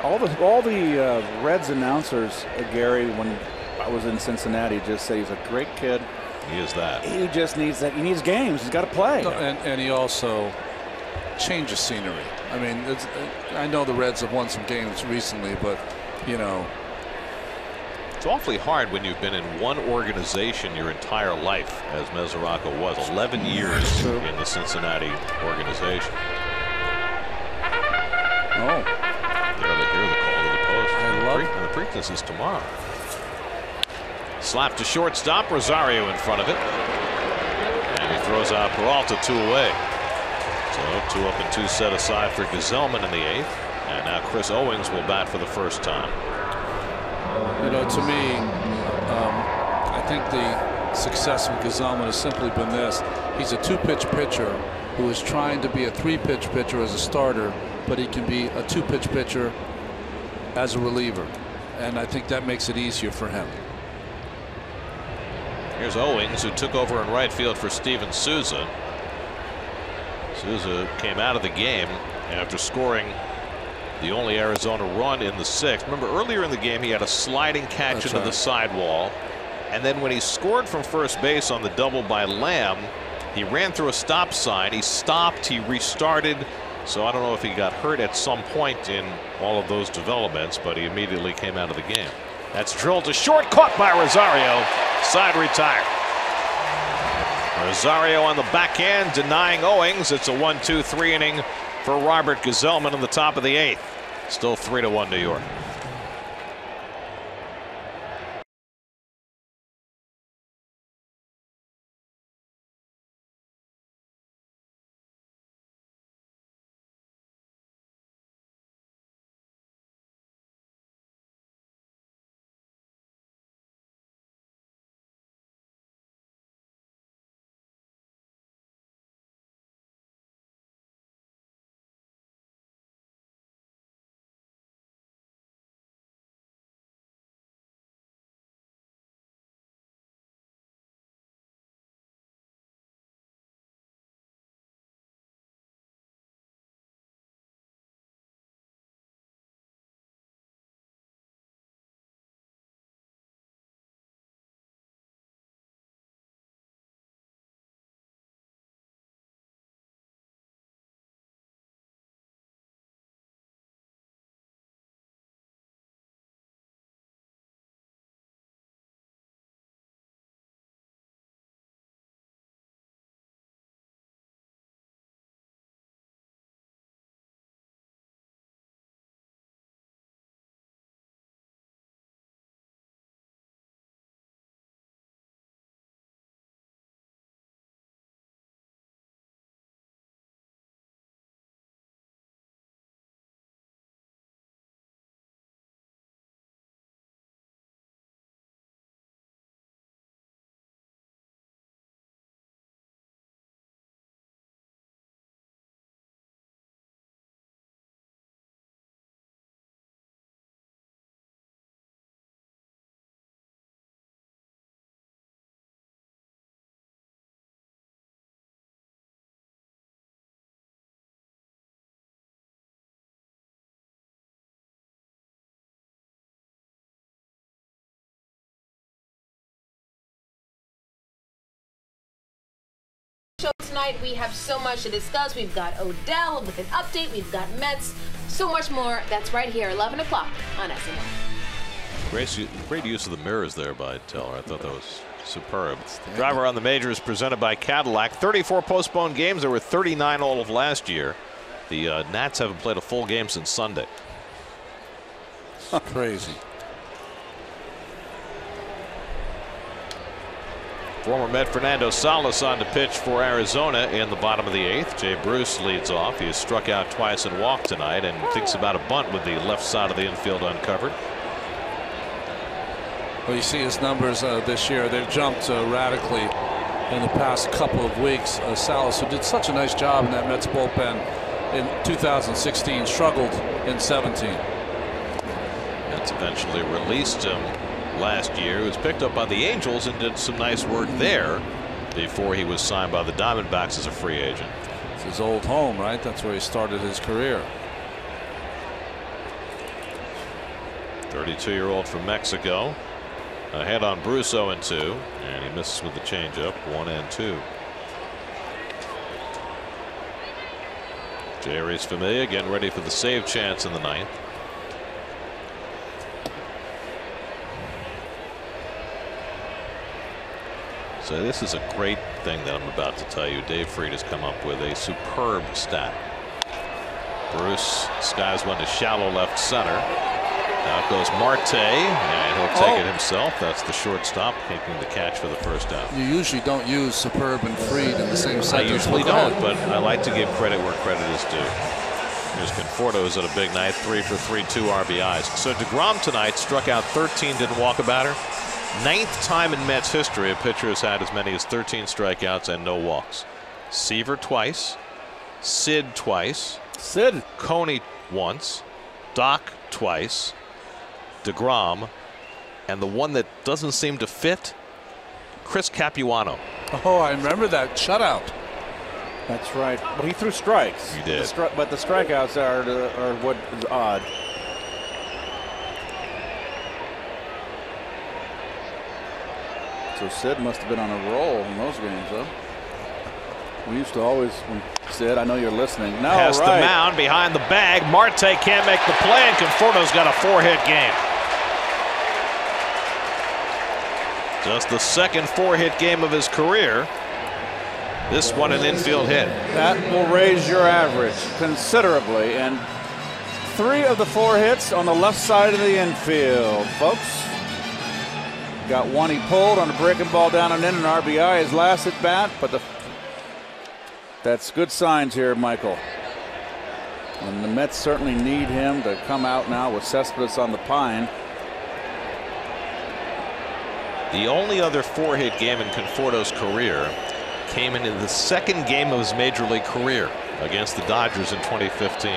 All the Reds announcers, Gary, when I was in Cincinnati, just say he's a great kid. He is that. He just needs that. He needs games. He's got to play. And he also changes scenery. I mean, I know the Reds have won some games recently, but you know, It's awfully hard when you've been in one organization your entire life, as Mesoraco was, 11 years in the Cincinnati organization. Oh. Barely hear the call to the post. I love it. And the Preakness is tomorrow. Slap to shortstop, Rosario in front of it. And he throws out Peralta 2 away. So 2 up and 2 set aside for Gazelman in the 8th. And now Chris Owings will bat for the first time. You know, to me, I think the success of Gazelman has simply been this. He's a 2-pitch pitcher who is trying to be a 3-pitch pitcher as a starter, but he can be a 2-pitch pitcher as a reliever. And I think that makes it easier for him. Here's Owings, who took over in right field for Steven Souza. Souza came out of the game after scoring the only Arizona run in the 6th. Remember, earlier in the game he had a sliding catch into the sidewall, and then when he scored from first base on the double by Lamb, he ran through a stop sign. He stopped, he restarted. So I don't know if he got hurt at some point in all of those developments, but he immediately came out of the game. That's drilled to short, caught by Rosario. Side retired. Rosario on the backhand, denying Owings. It's a 1-2-3 inning for Robert Gazelman in the top of the 8th. Still 3-1 New York. Show tonight. We have so much to discuss. We've got Odell with an update. We've got Mets. So much more. That's right here, 11 o'clock on SNY. Great use of the mirrors there by Teller. I thought that was superb. Driver on the Majors presented by Cadillac. 34 postponed games. There were 39 all of last year. The Nats haven't played a full game since Sunday. Crazy. Former Met Fernando Salas on to pitch for Arizona in the bottom of the 8th. Jay Bruce leads off. He has struck out twice and walked tonight and thinks about a bunt with the left side of the infield uncovered. Well, you see his numbers this year. They've jumped radically in the past couple of weeks. Salas, who did such a nice job in that Mets bullpen in 2016, struggled in 17. Mets eventually released him last year. He was picked up by the Angels and did some nice work there before he was signed by the Diamondbacks as a free agent. It's his old home, right? That's where he started his career. 32-year-old from Mexico. Ahead on Bruce 0-2, and he misses with the changeup, 1-2. Jeurys Familia getting ready for the save chance in the 9th. So this is a great thing that I'm about to tell you. Dave Freed has come up with a superb stat. Bruce skies one to shallow left center. Out goes Marte, and he'll take it himself. That's the shortstop making the catch for the first out. You usually don't use superb and Freed in the same sentence. I usually don't, but I like to give credit where credit is due. Here's Conforto, who's had a big night, 3 for 3, 2 RBIs. So deGrom tonight struck out 13, didn't walk a batter. 9th time in Mets history a pitcher has had as many as 13 strikeouts and no walks. Seaver twice, Sid twice, Coney once, Doc twice, deGrom, and the one that doesn't seem to fit, Chris Capuano. Oh, I remember that shutout. That's right. But he threw strikes. He did. But the strikeouts are what is odd. So Sid must have been on a roll in those games, though. We used to always, Sid, I know you're listening. No, Has the mound behind the bag. Marte can't make the play, and Conforto's got a 4-hit game. Just the second 4-hit game of his career. This one an infield hit. That will raise your average considerably. And 3 of the 4 hits on the left side of the infield, folks. Got one he pulled on a breaking ball down and in, an RBI his last at bat, but that's good signs here, Michael. And the Mets certainly need him to come out now with Cespedes on the pine. The only other 4-hit game in Conforto's career came in the second game of his major league career against the Dodgers in 2015.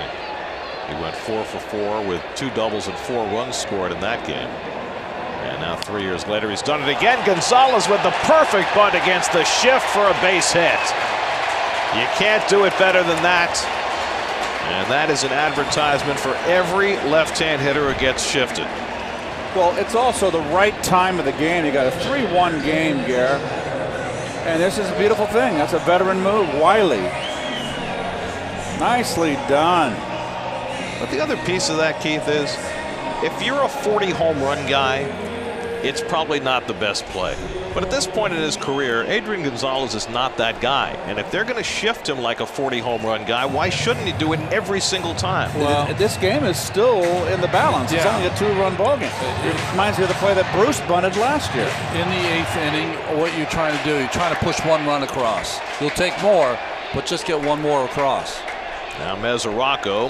He went 4 for 4 with 2 doubles and 4 runs scored in that game. And now 3 years later he's done it again. Gonzalez with the perfect bunt against the shift for a base hit. You can't do it better than that. And that is an advertisement for every left-hand hitter who gets shifted. Well, it's also the right time of the game. You got a 3-1 game, Gare. And this is a beautiful thing. That's a veteran move. Wiley. Nicely done. But the other piece of that, Keith, is if you're a 40 home run guy, it's probably not the best play. But at this point in his career, Adrian Gonzalez is not that guy. And if they're going to shift him like a 40 home run guy, why shouldn't he do it every single time? Well, this game is still in the balance. It's only a 2-run ball game. It reminds me of the play that Bruce bunted last year. In the 8th inning, what you're trying to do, you're trying to push 1 run across. You'll take more, but just get 1 more across. Now Mesoraco,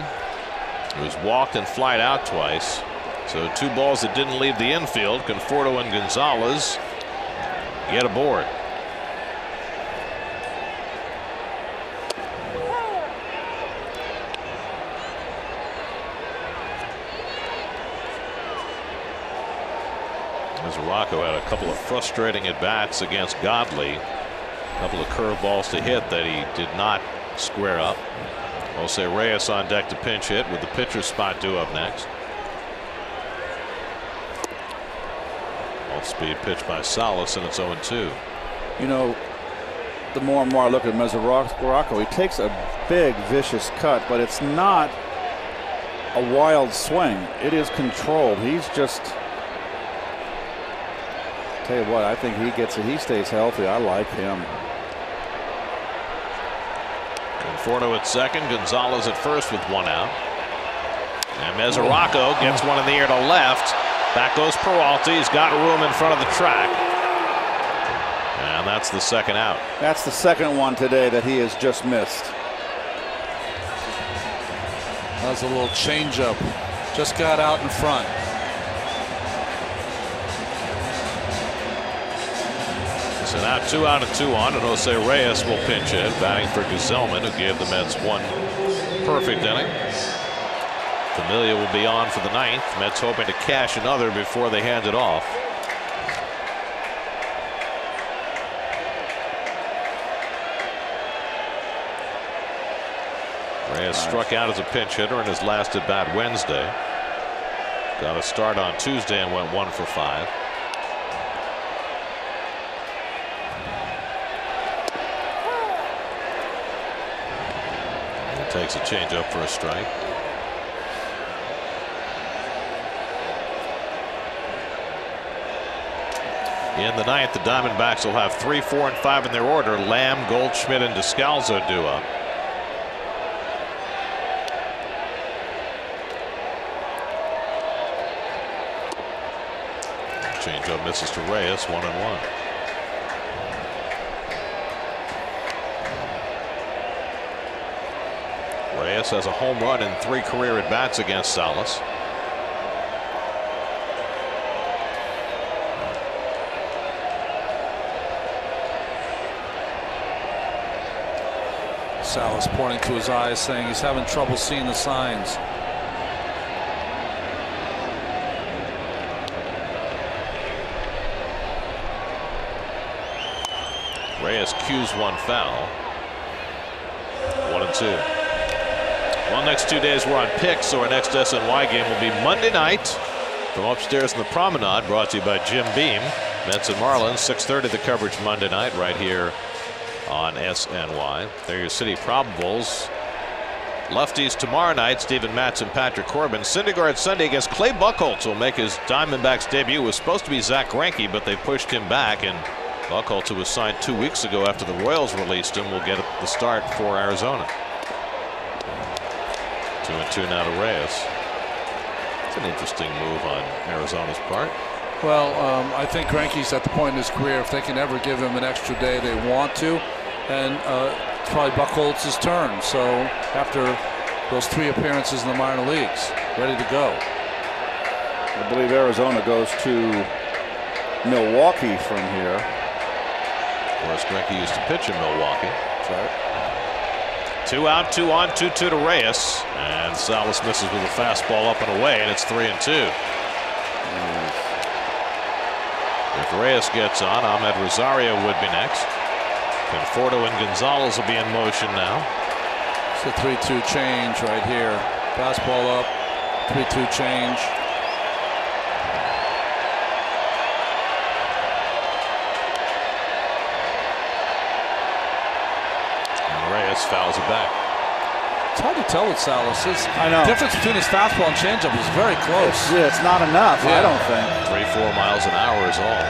who's walked and flied out twice. So 2 balls that didn't leave the infield. Conforto and Gonzalez get aboard. Mesoraco had a couple of frustrating at-bats against Godley. A couple of curveballs to hit that he did not square up. Jose Reyes on deck to pinch hit with the pitcher's spot due up next. Speed pitch by Salas, and it's 0-2. You know, the more and more I look at Mesoraco, he takes a big, vicious cut, but it's not a wild swing. It is controlled. He's just, tell you what, I think he gets it. He stays healthy. I like him. Conforto at second, Gonzalez at first with 1 out. And Mesoraco gets one in the air to left. Back goes Peralta. He's got room in front of the track. And that's the second out. That's the second one today that he has just missed. That was a little changeup. Just got out in front. So now 2 out and 2 on, and Jose Reyes will pinch hit, batting for Gesellman, who gave the Mets 1 perfect inning. Familia will be on for the 9th. Mets hoping to cash another before they hand it off. Reyes struck out as a pinch hitter in his last at bat Wednesday. Got a start on Tuesday and went 1 for 5. He takes a changeup for a strike. In the ninth, the Diamondbacks will have 3, 4, and 5 in their order. Lamb, Goldschmidt, and Descalso due up. Changeup misses to Reyes, 1-1. Reyes has a home run in 3 career at-bats against Salas. Salas pointing to his eyes, saying he's having trouble seeing the signs. Reyes cues one foul. 1-2. Well, next 2 days we're on picks, so our next SNY game will be Monday night from upstairs in the Promenade, brought to you by Jim Beam. Mets and Marlins, 6:30 the coverage Monday night right here on SNY. They're your city probables. Lefties tomorrow night, Steven Matz and Patrick Corbin. Syndergaard Sunday against Clay Buchholz will make his Diamondbacks debut. It was supposed to be Zach Greinke, but they pushed him back, and Buchholz, who was signed 2 weeks ago after the Royals released him, will get the start for Arizona. 2-2 now to Reyes. It's an interesting move on Arizona's part. Well, I think Greinke's at the point in his career, if they can ever give him an extra day, they want to. And it's probably Buchholz's turn. So after those 3 appearances in the minor leagues, ready to go. I believe Arizona goes to Milwaukee from here. Whereas Greinke used to pitch in Milwaukee. That's right. 2 out, 2 on, 2-2 to Reyes. And Salas misses with a fastball up and away, and it's 3-2. If Reyes gets on, Ahmed Rosario would be next. Conforto and Gonzalez will be in motion now. It's a 3-2 change right here. Fastball up, 3-2 change. And Reyes fouls it back. It's hard to tell with Salas. His I know. difference between his fastball and changeup is very close. It's not enough, Yeah. I don't think. 3-4 miles an hour is all.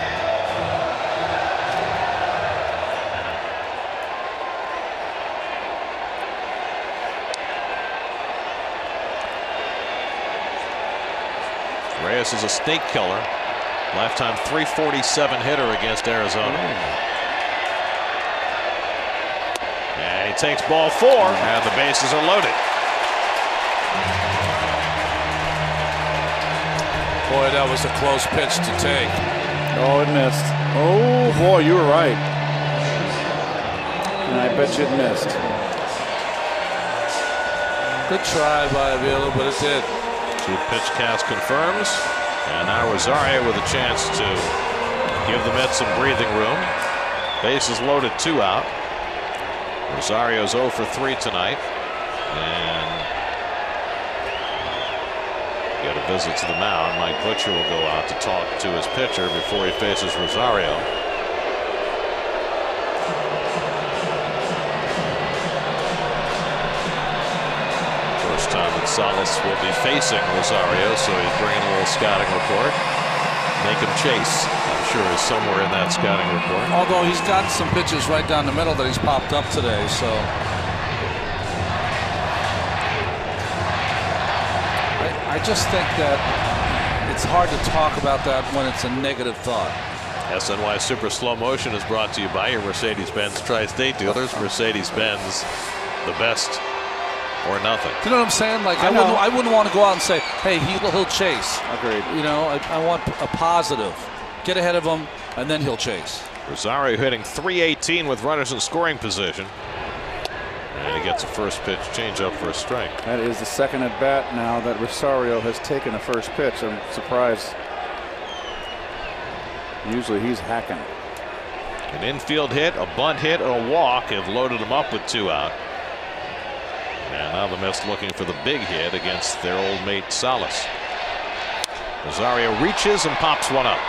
Reyes is a snake killer. Lifetime .347 hitter against Arizona. And he takes ball 4, and the bases are loaded. Boy, that was a close pitch to take. Oh, it missed. Oh, boy, you were right. And I bet you it missed. Good try by Avila, but it did. 2-pitch cast confirms. And now Rosario with a chance to give the Mets some breathing room. Bases loaded, 2 out. Rosario's 0 for 3 tonight. And get a visit to the mound. Mike Butcher will go out to talk to his pitcher before he faces Rosario. First time that Salas will be facing Rosario, so he's bringing a little scouting report. Make him chase, I'm sure, is somewhere in that scouting report. Although he's got some pitches right down the middle that he's popped up today, so I just think that it's hard to talk about that when it's a negative thought. SNY Super Slow Motion is brought to you by your Mercedes-Benz Tri-State dealers. Mercedes-Benz, the best or nothing. Do you know what I'm saying? Like I wouldn't want to go out and say, hey, he'll chase. Agreed. You know, I want a positive. Get ahead of him, and then he'll chase. Rosario hitting .318 with runners in scoring position. And he gets a first pitch changeup for a strike. That is the second at bat now that Rosario has taken a first pitch. I'm surprised. Usually he's hacking. An infield hit, a bunt hit, or a walk have loaded him up with 2 out. And now the Mets looking for the big hit against their old mate Salas. Rosario reaches and pops one up.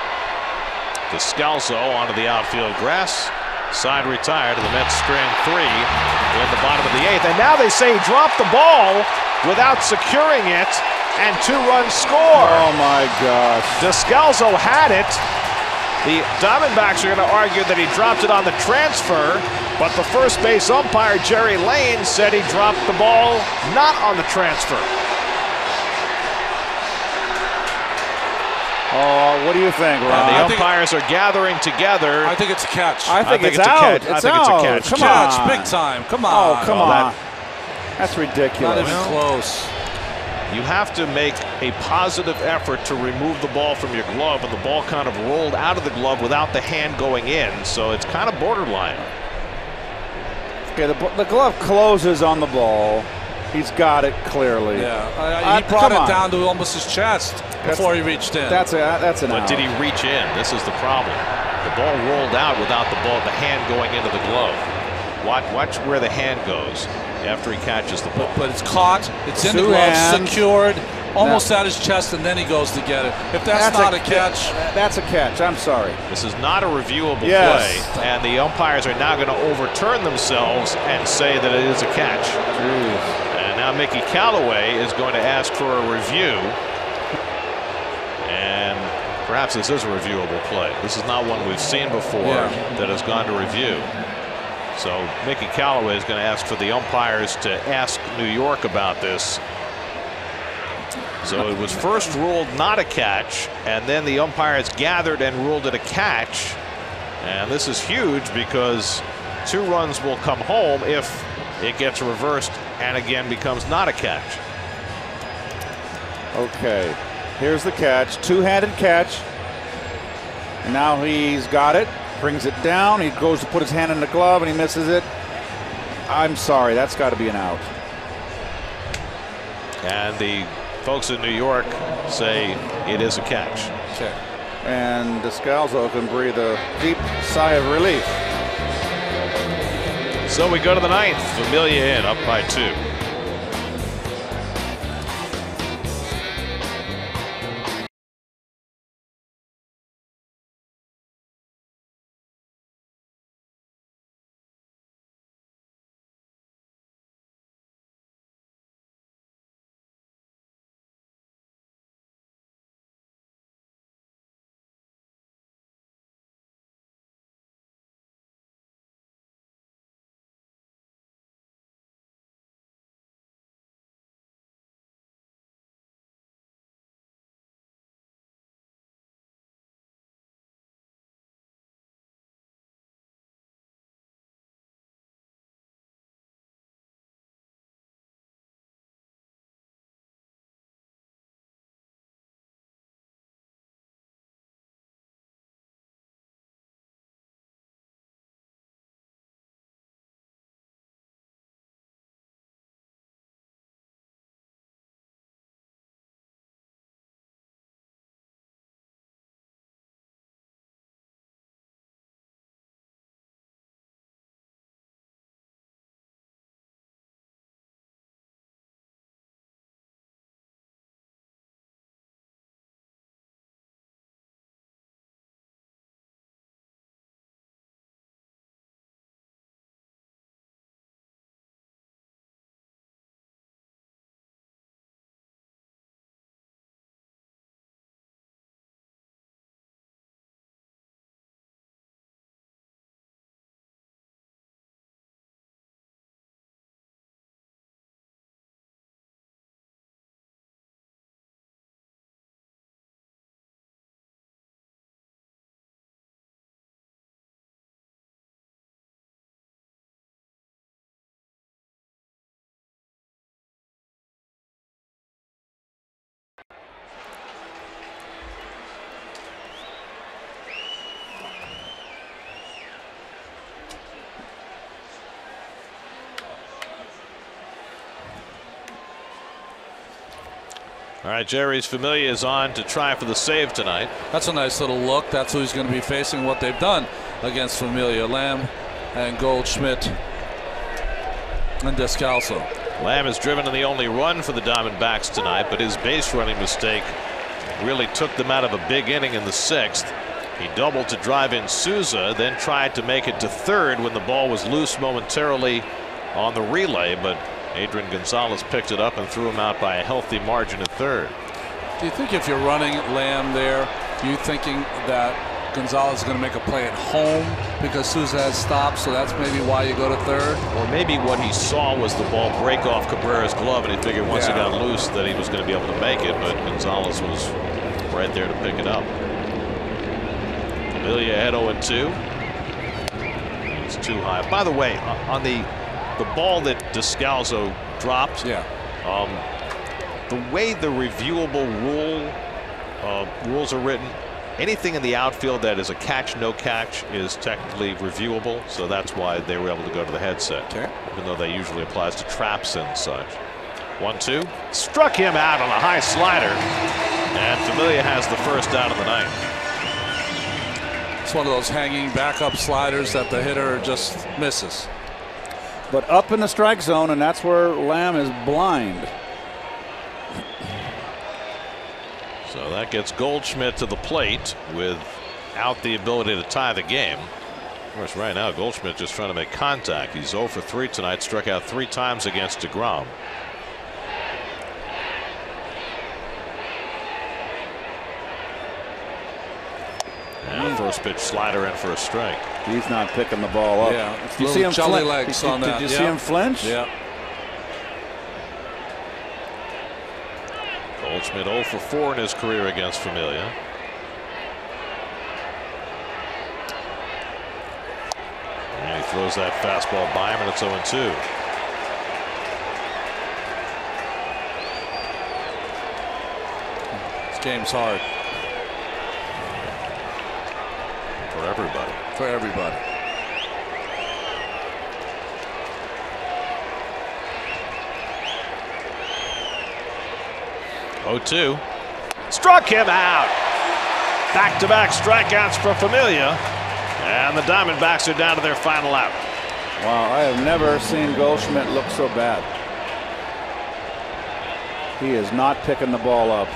Descalso onto the outfield grass. Side retired, and the Mets strand 3 in the bottom of the 8th. And now they say he dropped the ball without securing it, and 2 runs score. Oh my gosh. Descalso had it, The Diamondbacks are going to argue that he dropped it on the transfer, but the first base umpire, Jerry Lane, said he dropped the ball not on the transfer. Oh, what do you think, Ron? The umpires are gathering together. I think it's a catch. I think it's a out. catch. I think it's a catch. Come Catch, on. big time. Come on. Oh, come on. That's ridiculous. Not even close. You have to make a positive effort to remove the ball from your glove, and the ball kind of rolled out of the glove without the hand going in, so it's kind of borderline. Okay, the glove closes on the ball. He's got it clearly. Yeah, he brought it down to almost his chest before he reached in. That's an But out. did he reach in? This is the problem. The ball rolled out without the hand going into the glove. Watch where the hand goes after he catches the ball. But it's caught. It's in the glove, secured, almost at his chest, and then he goes to get it. If that's not a catch. That's a catch. I'm sorry. This is not a reviewable play, and the umpires are now going to overturn themselves and say that it is a catch. Jeez. And now Mickey Callaway is going to ask for a review. And perhaps this is a reviewable play. This is not one we've seen before that has gone to review. So Mickey Callaway is going to ask for the umpires to ask New York about this. So it was first ruled not a catch, and then the umpires gathered and ruled it a catch. And this is huge because 2 runs will come home if it gets reversed and again becomes not a catch. Okay, here's the catch. Two-handed catch. And now he's got it. Brings it down. He goes to put his hand in the glove and he misses it. I'm sorry, that's got to be an out. And the folks in New York say it is a catch. Okay. And Descalzo can breathe a deep sigh of relief. So we go to the 9th. Familia in, up by 2. All right, Jerry's Familia is on to try for the save tonight. That's a nice little look. That's who he's going to be facing, what they've done against Familia. Lamb and Goldschmidt and Descalzo. Lamb has driven in the only run for the Diamondbacks tonight, but his base running mistake really took them out of a big inning in the 6th. He doubled to drive in Souza, then tried to make it to third when the ball was loose momentarily on the relay, but Adrian Gonzalez picked it up and threw him out by a healthy margin at third. Do you think if you're running Lamb there, you thinking that Gonzalez is going to make a play at home because Souza has stopped, so that's maybe why you go to third. Or maybe what he saw was the ball break off Cabrera's glove, and he figured once it got loose that he was going to be able to make it, but Gonzalez was right there to pick it up. Familia ahead 0-2. It's too high. By the way, on the ball that Descalzo dropped, the way the reviewable rules are written, anything in the outfield that is a catch, no catch is technically reviewable, so that's why they were able to go to the headset, even though that usually applies to traps and such. 1-2. Struck him out on a high slider, and Familia has the first out of the ninth. It's one of those hanging backup sliders that the hitter just misses. But up in the strike zone, and that's where Lamb is blind. So that gets Goldschmidt to the plate without the ability to tie the game. Of course, right now Goldschmidt just trying to make contact. He's 0 for 3 tonight, struck out 3 times against deGrom. And first pitch slider in for a strike. He's not picking the ball up. Yeah, you see him jelly flinch? legs on that. Did you see him flinch? Yeah. Goldschmidt 0 for 4 in his career against Familia. And he throws that fastball by him, and it's 0-2. This game's hard. For everybody. For everybody. Oh-2. Struck him out. Back-to-back strikeouts for Familia. And the Diamondbacks are down to their final out. Wow, I have never seen Goldschmidt look so bad. He is not picking the ball up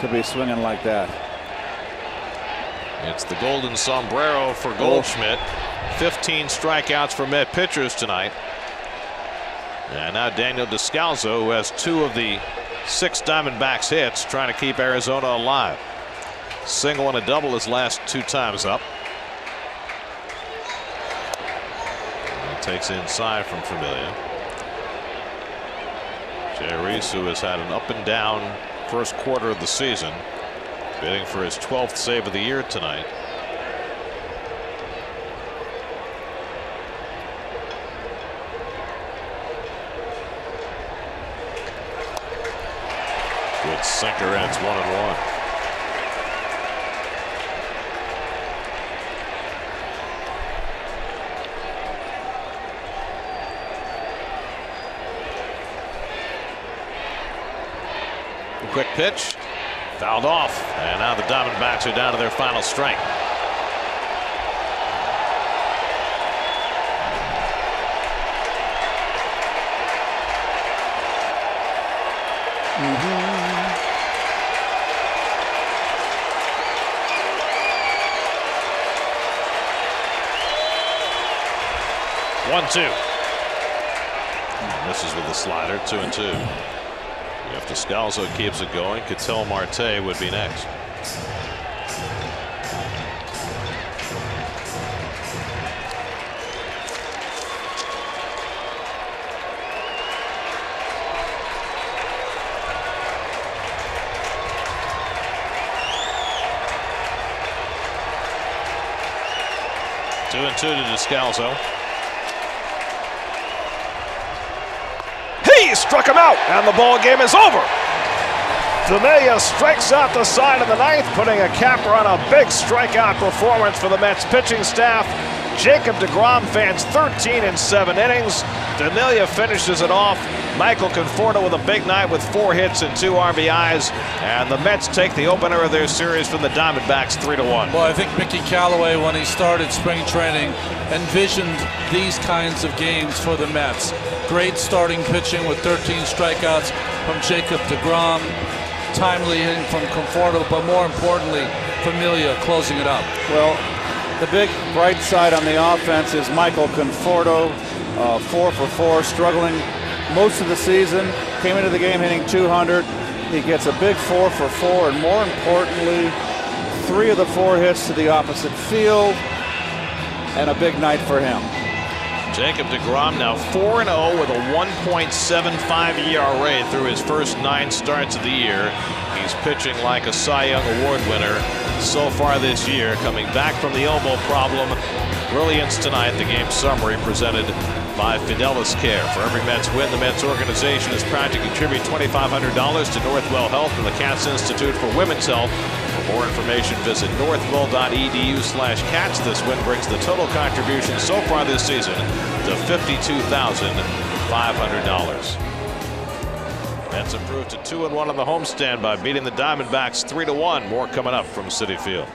to be swinging like that. It's the golden sombrero for Goldschmidt. 15 strikeouts for Met pitchers tonight. And now Daniel Descalzo, who has 2 of the 6 Diamondbacks hits, trying to keep Arizona alive. Single and a double his last 2 times up. And he takes inside from Familia. Jay Reese, who has had an up and down first quarter of the season, bidding for his 12th save of the year tonight. Good sinker, and it's 1-1. Quick pitch. Fouled off, and now the Diamondbacks are down to their final strength. One-two. Misses with the slider. 2-2. If Descalzo keeps it going, Ketel Marte would be next. Two and two to Descalzo. He struck him out, and the ball game is over. Familia strikes out the side of the ninth, putting a capper on a big strikeout performance for the Mets pitching staff. Jacob deGrom fans 13 in 7 innings. Familia finishes it off. Michael Conforto with a big night with 4 hits and 2 RBIs. And the Mets take the opener of their series from the Diamondbacks 3-1. Well, I think Mickey Callaway, when he started spring training, envisioned these kinds of games for the Mets. Great starting pitching with 13 strikeouts from Jacob deGrom. Timely hitting from Conforto, but more importantly, Familia closing it up. Well, the big bright side on the offense is Michael Conforto, 4 for 4, struggling most of the season. Came into the game hitting 200. He gets a big 4 for 4, and more importantly, 3 of the 4 hits to the opposite field, and a big night for him. Jacob deGrom now 4-0 with a 1.75 ERA through his first 9 starts of the year. He's pitching like a Cy Young Award winner so far this year, coming back from the elbow problem. Brilliance tonight. The game summary presented by Fidelis Care. For every Mets win, the Mets organization is proud to contribute $2,500 to Northwell Health and the Katz Institute for Women's Health. For more information, visit northwell.edu/cats. This win brings the total contribution so far this season to $52,500. Mets improved to 2-1 on the homestand by beating the Diamondbacks 3-1. More coming up from Citi Field.